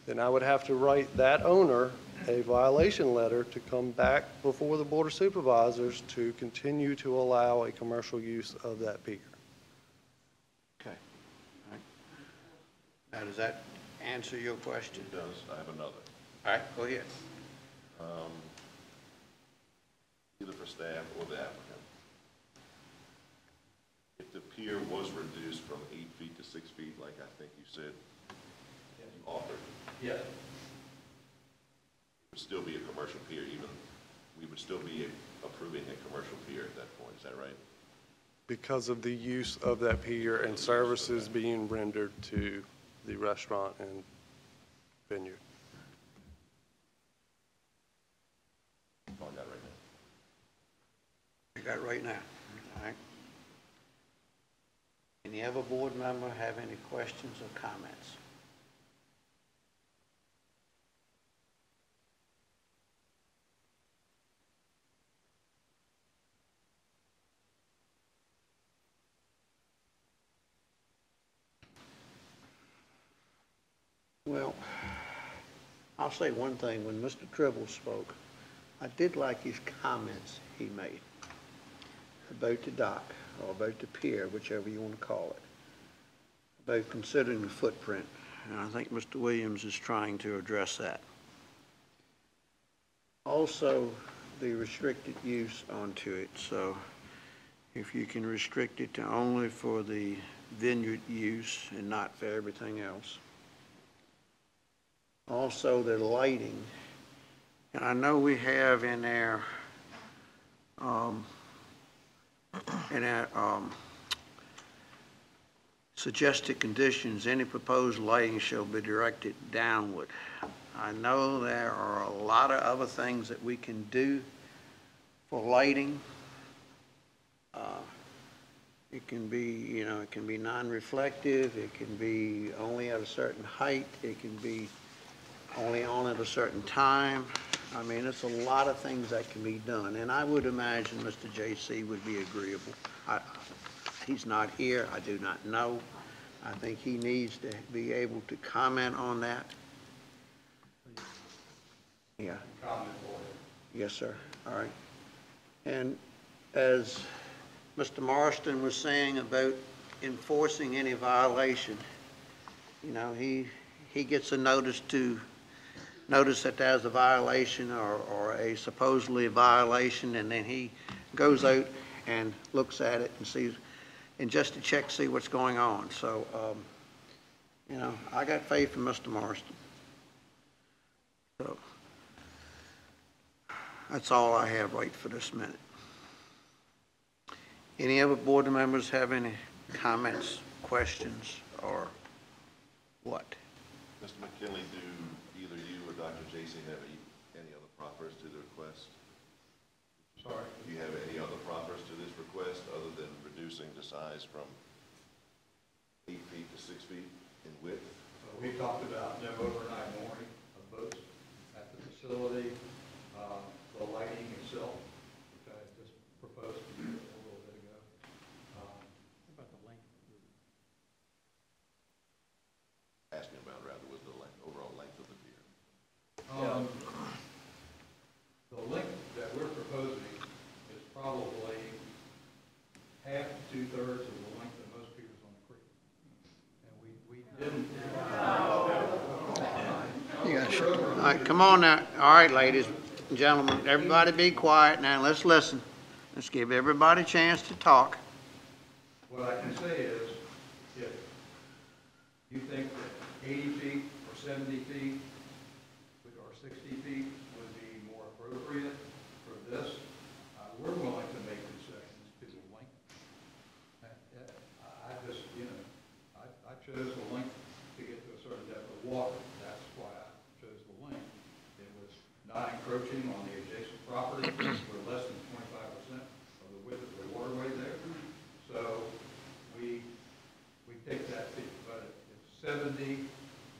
then I would have to write that owner a violation letter to come back before the Board of Supervisors to continue to allow a commercial use of that pier. Okay. All right. Now, does that answer your question? It does. I have another. All right, go ahead. Either for staff or the applicant. If the pier was reduced from 8 feet to 6 feet, like I think you said, you offered. Yes. It would still be a commercial pier, we would still be approving a commercial pier at that point, is that right? Because of the use of that pier and services being rendered to the restaurant and vineyard. Oh, I got it right now. You got it right now. All right. Any other board member have any questions or comments? Well, I'll say one thing. When Mr. Tribble spoke, I did like his comments he made about the dock or about the pier, whichever you want to call it, about considering the footprint. And I think Mr. Williams is trying to address that. Also, the restricted use onto it. So if you can restrict it to only for the vineyard use and not for everything else. Also, the lighting, and I know we have in our suggested conditions, any proposed lighting shall be directed downward. I know there are a lot of other things that we can do for lighting. It can be, it can be non-reflective. It can be only at a certain height. It can be only on at a certain time. I mean, it's a lot of things that can be done, and I would imagine Mr. J.C. would be agreeable. He's not here. I do not know. I think he needs to be able to comment on that. Yeah. Yes, sir. All right. And as Mr. Marston was saying about enforcing any violation, he gets a notice that there's a violation or a supposedly a violation, and then he goes out and looks at it and sees, and just to check, see what's going on. So, I got faith in Mr. Marston. So, that's all I have right for this minute. Any other board members have any comments, questions, or what? Mr. McKinley, do either you or Dr. J.C. have any other proffers to the request? Sorry? Do you have any other proffers to this request other than reducing the size from 8 feet to 6 feet in width? We talked about no overnight mooring of boats at the facility, the lighting itself, which I had just proposed to you a little bit ago. What about the length? Asking about rather was the overall length of the pier. The length that we're proposing is probably half to 2/3 of the length of most piers on the creek. And we didn't. All right, come on now. All right, ladies and gentlemen, everybody be quiet now. Let's listen. Let's give everybody a chance to talk. What I can say is, if you think that 80 feet or 70 feet or 60 feet would be more appropriate for this, we're willing to make concessions to the length. I just, I chose the length to get to a certain depth of water. That's why I chose the length. It was not encroaching on the adjacent property. We're less than 25% of the width of the waterway there. So we take that fee. But if 70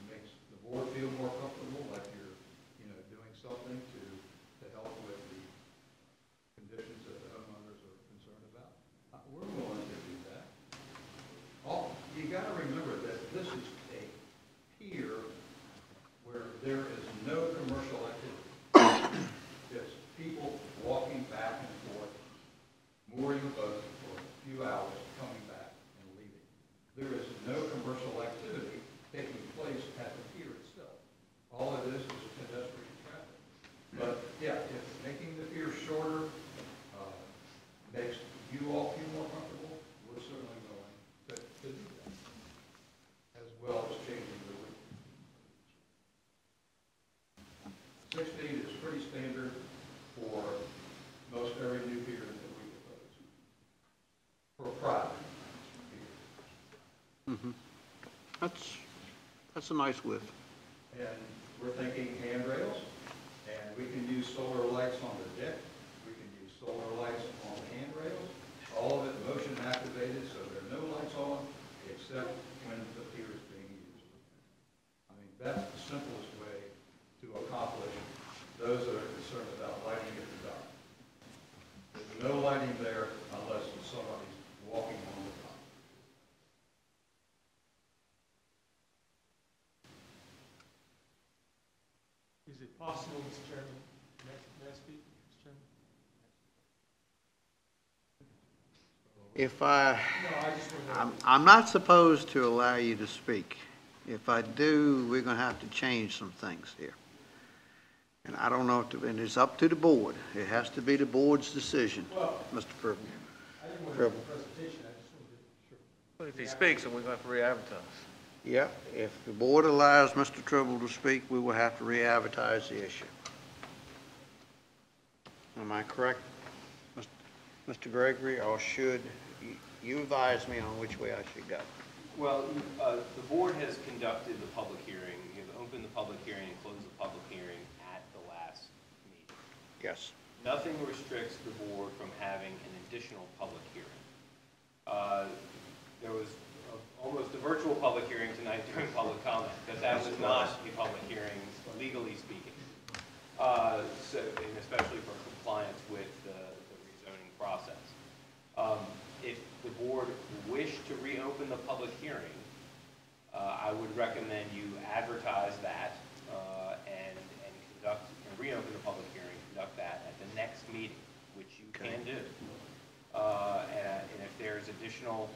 makes the board feel more comfortable, like you're, doing something to help with the conditions that the homeowners are concerned about, we're willing to do that. You got to remember that this is a pier where there is no commercial activity. It's people walking back and forth, mooring a boat for a few hours, coming back and leaving. There is no commercial activity taking place at the pier itself. All it is pedestrian traffic. But yeah, if making the pier shorter makes you all feel more comfortable, we're certainly willing to do that, as well as changing the width. 6 feet is pretty standard for most every new pier that we propose for private piers. That's a nice width. And we're thinking handrails, and we can use solar lights on the deck. We can use solar lights on the handrails. All of it motion activated, so there are no lights on except when the pier is being used. I mean, that's the simplest way to accomplish those that are concerned about lighting at the dock. There's no lighting there unless somebody's walking on the dock. Is it possible, Mr. Chairman, may I speak, Mr. Chairman? If No, I'm not supposed to allow you to speak. If I do, we're going to have to change some things here. And I don't know, and it's up to the board. It has to be the board's decision, Mr. Purple. I didn't want to make a presentation, I just wanted to. But if he speaks, then we're going to have to re-advertise. Yeah, if the board allows Mr. Tribble to speak, we will have to re-advertise the issue. Am I correct, Mr. Gregory, or should you advise me on which way I should go? Well, the board has conducted the public hearing. You have opened the public hearing and closed the public hearing at the last meeting. Yes. Nothing restricts the board from having an additional public hearing. There was almost a virtual public hearing tonight during public comment, but that was not a public hearing, legally speaking. And especially for compliance with the rezoning process. If the board wished to reopen the public hearing, I would recommend you advertise that and reopen the public hearing, conduct that at the next meeting, which you can do. And if there's additional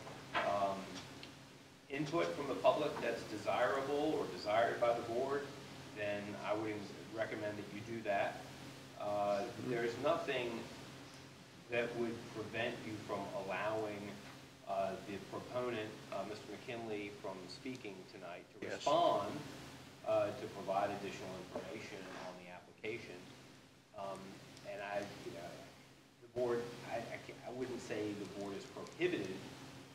input from the public that's desirable or desired by the board, then I would recommend that you do that. There's nothing that would prevent you from allowing the proponent, Mr. McKinley, from speaking tonight to respond to provide additional information on the application. And the board, I wouldn't say the board is prohibited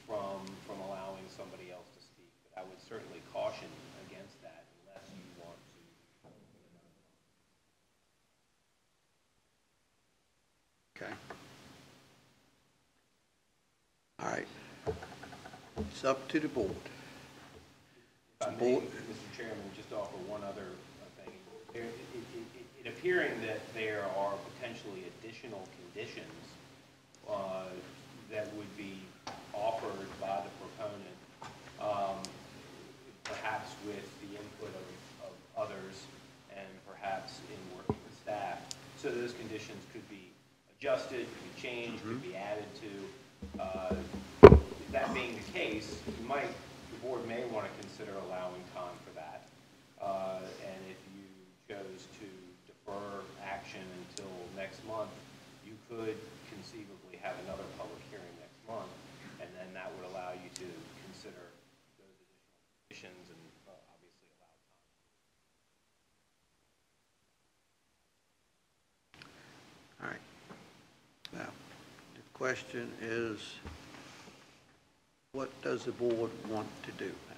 from allowing somebody else to speak, but I would certainly caution against that unless you want to. Okay. All right. It's up to the board. If I may, Mr. Chairman, just offer one other thing. It appearing that there are potentially additional conditions that would be offered by the proponent, perhaps with the input of others and perhaps in working with staff. So those conditions could be adjusted, could be changed, could be added to. That being the case, the board may want to consider allowing time for that. And if you chose to defer action until next month, you could conceivably have another public hearing next month, and then that would allow you to consider those additional conditions and obviously allow time. All right. Now, the question is, what does the board want to do now?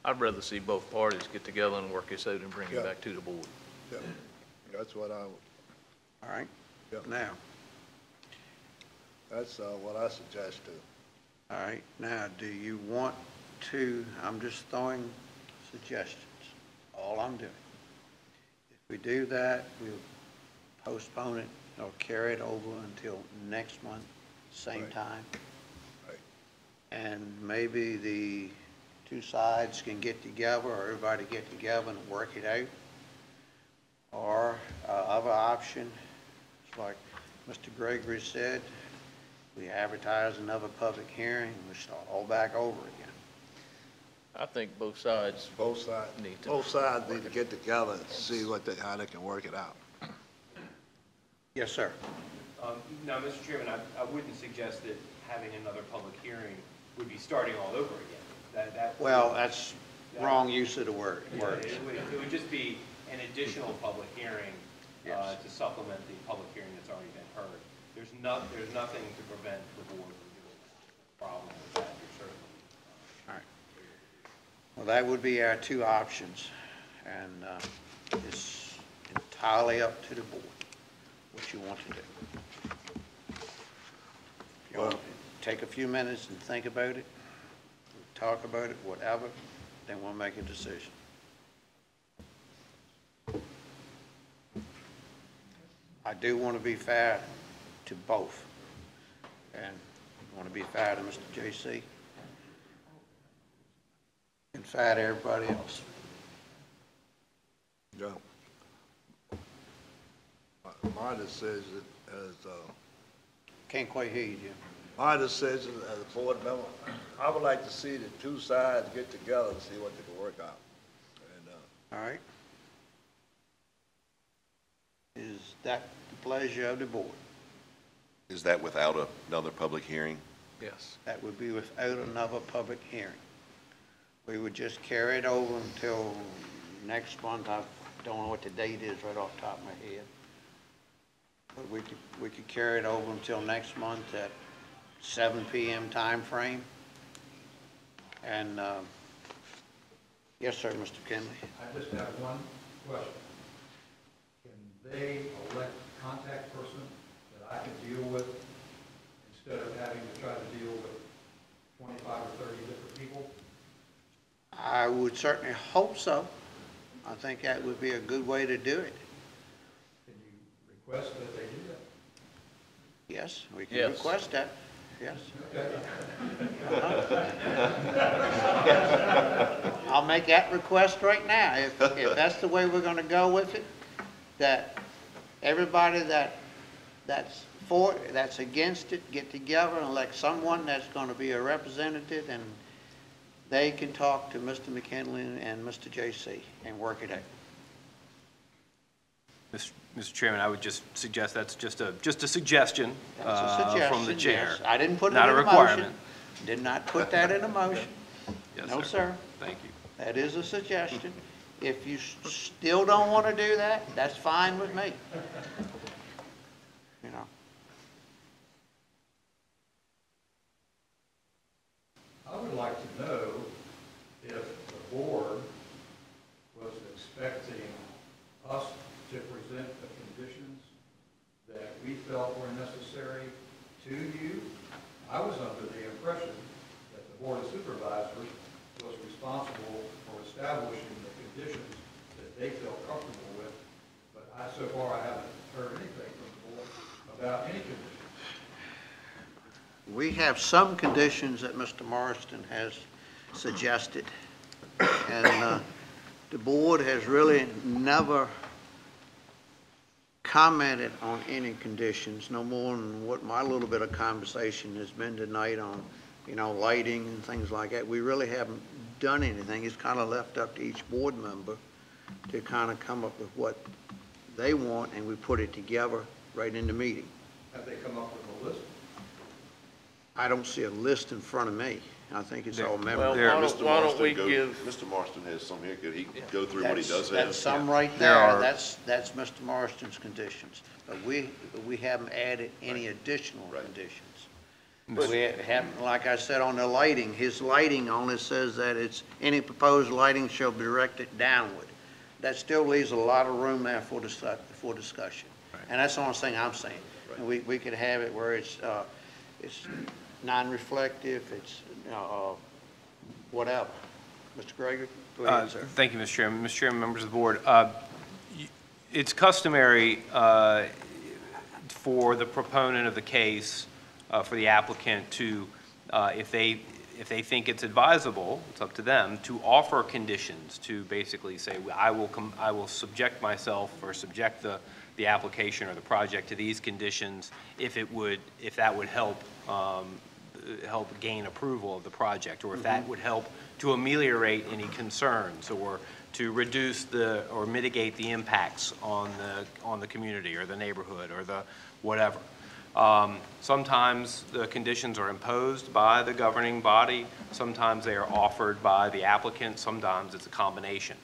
I'd rather see both parties get together and work this out and bring Yeah. it back to the board. Yeah, that's what I would. All right? Yeah. Now, That's what I suggest too. all right, now, do you want to, I'm just throwing suggestions, all I'm doing. If we do that, we'll postpone it or carry it over until next month, same Right. time. Right. And maybe the two sides can get together, or everybody get together and work it out. Or other option, it's like Mr. Gregory said, we advertise another public hearing, we start all back over again. I think both sides Both sides need to. Both sides need to get together and see how they can work it out. Yes, sir. Now, Mr. Chairman, I wouldn't suggest that having another public hearing would be starting all over again. Well, that's wrong use of the word. It would just be an additional public hearing Yes. to supplement the public hearing that's already been heard. There's nothing to prevent the board from doing that. Problem with that, you're certainly. All right. Well, that would be our two options, and it's entirely up to the board what you want to do. If you want to take a few minutes and think about it, talk about it, whatever, then we'll make a decision. I do want to be fair to both, and want to be fair to Mr. J.C. and fair to everybody else. Yeah. My decision is, Can't quite hear you, Jim. my decision as a board member, I would like to see the two sides get together and see what they can work out. And, All right. Is that the pleasure of the board? Is that without another public hearing? Yes. That would be without another public hearing. We would just carry it over until next month. I don't know what the date is right off the top of my head. But we could carry it over until next month at 7 p.m. time frame. And, yes, sir, Mr. Kinley. I just have one question. Can they elect a contact person that I can deal with instead of having to try to deal with 25 or 30 different people? I would certainly hope so. I think that would be a good way to do it. Can you request that they do that? Yes, we can Yes. request that, yes. Okay. I'll make that request right now. If that's the way we're gonna go with it, that everybody that's for it, that's against it, get together and elect someone that's gonna be a representative, and they can talk to Mr. McKinley and Mr. J.C. and work it out. Mr. Chairman, I would just suggest that's just a suggestion, That's a suggestion, from the chair. yes. I didn't put it in Not a a motion. requirement. Did not put that in a motion. Yes, No, sir. Thank you. That is a suggestion. If you still don't want to do that, that's fine with me. You know, I would like to know if the board was expecting us to present the conditions that we felt were necessary to you. I was under the impression that the Board of Supervisors was responsible for establishing the conditions that they felt comfortable with, but so far I haven't heard anything from the board about any conditions. we have some conditions that Mr. Morrison has suggested, and the board has really never commented on any conditions, no more than what my little bit of conversation has been tonight on, you know, lighting and things like that. We really haven't done anything. It's kind of left up to each board member to kind of come up with what they want, and we put it together right in the meeting. Have they come up with a list? I don't see a list in front of me. I think it's all memory. Well, why don't we give, Mr. Marston has some here, could he go through what he does have? That's some right There there, are- that's Mr. Marston's conditions. But we haven't added any additional conditions. We haven't, like I said on the lighting, his lighting only says that it's, any proposed lighting shall be directed downward. That still leaves a lot of room there for discussion. And that's the only thing I'm saying. And we could have it where it's non-reflective, it's, whatever. Mr. Gregory, go ahead, sir. Thank you, Mr. Chairman. Mr. Chairman, members of the board, it's customary for the proponent of the case, for the applicant to, if they think it's advisable, it's up to them, to offer conditions, to basically say, I will subject myself or subject the application or the project to these conditions if that would help gain approval of the project, or if that would help to ameliorate any concerns, or to reduce or mitigate the impacts on the community or the neighborhood or the whatever. Sometimes the conditions are imposed by the governing body, sometimes they are offered by the applicant, sometimes it's a combination.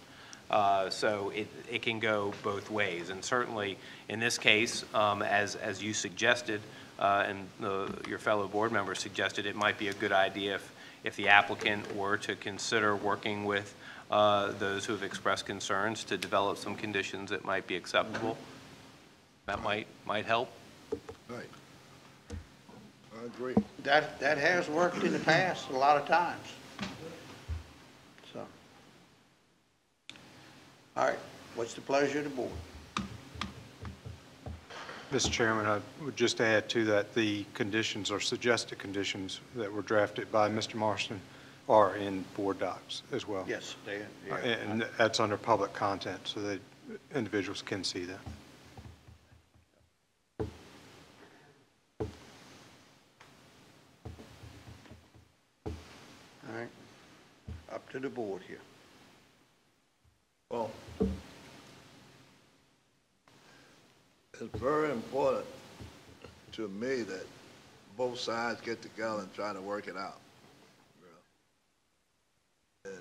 So it can go both ways, and certainly in this case, as you suggested, and your fellow board members suggested, it might be a good idea if the applicant were to consider working with those who have expressed concerns to develop some conditions that might be acceptable. That might help. Right. I agree. That has worked in the past a lot of times. So, all right, what's the pleasure of the board? Mr. Chairman, I would just add to that the conditions or suggested conditions that were drafted by Mr. Marston are in board docs as well. Yes, they are. And that's under public content, so that individuals can see that. All right, up to the board here. Well, it's very important to me that both sides get together and try to work it out. And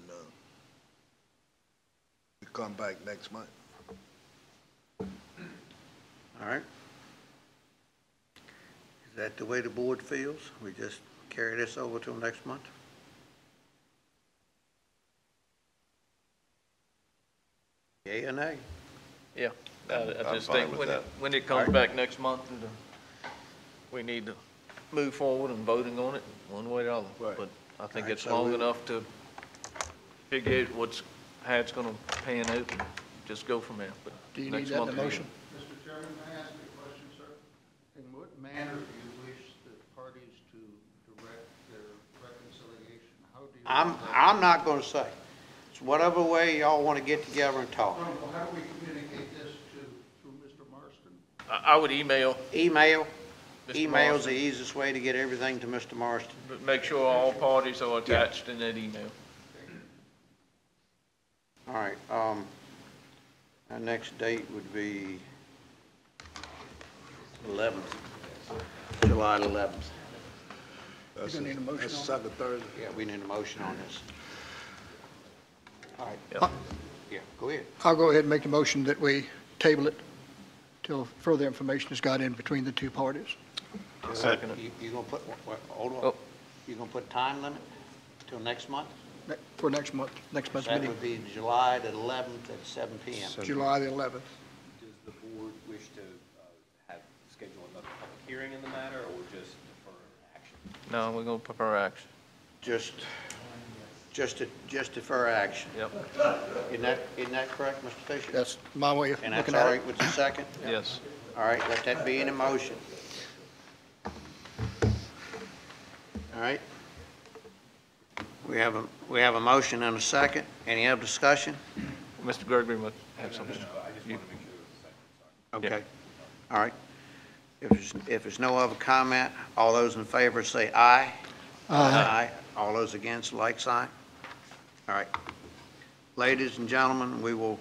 we come back next month. All right. Is that the way the board feels? We just carry this over till next month? Yay or nay? yeah, I I'm just fine think with that. when it comes back next month, we need to move forward and voting on it one way or the other. Right. But I think Right, it's so long we- enough to figure out how it's gonna pan out, and just go from there. But Do you next need that in month the we- motion? Mr. Chairman, may I ask you a question, sir? In what manner do you wish the parties to direct their reconciliation? How do you? I'm not gonna say. It's whatever way y'all wanna get together and talk. Well, how do we communicate this through Mr. Marston? I would email, Email's the Marston. easiest way to get everything to Mr. Marston. but make sure all parties are attached in that email. All right, our next date would be 11th, July 11th. That's gonna need a motion that's on second Thursday. Yeah, we need a motion on this. All right, Yep. yeah, go ahead. I'll go ahead and make the motion that we table it till further information is got in between the two parties. Second it. You gonna put, hold on, Oh. you gonna put time limit till next month? For next month's That meeting, would be July the 11th at 7 p.m. July the 11th. Does the board wish to schedule another public hearing in the matter, or just defer action? No, we're gonna prefer action. Just defer action. Yep, Isn't that correct, Mr. Fisher? That's my way of And that's looking all at right it. with the second? yes. All right, let that be in a motion. All right. We have a motion and a second. Any other discussion? Mr. Gregory must have something. Okay. All right. If there's no other comment, all those in favor say aye. Aye. All those against, like sign. All right. Ladies and gentlemen, we will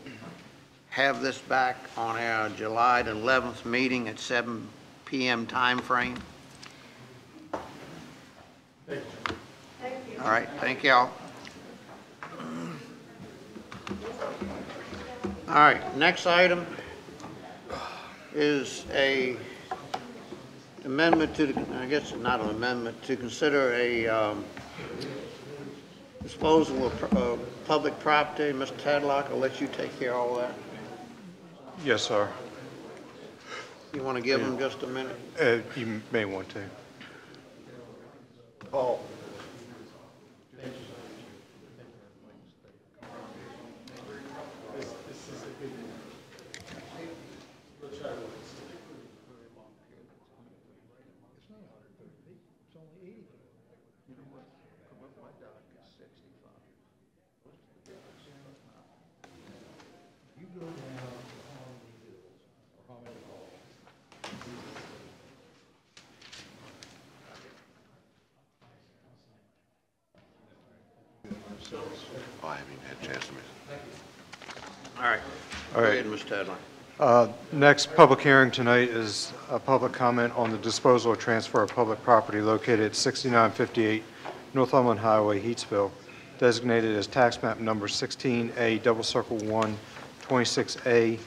have this back on our July the 11th meeting at 7 p.m. time frame. All right, thank y'all. All right, next item is a amendment to the, I guess not an amendment, to consider a disposal of public property. Mr. Tadlock, I'll let you take care of all that. Yes, sir. You want to give him just a minute? You may want to. Paul. Oh, I haven't even had a chance to miss. All right. All right. Go ahead, Mr. Tadlock. Next public hearing tonight is a public comment on the disposal or transfer of public property located at 6958 Northumberland Highway, Heatsville, designated as tax map number 16A, double circle 1, 26A,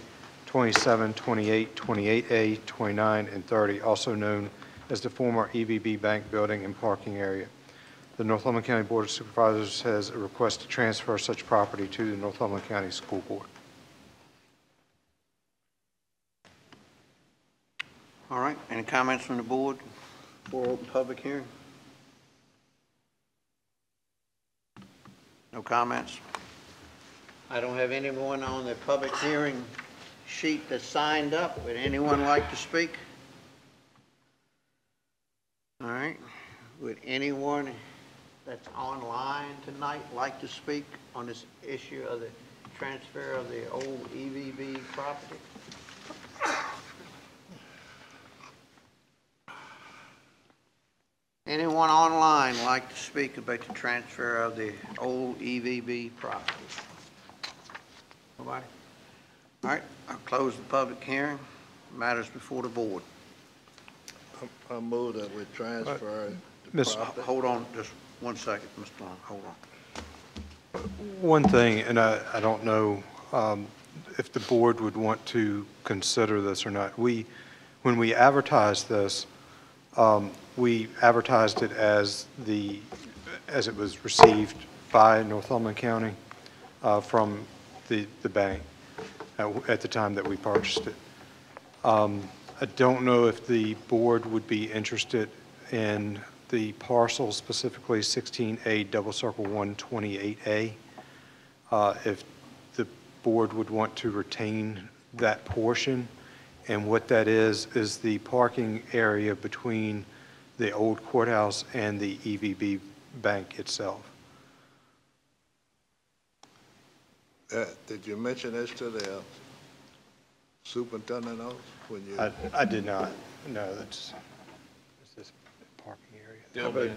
27, 28, 28A, 29, and 30, also known as the former EVB Bank building and parking area. The Northumberland County Board of Supervisors has a request to transfer such property to the Northumberland County School Board. All right, any comments from the board for open public hearing? No comments? I don't have anyone on the public hearing sheet that signed up. Would anyone like to speak? All right, would anyone that's online tonight like to speak on this issue of the transfer of the old EVB property? Anyone online like to speak about the transfer of the old EVB property? Nobody? All right, I'll close the public hearing. Matters before the board. I move that we transfer the Miss- property. Hold on just 1 second, Mr. Long, hold on. One thing, and I don't know if the board would want to consider this or not. When we advertised this, we advertised it as it was received by Northumberland County from the bank at the time that we purchased it. I don't know if the board would be interested in the parcel, specifically 16A double circle 128A. If the board would want to retain that portion, and what that is the parking area between the old courthouse and the EVB bank itself. Did you mention this to the superintendent office when you? I did not. No, it's this parking area.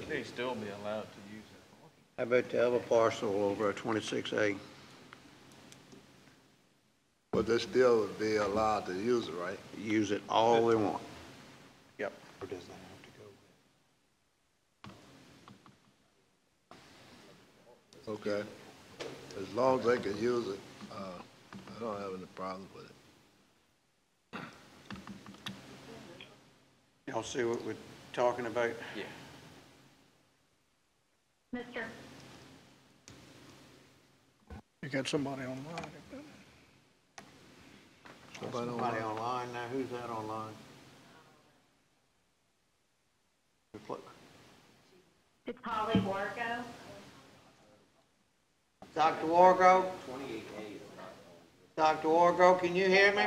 They'd still be allowed to use it. How about the other parcel over at 26A? But they still would be allowed to use it, right? Use it all they want. Yep. Or does that have to go? Okay. As long as they can use it, I don't have any problem with it. Y'all see what we're talking about? Yeah. Mr. You got somebody online. Somebody online now, who's that online? It's Holly Wargo. Dr. Wargo? Dr. Wargo, can you hear me?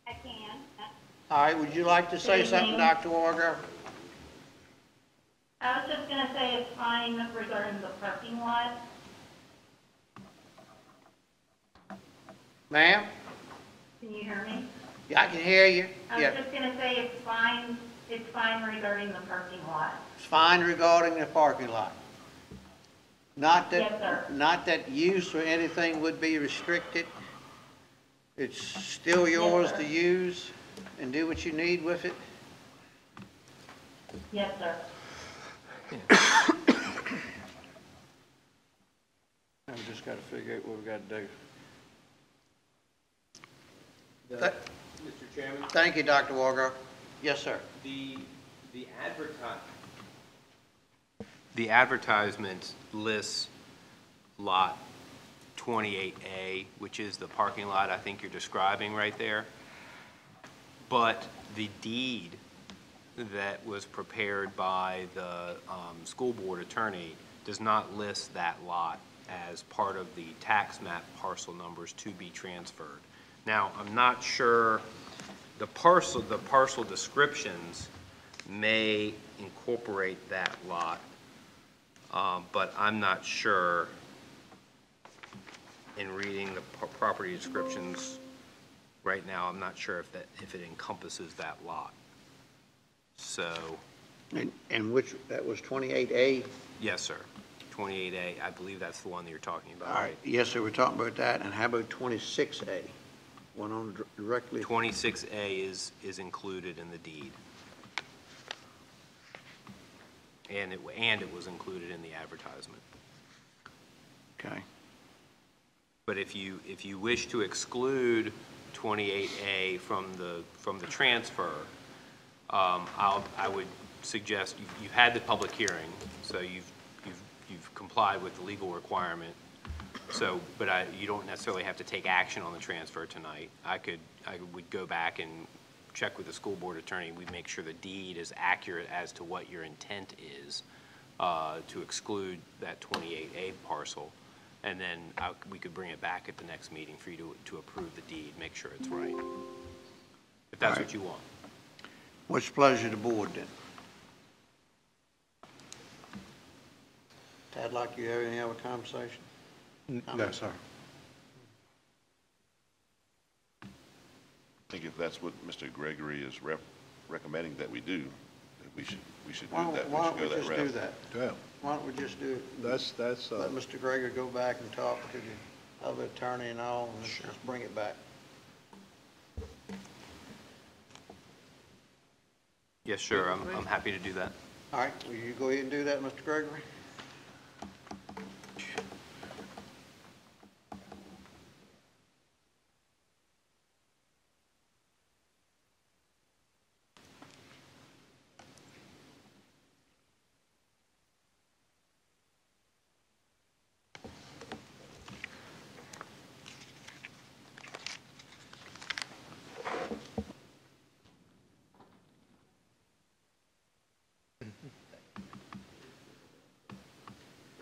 I can. All right, would you like to say something, Dr. Wargo? I was just going to say it's fine regarding the parking lot. Ma'am? Can you hear me? Yeah, I can hear you. I was Yeah, just going to say it's fine regarding the parking lot. it's fine regarding the parking lot. Not Yes, sir. not that use or anything would be restricted. It's still yours sir. to use and do what you need with it. Yes, sir. Now we just gotta figure out what we gotta do. Mr. Chairman? Thank you, Dr. Walgrove. Yes, sir. The advertisement lists lot 28A, which is the parking lot I think you're describing right there. But the deed that was prepared by the school board attorney does not list that lot as part of the tax map parcel numbers to be transferred. Now, I'm not sure, the parcel descriptions may incorporate that lot, but I'm not sure in reading the property descriptions right now, I'm not sure if it encompasses that lot. So. And which, that was 28A? Yes, sir. 28A, I believe that's the one that you're talking about. All right, yes, sir, we're talking about that. And how about 26A? One on directly? 26A is included in the deed. And it was included in the advertisement. Okay. But if you wish to exclude 28A from the transfer, I would suggest you've had the public hearing, so you've complied with the legal requirement. So, but you don't necessarily have to take action on the transfer tonight. I would go back and check with the school board attorney. We'd make sure the deed is accurate as to what your intent is to exclude that 28A parcel. And then we could bring it back at the next meeting for you to approve the deed, make sure it's right. If that's what you want. What's the pleasure of the board then? Tadlock, you have any other conversation? No, sir. I think if that's what Mr. Gregory is recommending that we do, that we should do that. Why don't we just route. do that? Yeah. Why don't we just do it? That's, Let Mr. Gregory go back and talk to the other attorney and all, and just bring it back. Yes, sure. I'm happy to do that. All right, will you go ahead and do that, Mr. Gregory?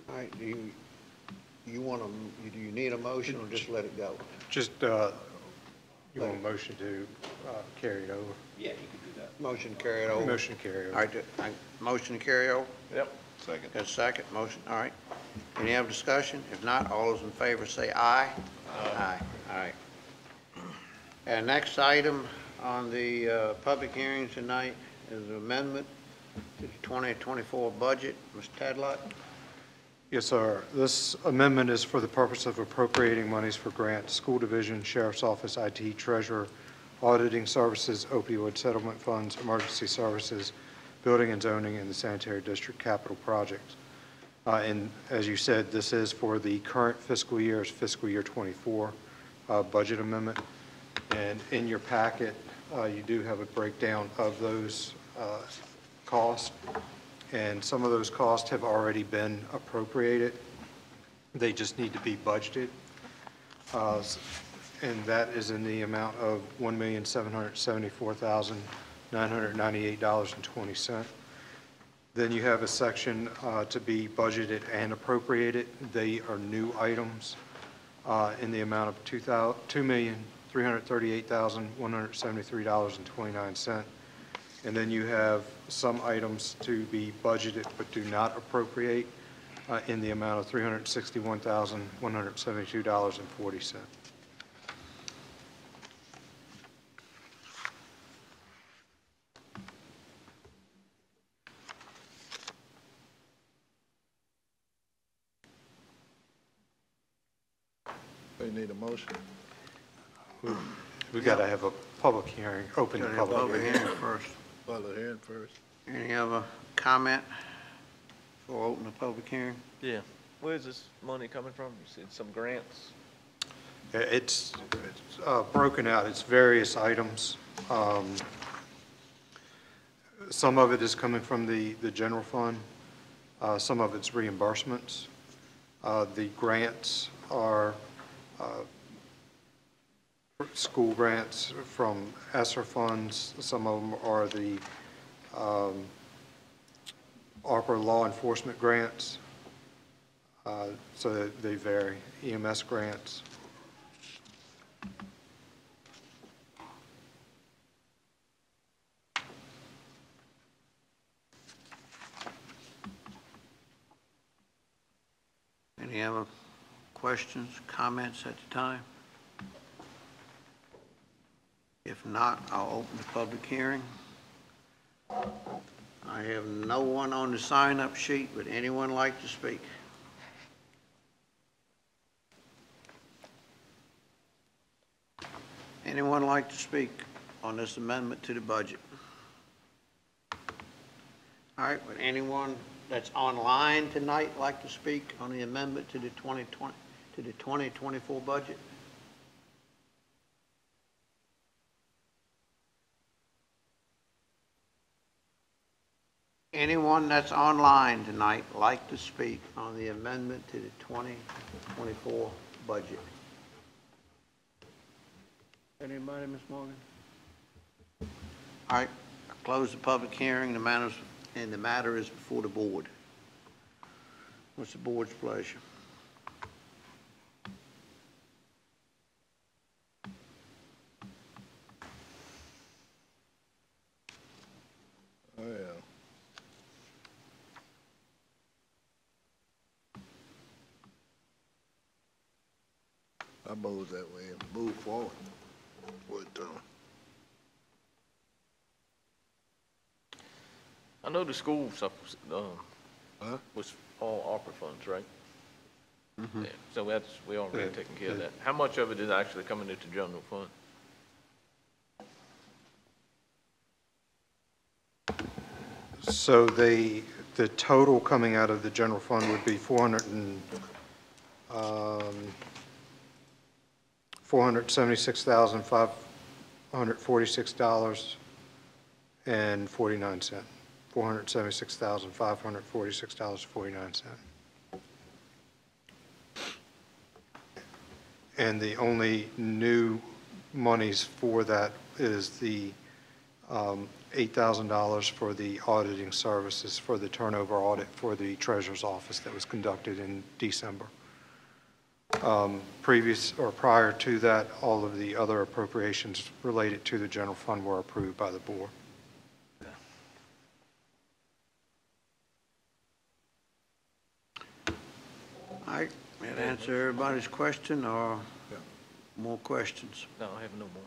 All right, do you need a motion or just let it go? Just, you want a motion to carry it over? Yeah, you can do that. Motion to carry it over? Motion to carry over. All right, motion to carry over? Yep. Second. Got a second, motion, all right. Any other discussion? If not, all those in favor say aye. Aye. All right. And next item on the public hearing tonight is an amendment to the 2024 budget. Mr. Tadlock? Yes, sir. This amendment is for the purpose of appropriating monies for grants, school division, sheriff's office, IT, treasurer, auditing services, opioid settlement funds, emergency services, building and zoning, and the sanitary district capital projects. And as you said, this is for the current fiscal year, fiscal year 24 budget amendment. And in your packet, you do have a breakdown of those costs. And some of those costs have already been appropriated. They just need to be budgeted. And that is in the amount of $1,774,998.20. Then you have a section to be budgeted and appropriated. They are new items in the amount of $2,338,173.29. And then you have some items to be budgeted but do not appropriate in the amount of $361,172.40. So you need a motion? We got to have a public hearing, open the Gotta have public public hearing. hearing first. Public hearing first. Any other comment before open the public hearing? Yeah. Where's this money coming from? You said some grants? It's broken out, it's various items. Some of it is coming from the general fund, some of it's reimbursements. The grants are school grants from ESSER funds, some of them are the ARPA law enforcement grants, so they vary, EMS grants. Any other questions, comments at the time? If not, I'll open the public hearing. I have no one on the sign-up sheet. Would anyone like to speak? Anyone like to speak on this amendment to the budget? All right, would anyone that's online tonight like to speak on the amendment to the 2024 budget? Anyone that's online tonight like to speak on the amendment to the 2024 budget? Anybody, Ms. Morgan? All right, I close the public hearing. The matter is before the board. What's the board's pleasure? Oh, yeah. I move that way and move forward with, I know the school stuff was all ARPA funds, right? Yeah, so we already taken care of that. How much of it is actually coming into general fund? So the total coming out of the general fund would be $476,546.49. $476,546.49. And the only new monies for that is the $8,000 for the auditing services for the turnover audit for the treasurer's office that was conducted in December. Prior to that, all of the other appropriations related to the general fund were approved by the board. All right, that answer everybody's question or more questions? No, I have no more.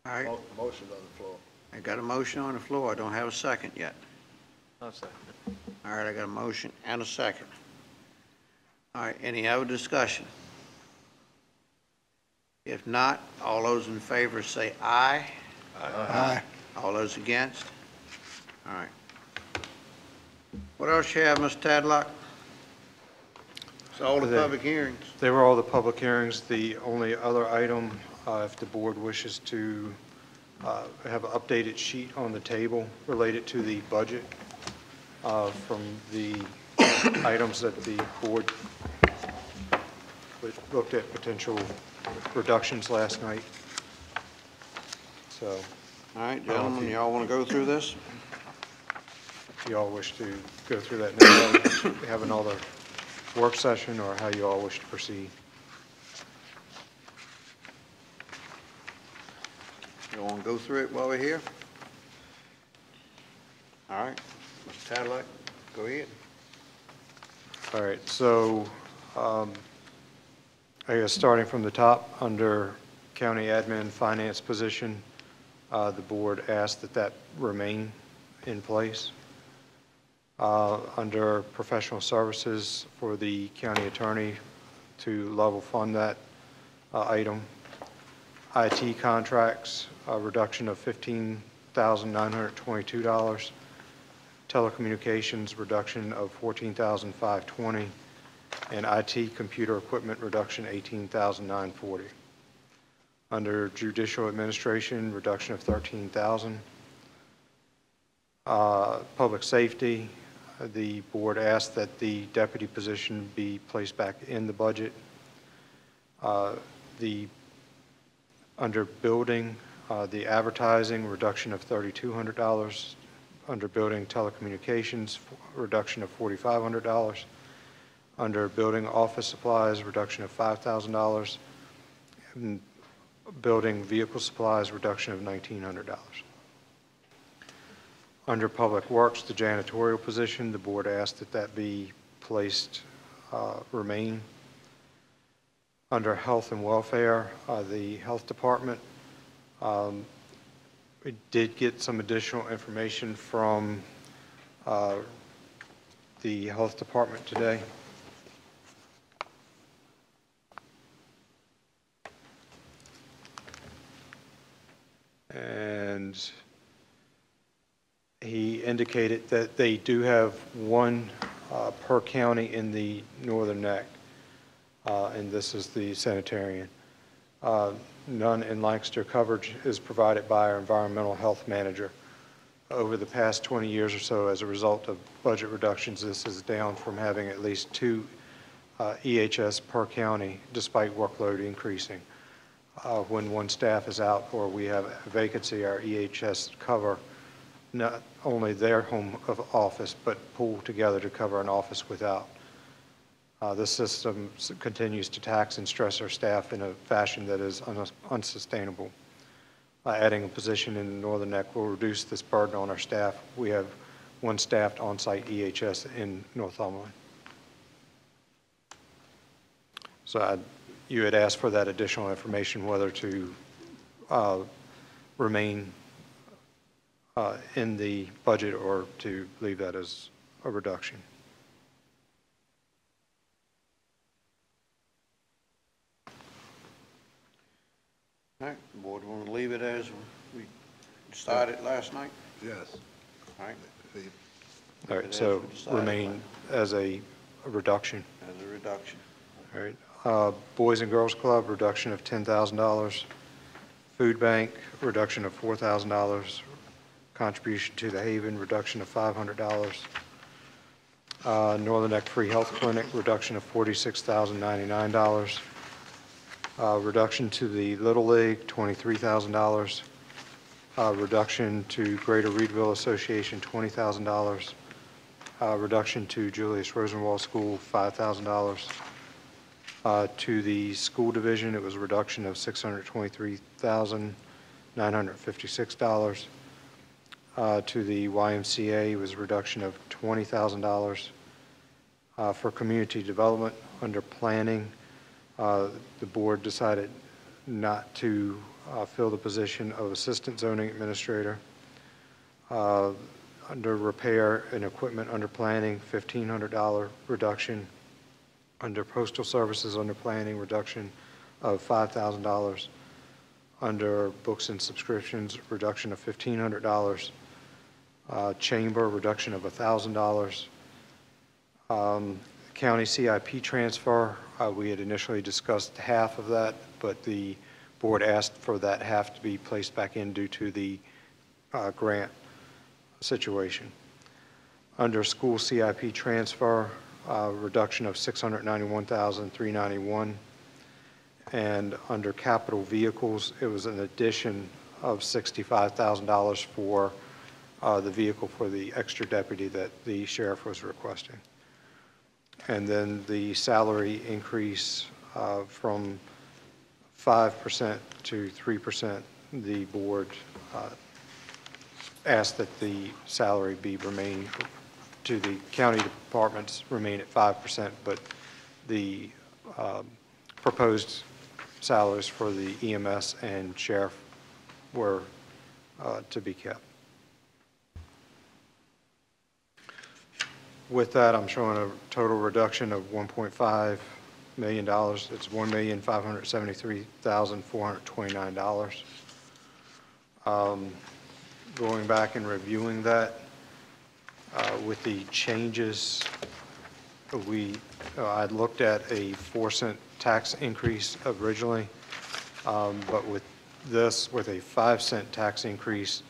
All right. Motion on the floor. I got a motion on the floor. I don't have a second yet. I'll second it. All right, I got a motion and a second. All right, any other discussion? If not, all those in favor say aye. Aye. All those against? All right. What else you have, Mr. Tadlock? It's all the public hearings. They were all the public hearings. The only other item, if the board wishes to have an updated sheet on the table related to the budget from the items that the board looked at potential reductions last night. So, all right, gentlemen, y'all want to go through this? If y'all wish to go through that now, have another work session, or how you all wish to proceed. You want to go through it while we're here? All right, Mr. Tadlock, go ahead. All right, so I guess starting from the top, under county admin finance position, the board asked that remain in place. Under professional services for the county attorney, to level fund that item. IT contracts, a reduction of $15,922. Telecommunications, reduction of $14,520. And IT computer equipment reduction, $18,940. Under judicial administration, reduction of $13,000. Public safety, the board asked that the deputy position be placed back in the budget. Under building, the advertising, reduction of $3,200. Under building telecommunications, reduction of $4,500. Under building office supplies, reduction of $5,000. And building vehicle supplies, reduction of $1,900. Under public works, the janitorial position, the board asked that that be placed, remain. Under health and welfare, the health department, we did get some additional information from the health department today. And he indicated that they do have one per county in the northern neck, and this is the sanitarian. None in Lancaster. Coverage is provided by our environmental health manager. Over the past 20 years or so, as a result of budget reductions, this is down from having at least 2 EHS per county, despite workload increasing. When one staff is out or we have a vacancy, our EHS cover not only their home office, but pool together to cover an office without. This system continues to tax and stress our staff in a fashion that is unsustainable. Adding a position in the Northern Neck will reduce this burden on our staff. We have one staffed on-site EHS in Northumberland. So you had asked for that additional information, whether to remain in the budget or to leave that as a reduction. All right, the board want to leave it as we decided last night? Yes. All right. All right, so remain as a reduction. As a reduction. All right. Boys and Girls Club, reduction of $10,000. Food Bank, reduction of $4,000. Contribution to the Haven, reduction of $500. Northern Neck Free Health Clinic, reduction of $46,099. Reduction to the Little League, $23,000. Reduction to Greater Reedville Association, $20,000. Reduction to Julius Rosenwald School, $5,000. To the school division, it was a reduction of $623,956. To the YMCA, it was a reduction of $20,000. For community development, under planning, the board decided not to fill the position of assistant zoning administrator. Under repair and equipment under planning, $1,500 reduction. Under postal services under planning, reduction of $5,000. Under books and subscriptions, reduction of $1,500. Chamber, reduction of $1,000. County CIP transfer, we had initially discussed half of that, but the board asked for that half to be placed back in due to the grant situation. Under school CIP transfer, reduction of $691,391. And under capital vehicles, it was an addition of $65,000 for the vehicle for the extra deputy that the sheriff was requesting. And then the salary increase from 5% to 3%, the board asked that the salary be remain to the county departments remain at 5%, but the proposed salaries for the EMS and sheriff were to be kept. With that, I'm showing a total reduction of $1.5 million. It's $1,573,429. Going back and reviewing that, with the changes, I'd looked at a 4-cent tax increase originally, but with this, with a 5-cent tax increase,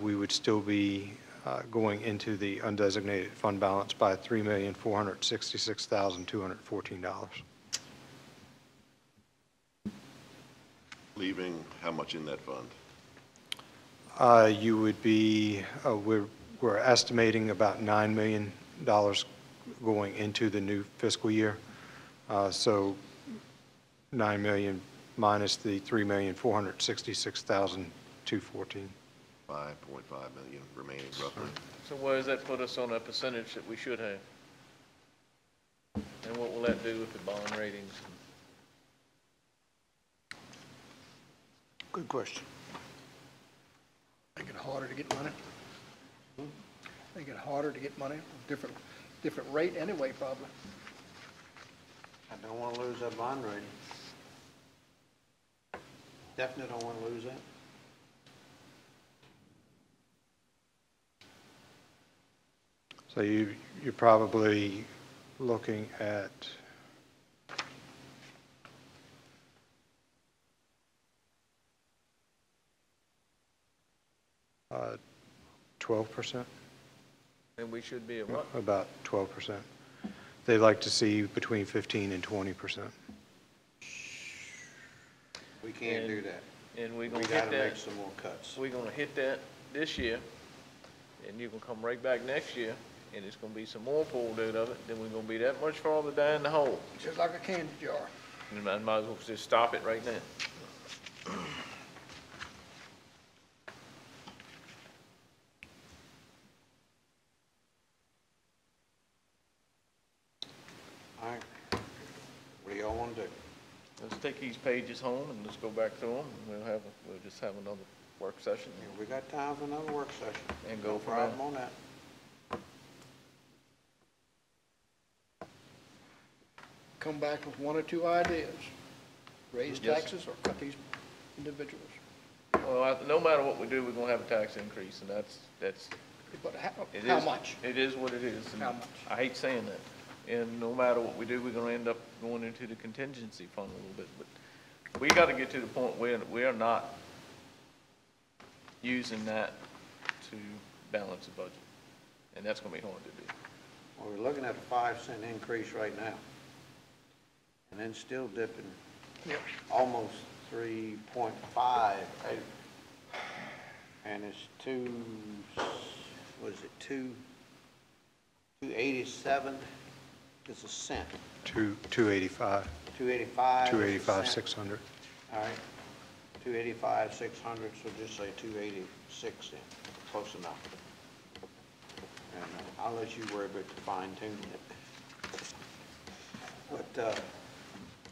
we would still be going into the undesignated fund balance by $3,466,214. Leaving how much in that fund? You would be, we're estimating about $9 million going into the new fiscal year. So 9 million minus the 3,466,214. 5.5 million remaining roughly. So where does that put us on a percentage that we should have? And what will that do with the bond ratings? Good question. Make it harder to get money? Make it harder to get money? Different rate anyway, probably. I don't want to lose that bond rating. Definitely don't want to lose that. So you're probably looking at uh, 12%. And we should be at what? About 12%. They like to see between 15 and 20%. We can't do that. And we're We gonna hit gotta that. make some more cuts. We're gonna hit that this year, and you can come right back next year, and it's gonna be some more pulled out of it, then we're gonna be that much farther down the hole. Just like a candy jar. And I might as well just stop it right now. All right. What do y'all want to do? Let's take these pages home and let's go back through them, and we'll just have another work session. Yeah, we got time for another work session. And go No from there. problem on that. Come back with 1 or 2 ideas. Raise Yes. taxes or cut these individuals. Well, no matter what we do, we're gonna have a tax increase, and that's, But it how is- much? It is what it is. and How much? I hate saying that. And no matter what we do, we're gonna end up going into the contingency fund a little bit, but we gotta get to the point where we are not using that to balance the budget, and that's gonna be hard to do. Well, we're looking at a 5-cent increase right now. And then still dipping almost 3.58. And it's what is it, 287 is a cent. 285. 285. 600. All right, 285, 600, so just say 286 then, close enough. And I'll let you worry about the fine tuning it. But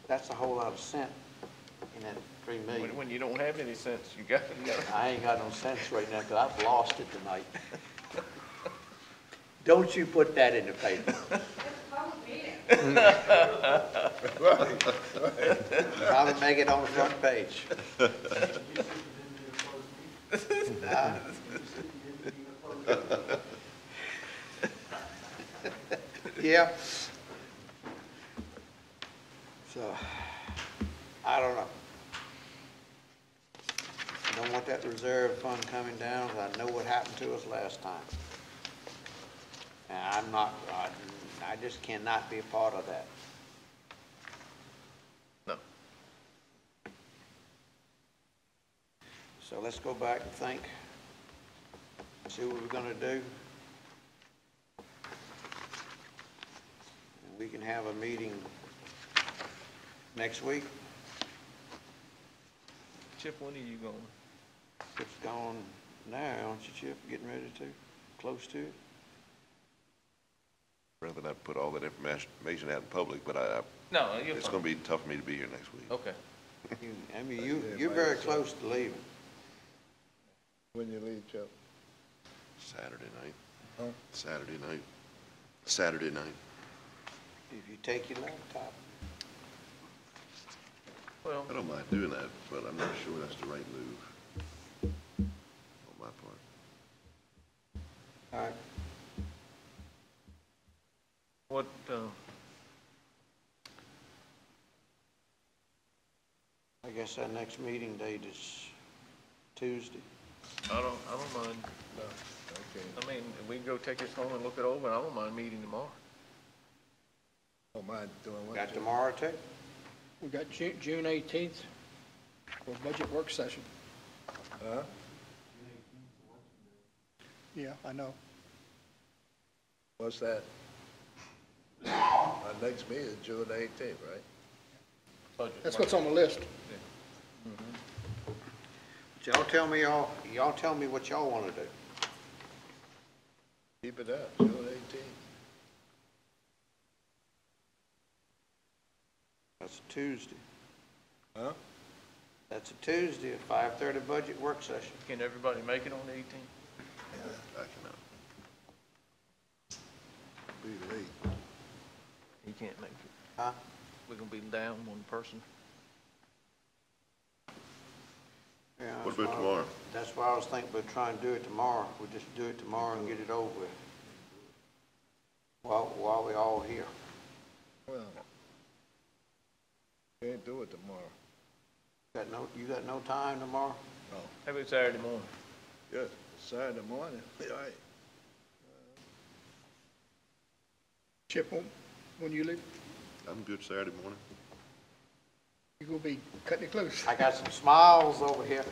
that's a whole lot of cent in that 3 million. When you don't have any sense, you got. I ain't got no sense right now, because I've lost it tonight. Don't you put that in the paper. Probably make it on the front page. Yeah. So, I don't know. I don't want that reserve fund coming down, 'cause I know what happened to us last time. And I just cannot be a part of that. No. So let's go back and think, see what we're gonna do. And we can have a meeting next week. Chip, when are you going? It's gone now, aren't you, Chip? Getting ready to? Close to it? Rather not put all that information out in public, but No, you're it's fine. going to be tough for me to be here next week. Okay. You're very close to leaving. When you leave, Chuck? Saturday night. Huh? Saturday night. Saturday night. If you take your laptop. Well, I don't mind doing that, but I'm not sure that's the right move on my part. All right. what, I guess our next meeting date is Tuesday. I don't mind. I mean, we can go take this home and look it over, and I don't mind meeting tomorrow. Don't mind doing what? Got tomorrow too? We got June 18th for budget work session. Huh? Yeah, I know. What's that? Our next meeting is June 18th, right? That's what's on the list. Y'all tell me what y'all want to do. Keep it up, June 18th. That's a Tuesday. Huh? That's a Tuesday at 5:30 budget work session. Can everybody make it on the 18th? I cannot. Be late. He can't make it. Huh? We're gonna be down one person. Yeah, What that's about why- tomorrow? That's why I was thinking we'd try and do it tomorrow. We'll just do it tomorrow and get it over with. While we all here. Well, can't do it tomorrow. You got no time tomorrow? No. How about Saturday morning? Yes, Saturday morning, all right. Chip, when you leave, I'm good Saturday morning. you gonna be cutting it close. I got some smiles over here,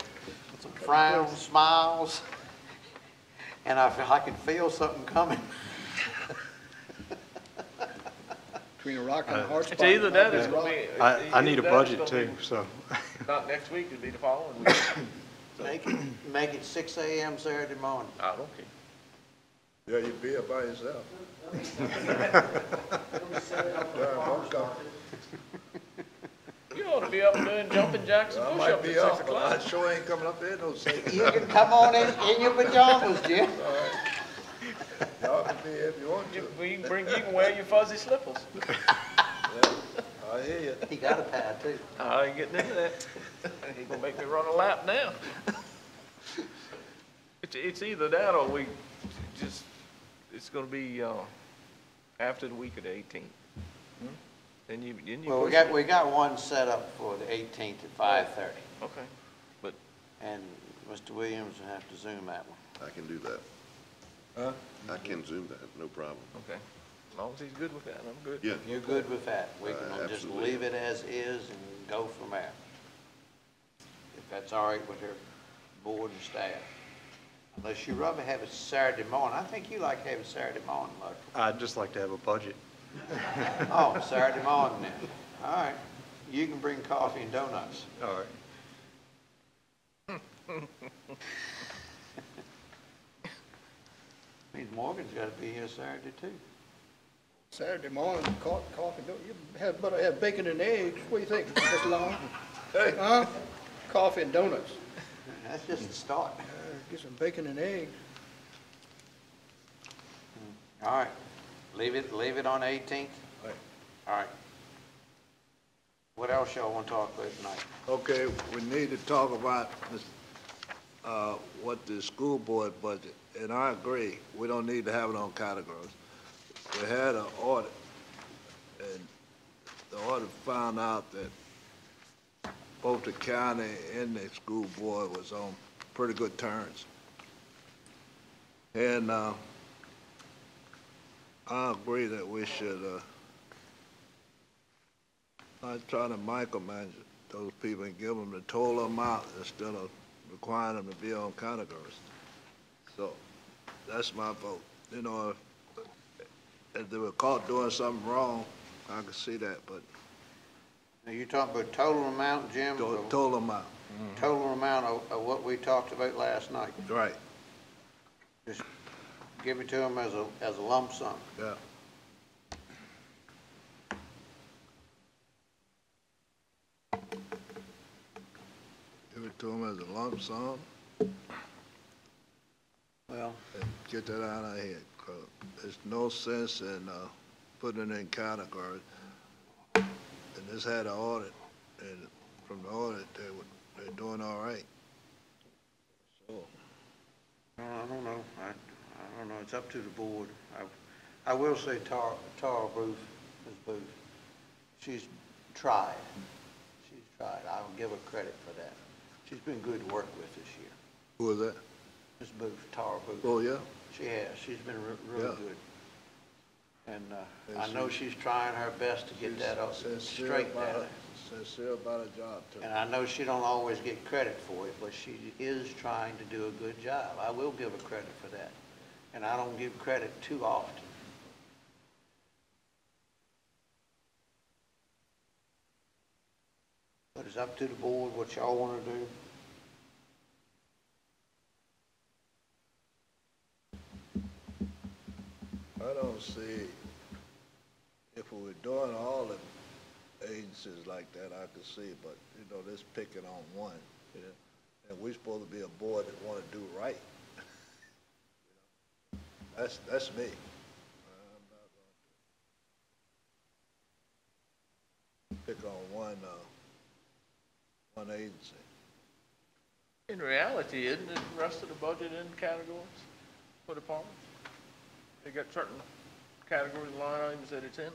some frown smiles, and I can feel something coming. Between a rock and a hard spot. It's either that or it's and gonna rock. be. I need a either that or it's budget gonna too, be- so. Not next week, it'll be the following week. Make it 6 a.m. Saturday morning. I don't care. Yeah, you be here by yourself. You ought to be up doing jumping jacks and I might push-ups at be 6 up, but I o'clock. sure ain't coming up there no second. You can come on in your pajamas, Jim. Y'all can be here if you want to. You can wear your fuzzy slippers. I hear you. He got a pad too. I ain't getting into that. He's gonna make me run a lap now. It's either that or we just, it's gonna be, after the week of the 18th. Then you Well, push we got one set up for the 18th at 5:30. Okay, but. And Mr. Williams will have to Zoom that one. I can do that. Huh? I can Zoom that, no problem. Okay, as long as he's good with that, I'm good. Yeah. You're good with that? We can just Absolutely. leave it as is and go from there? If that's all right with your board and staff? Unless you'd rather have it Saturday morning. I think you like having Saturday morning, Mike. I'd just like to have a budget. Oh, Saturday morning then. All right. You can bring coffee and donuts. All right. Means Morgan's got to be here Saturday too. Saturday morning, coffee, better have bacon and eggs. What do you think, Mr. Long? Huh? Coffee and donuts. That's just the start. Get some bacon and eggs. All right. Leave it on the 18th? Right. All right. What else y'all want to talk about tonight? Okay, we need to talk about this, what the school board budget, and I agree, we don't need to have it on categories. We had an audit, and the audit found out that both the county and the school board was on pretty good terms. And, I agree that we should, not try to micromanage those people and give them the total amount instead of requiring them to be on categories. So, that's my vote. You know, if they were caught doing something wrong, I could see that, but Now, you talking about total amount, Jim? total amount. Total amount of what we talked about last night? Right, Just give it to them as a lump sum. yeah. Give it to them as a lump sum Well, and get that out of here, 'cause there's no sense in, putting it in categories. And this had an audit, and from the audit, they're doing all right. So, I don't know. I don't know. It's up to the board. I will say Tara Booth, Ms. Booth, she's tried. She's tried. I'll give her credit for that. She's been good to work with this year. who is that? Ms. Booth, Tara Booth. Oh, yeah? She has. She's been really Yeah. good. And And I know she's trying her best to get that up straight down there. Sincere about her job, too. And I know she don't always get credit for it, but she is trying to do a good job. I will give her credit for that. And I don't give credit too often. But it's up to the board what y'all want to do. I don't see, if we were doing all the agencies like that, I could see, but, you know, this picking on one, you know, and we're supposed to be a board that want to do right. You know, that's me. I'm not going to pick on one agency. In reality, isn't the rest of the budget in categories for departments? They got certain categories, line items that it's in?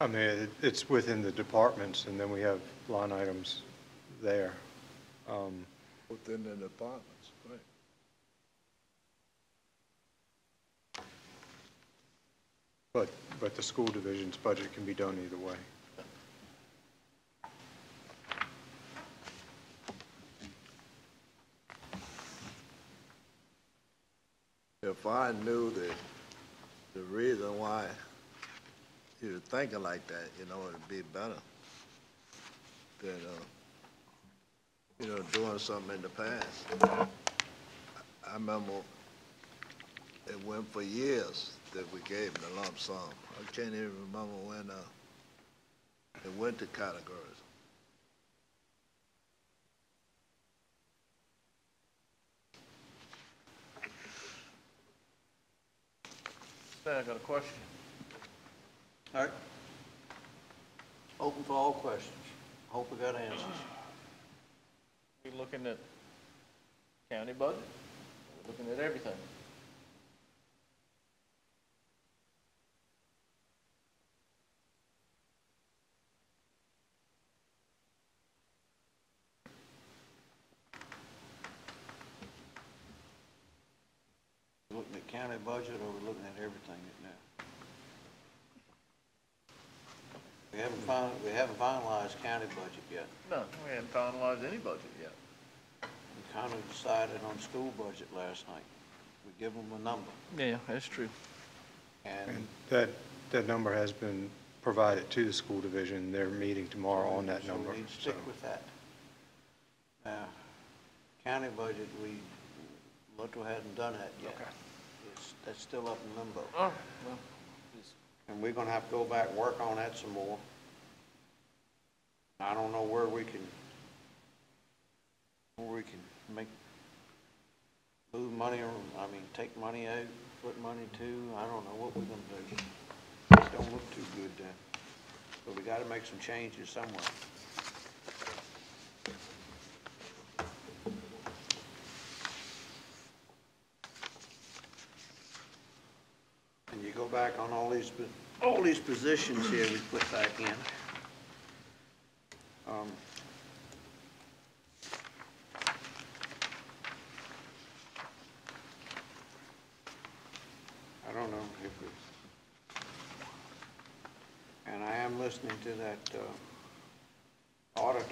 I mean, it's within the departments, and then we have line items there. Within the departments, right. But the school division's budget can be done either way. If I knew the reason why you were thinking like that, you know, it'd be better than, you know, doing something in the past. I remember it went for years that we gave them the lump sum. I can't even remember when it went to categories. I got a question. All right. Open for all questions. Hope we got answers. We looking at county budget? We're looking at everything. Looking at county budget, or we're looking at everything now? We haven't finalized county budget yet. No, we haven't finalized any budget yet. We kind of decided on school budget last night. We give them a number. Yeah, that's true. And That number has been provided to the school division. They're meeting tomorrow on that number. So we need to stick with that. Now, county budget, Luttrell hadn't done that yet. Okay. That's still up in limbo. Oh, well, And we're gonna have to go back and work on that some more. I don't know where we can move money, take money out, put money to, I don't know what we're gonna do. It don't look too good then. But we gotta make some changes somewhere. And you go back on all these positions here we put back in. I don't know if we, and I am listening to that auditor.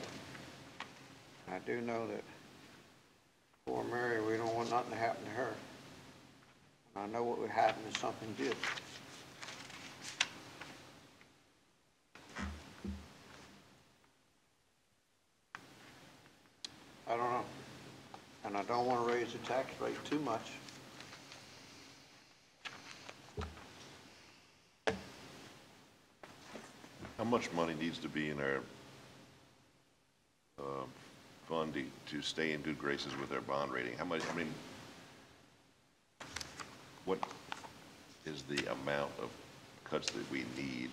I do know that poor Mary, we don't want nothing to happen to her. I know what would happen if something did. I don't know. And I don't want to raise the tax rate too much. How much money needs to be in our fund to stay in good graces with our bond rating? How much, what is the amount of cuts that we need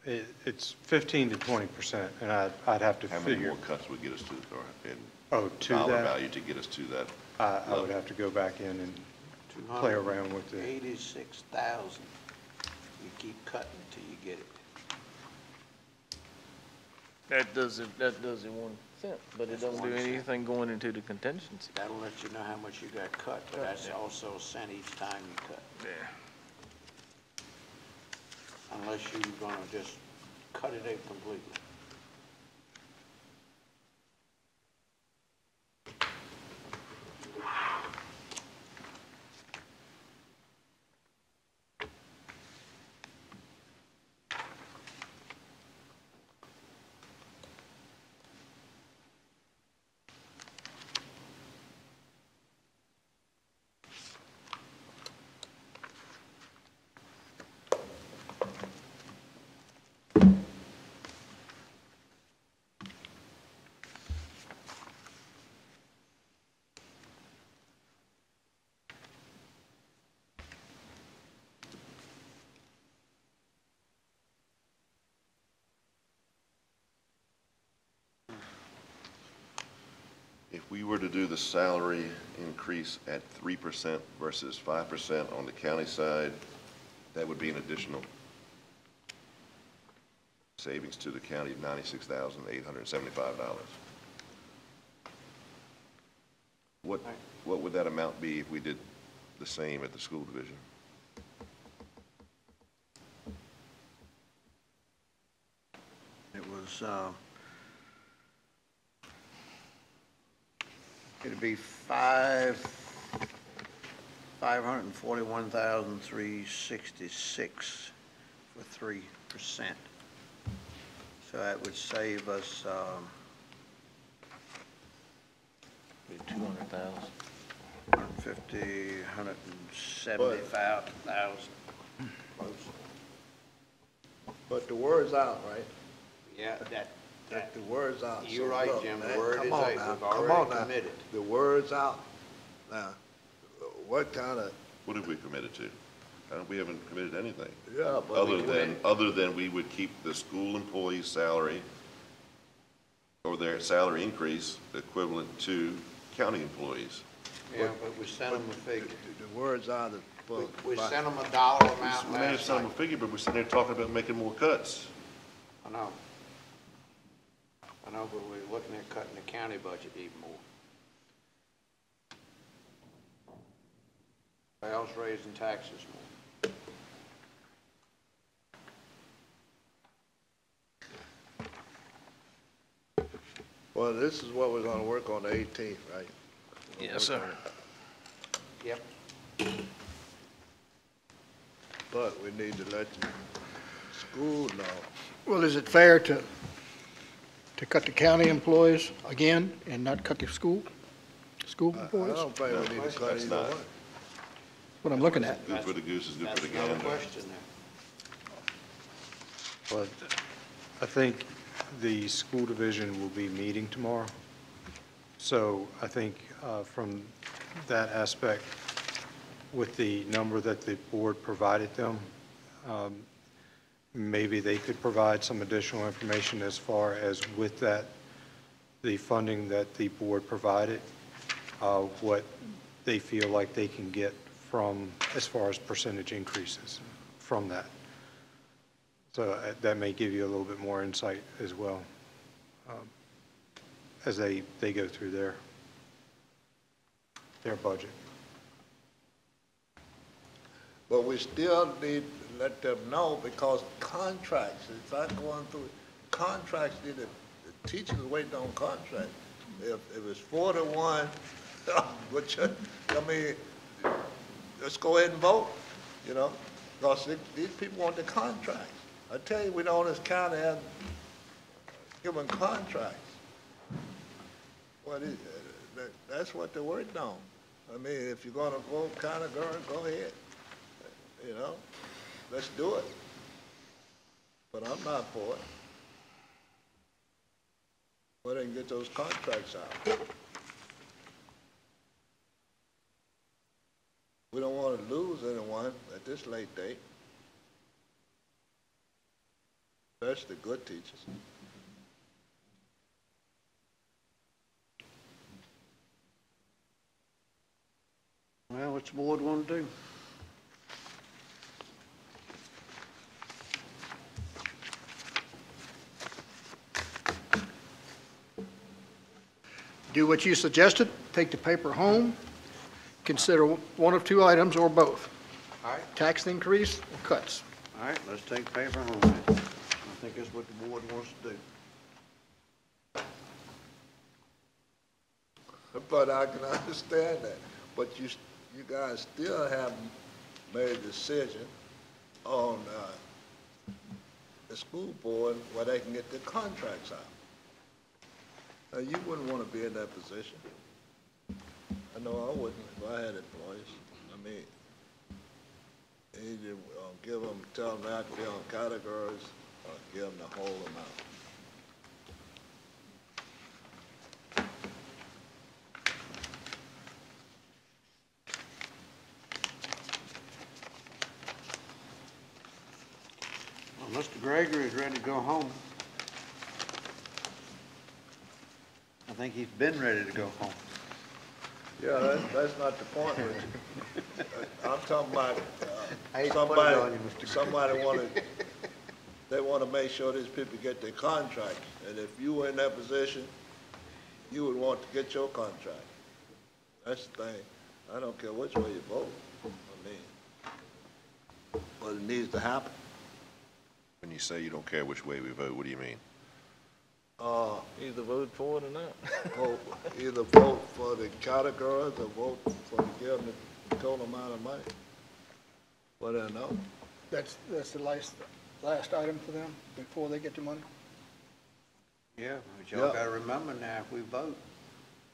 It's 15 to 20%, and I'd have to How many figure. more cuts would get us to, or in To dollar that? value to get us to that? I would have to go back in and play around with it. 86,000. You keep cutting until you get it. That does it 1 cent, but it That's doesn't do 1 cent. anything going into the contingency. That'll let you know how much you got cut, but that's also a cent each time you cut. Yeah. Unless you're gonna just cut it out completely. If we were to do the salary increase at 3% versus 5% on the county side, that would be an additional savings to the county of $96,875. What would that amount be if we did the same at the school division? It was, it'd be 541,366 for 3%. So that would save us, 200,000. 150, 175,000. But the word's out, right? Yeah, The word's out. You're So right, look, Jim, the man, word come is on out. now, We've come already on now. committed. The word's out. Now, what kind of, What have we committed to? We haven't committed anything. yeah, but. Other than we would keep the school employee's salary or their salary increase equivalent to county employees. Yeah, but we sent them a figure. The word's out of. We sent them a dollar amount We may have last sent them a night. figure, but we're sitting there talking about making more cuts. I know, but we're looking at cutting the county budget even more. Or else raising taxes more. Well, this is what we're gonna work on the 18th, right? Yes, sir. Yep. But we need to let the school know. Well, is it fair to cut the county employees again and not cut the school I employees? don't think we need to cut That's either not- one. What I'm looking at. Good for the goose is good for the That's another gander. question there. But I think the school division will be meeting tomorrow. So I think from that aspect, with the number that the board provided them, maybe they could provide some additional information as far as with that, the funding that the board provided, what they feel like they can get from, as far as percentage increases from that. So that may give you a little bit more insight as well, as they go through their budget. But we still need to let them know because contracts, it's not going through, contracts, the teachers are waiting on contracts. If it's 4-1, which, I mean, let's go ahead and vote, you know, because these people want the contracts. I tell you, we don't, this county have human contracts. What is, that's what they're working on. I mean, if you're gonna go kind of go ahead, you know, let's do it. But I'm not for it. Well, they can get those contracts out. We don't want to lose anyone at this late date. Especially good teachers. Well, what's the board want to do? Do what you suggested, take the paper home, consider one of two items or both. All right. Tax increase or cuts. All right, let's take paper home then. I think that's what the board wants to do. But I can understand that. But you guys still haven't made a decision on the school board where they can get their contracts out. Now, you wouldn't want to be in that position. I know I wouldn't if I had employees. I mean, either give them, tell them not to be on categories, or give them the whole amount. Well, Mr. Gregory is ready to go home. I think he's been ready to go home. Yeah, that's not the point, Richard. I'm talking about somebody they want to make sure these people get their contract. And if you were in that position, you would want to get your contract. That's the thing. I don't care which way you vote. I mean, but it needs to happen. When you say you don't care which way we vote, what do you mean? Either vote for it or not. Either vote for the categories or vote for the give them the total amount of money. Well, I know. That's the last item for them before they get the money? Yeah, but y'all gotta remember now, if we vote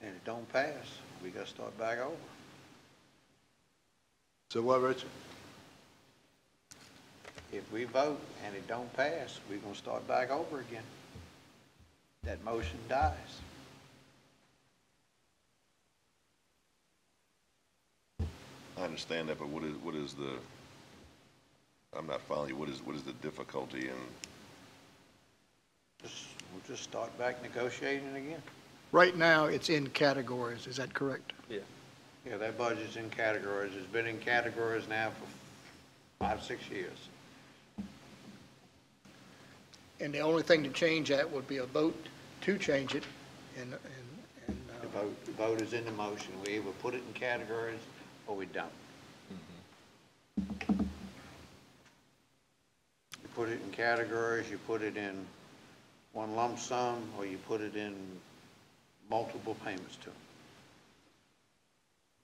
and it don't pass, we gotta start back over. So what, Richard? If we vote and it don't pass, we're gonna start back over again. That motion dies. I understand that, but what is the, I'm not following you, what is the difficulty in? We'll just start back negotiating again. Right now, it's in categories, is that correct? Yeah. Yeah, that budget's in categories. It's been in categories now for 5, 6 years. And the only thing to change that would be a vote to change it, and The vote is in the motion. We either put it in categories or we don't. You put it in categories, you put it in one lump sum, or you put it in multiple payments to them.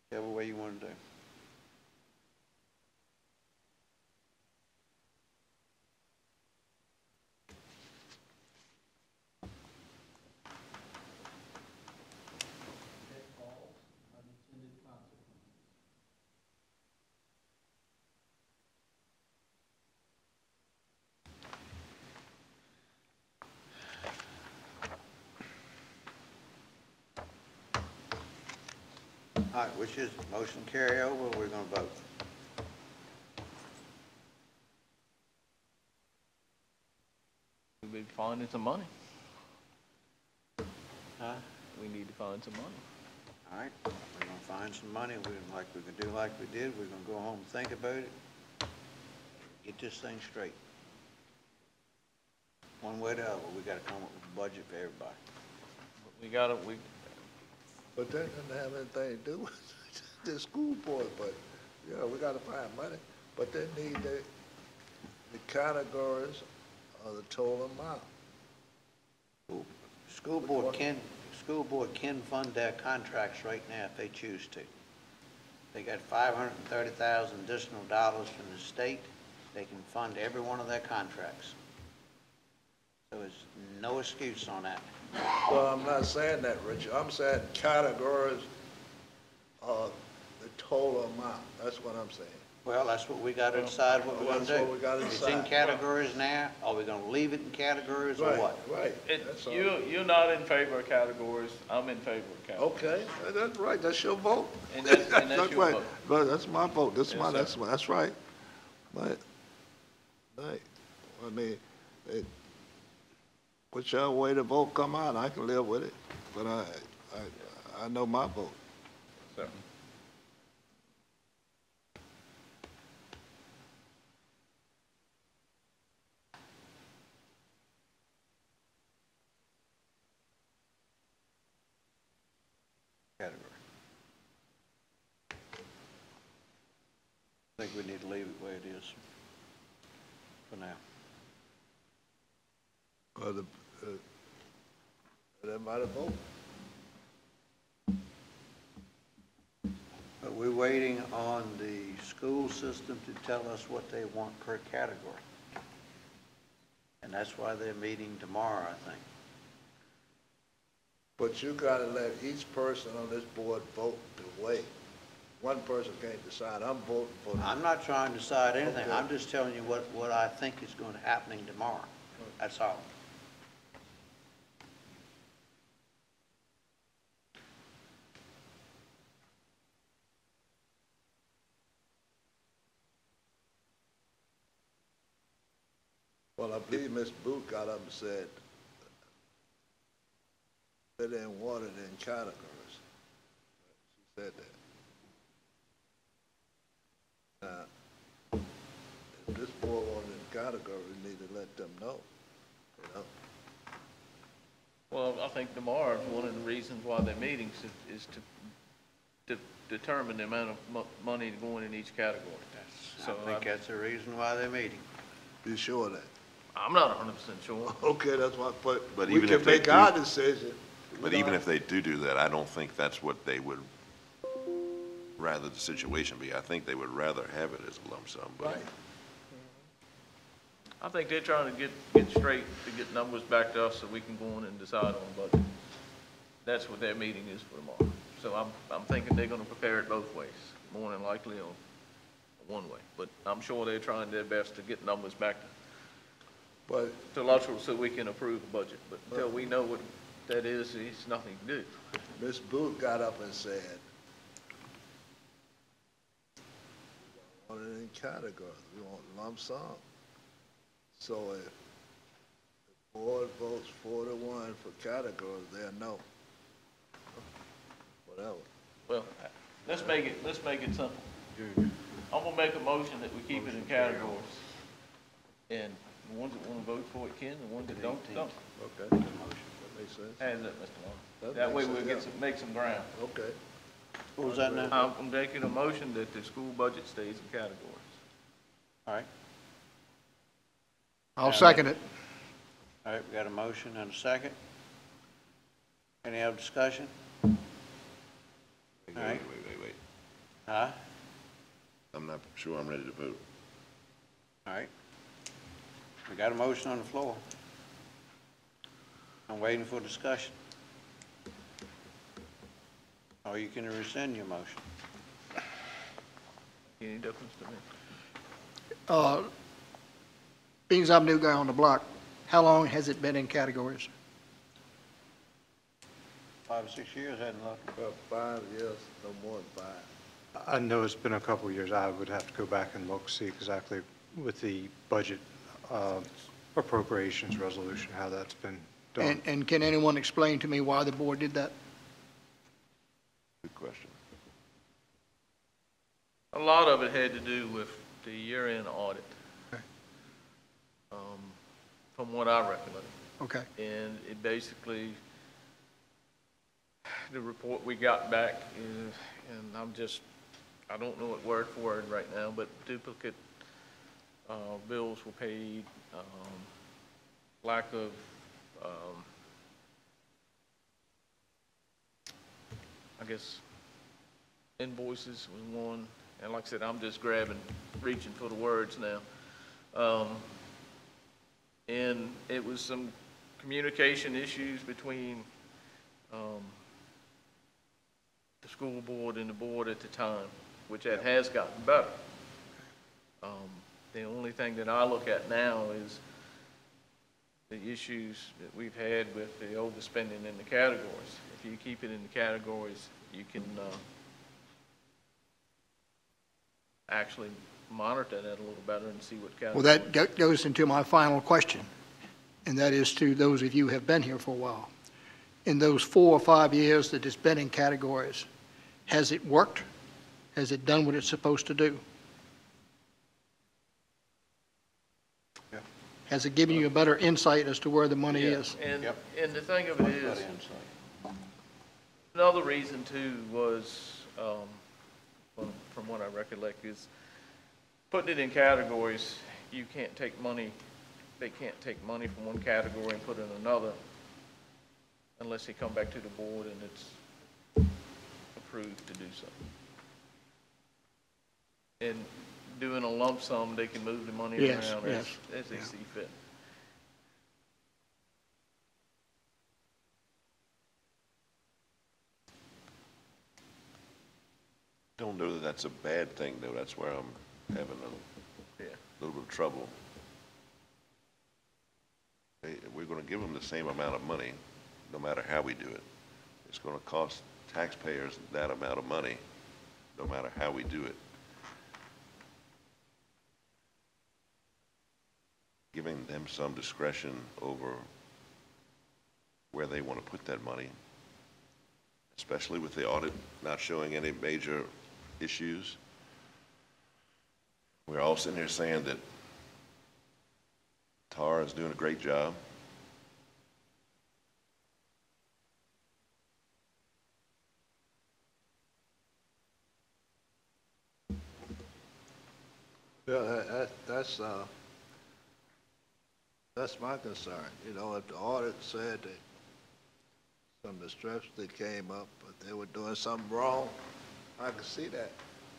Whichever way you want to do. All right, which is motion carry over, we're gonna vote. We'll be finding some money. Huh? We need to find some money. All right, we're gonna find some money, we can do like we did, we're gonna go home and think about it, get this thing straight. One way or the other, we gotta come up with a budget for everybody. But that doesn't have anything to do with the school board, but, yeah, we gotta find money. But they need the categories of the total amount. School board can fund their contracts right now if they choose to. They got $530,000 additional dollars from the state. They can fund every one of their contracts. So there's no excuse on that. Well, I'm not saying that, Richard. I'm saying categories of the total amount. That's what I'm saying. Well, that's what we gotta decide what we're gonna do. That's what we gotta It's in decide. categories now. Are we gonna leave it in categories or what? Right. You're not in favor of categories, I'm in favor of categories. Okay, that's right. That's your vote. And that's your right. vote. But that's my vote. Yes, sir. That's right. But, right. I mean, whichever way the vote come out, I can live with it, but I know my vote. So, Category. I think we need to leave it the way it is for now. Well, that might have vote. But we're waiting on the school system to tell us what they want per category. And that's why they're meeting tomorrow, I think. But you gotta let each person on this board vote the way. One person can't decide, I'm voting for them. I'm not trying to decide anything. Okay. I'm just telling you what I think is going to happening tomorrow. That's all. Well, I believe Ms. Booth got up and said they didn't want it in categories. She said that. Now, if this board wanted in categories, we need to let them know, you know? well, I think tomorrow is one of the reasons why they're meeting is to determine the amount of money going in each category. So I think that's the reason why they're meeting. You sure of that? I'm not 100% sure. Okay, that's what, But we even can if they make our do- decision. But even if they do that, I don't think that's what they would rather the situation be. I think they would rather have it as a lump sum, but. Right. I think they're trying to get straight, to get numbers back to us so we can go in and decide on a budget. That's what their meeting is for tomorrow. So I'm thinking they're gonna prepare it both ways, more than likely on one way. But I'm sure they're trying their best to get numbers back to Luttrell so we can approve a budget. But until we know what that is, it's nothing to do. Ms. Booth got up and said, we want it in categories, we want lump sum. So if the board votes 4-1 for categories, they'll know. Whatever. Well, let's make it simple. I'm gonna make a motion that we keep it in categories. And the ones that wanna vote for it can, the ones that don't. Okay, that makes sense. How's that, Mr. Long? That way we'll make some ground. Okay. What was that now? I'm making a motion that the school budget stays in categories. All right. I'll second it. All right, we got a motion and a second. Any other discussion? All right. Wait. Huh? I'm not sure I'm ready to vote. All right. We got a motion on the floor. I'm waiting for discussion. Or you can rescind your motion. Any difference to me? Being as I'm new guy on the block, how long has it been in categories? 5 or 6 years, hadn't looked. About 5 years, no more than 5. I know it's been a couple of years. I would have to go back and look, see exactly with the budget appropriations resolution, how that's been done. And can anyone explain to me why the board did that? Good question. A lot of it had to do with the year-end audit. Okay. From what I recollect. Okay. And it basically, the report we got back is, and I don't know it word for word right now, but duplicate bills were paid, lack of I guess invoices was one, and like I said, I'm just reaching for the words now. And it was some communication issues between the school board and the board at the time, which it has gotten better. The only thing that I look at now is the issues that we've had with the overspending in the categories. If you keep it in the categories, you can actually monitor that a little better and see what categories. Well, that goes into my final question. and that is to those of you who have been here for a while. In those 4 or 5 years that it's been in categories, has it worked? Has it done what it's supposed to do? Yeah. Has it given you a better insight as to where the money Yeah, is? And the thing of it is, another reason too was, from what I recollect, is putting it in categories. You can't take money, they can't take money from one category and put it in another unless they come back to the board and it's approved to do so. And doing a lump sum, they can move the money Yes, around yes, as they see fit. Don't know that that's a bad thing, though. That's where I'm having a little bit of trouble. We're going to give them the same amount of money, no matter how we do it. It's going to cost taxpayers that amount of money, no matter how we do it. Giving them some discretion over where they want to put that money, especially with the audit not showing any major issues. We're all sitting here saying that TAR is doing a great job. Yeah, that's my concern. You know, if the audit said that some of the stress that came up, but they were doing something wrong, I can see that.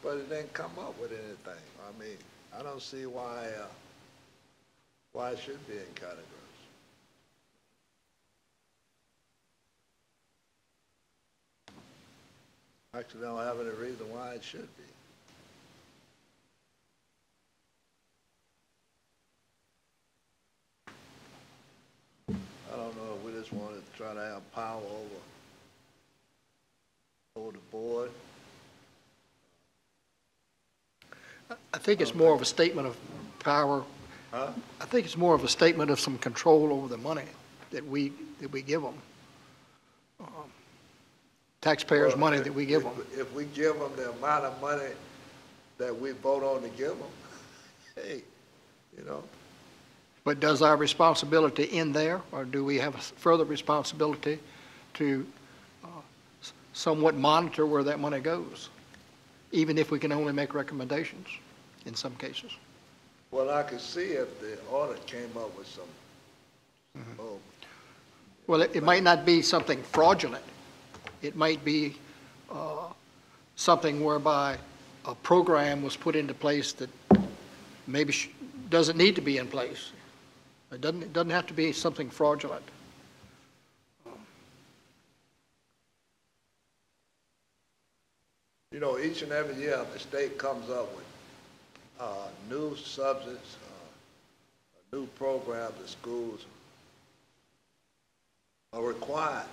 But it didn't come up with anything. I mean, I don't see why it should be in categories. Actually, don't have any reason why it should be. I don't know if we just want to try to have power over the board. I think it's more of a statement of power. Huh? I think it's more of a statement of some control over the money that we give them. Taxpayers' Well, money that we give them. If we give them the amount of money that we vote on to give them, hey, you know. But does our responsibility end there, or do we have a further responsibility to somewhat monitor where that money goes, even if we can only make recommendations in some cases? Well, I could see if the audit came up with some, Well, it might not be something fraudulent. It might be something whereby a program was put into place that maybe doesn't need to be in place. It doesn't have to be something fraudulent. you know, each and every year the state comes up with new subjects, new programs that schools are required.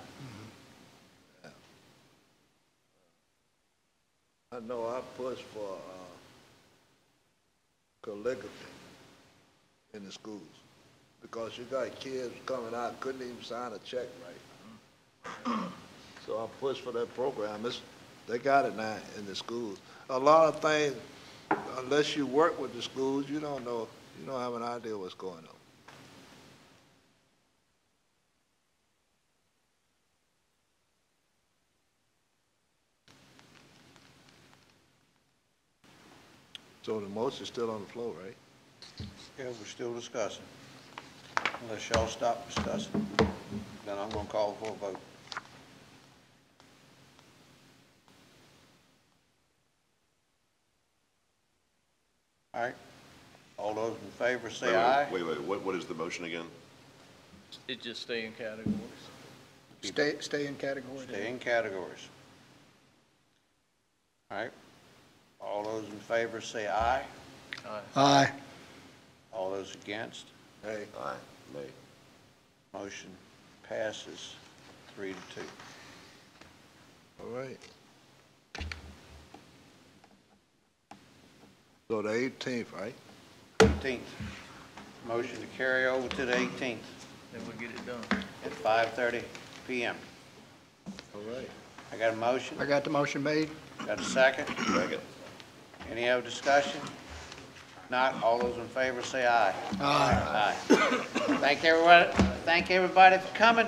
Yeah. I know I pushed for calligraphy in the schools because you got kids coming out, couldn't even sign a check right. So I pushed for that program. They got it now in the schools. A lot of things, unless you work with the schools, you don't know, you don't have an idea what's going on. So the motion's still on the floor, right? Yeah, we're still discussing. Unless y'all stop discussing, then I'm gonna call for a vote. All right, all those in favor say aye. Wait, what is the motion again? It just stay in categories. Stay in category. Stay in categories. All right, all those in favor say aye. Aye. Aye. All those against? Hey. Aye. Nay. Motion passes 3-2. All right. So the 18th, right? 18th. Motion to carry over to the 18th. then we'll get it done. at 5:30 PM. All right. I got a motion? I got the motion made. Got a second? Second. Any other discussion? Not, all those in favor say aye. Aye. Aye. Thank everybody for coming.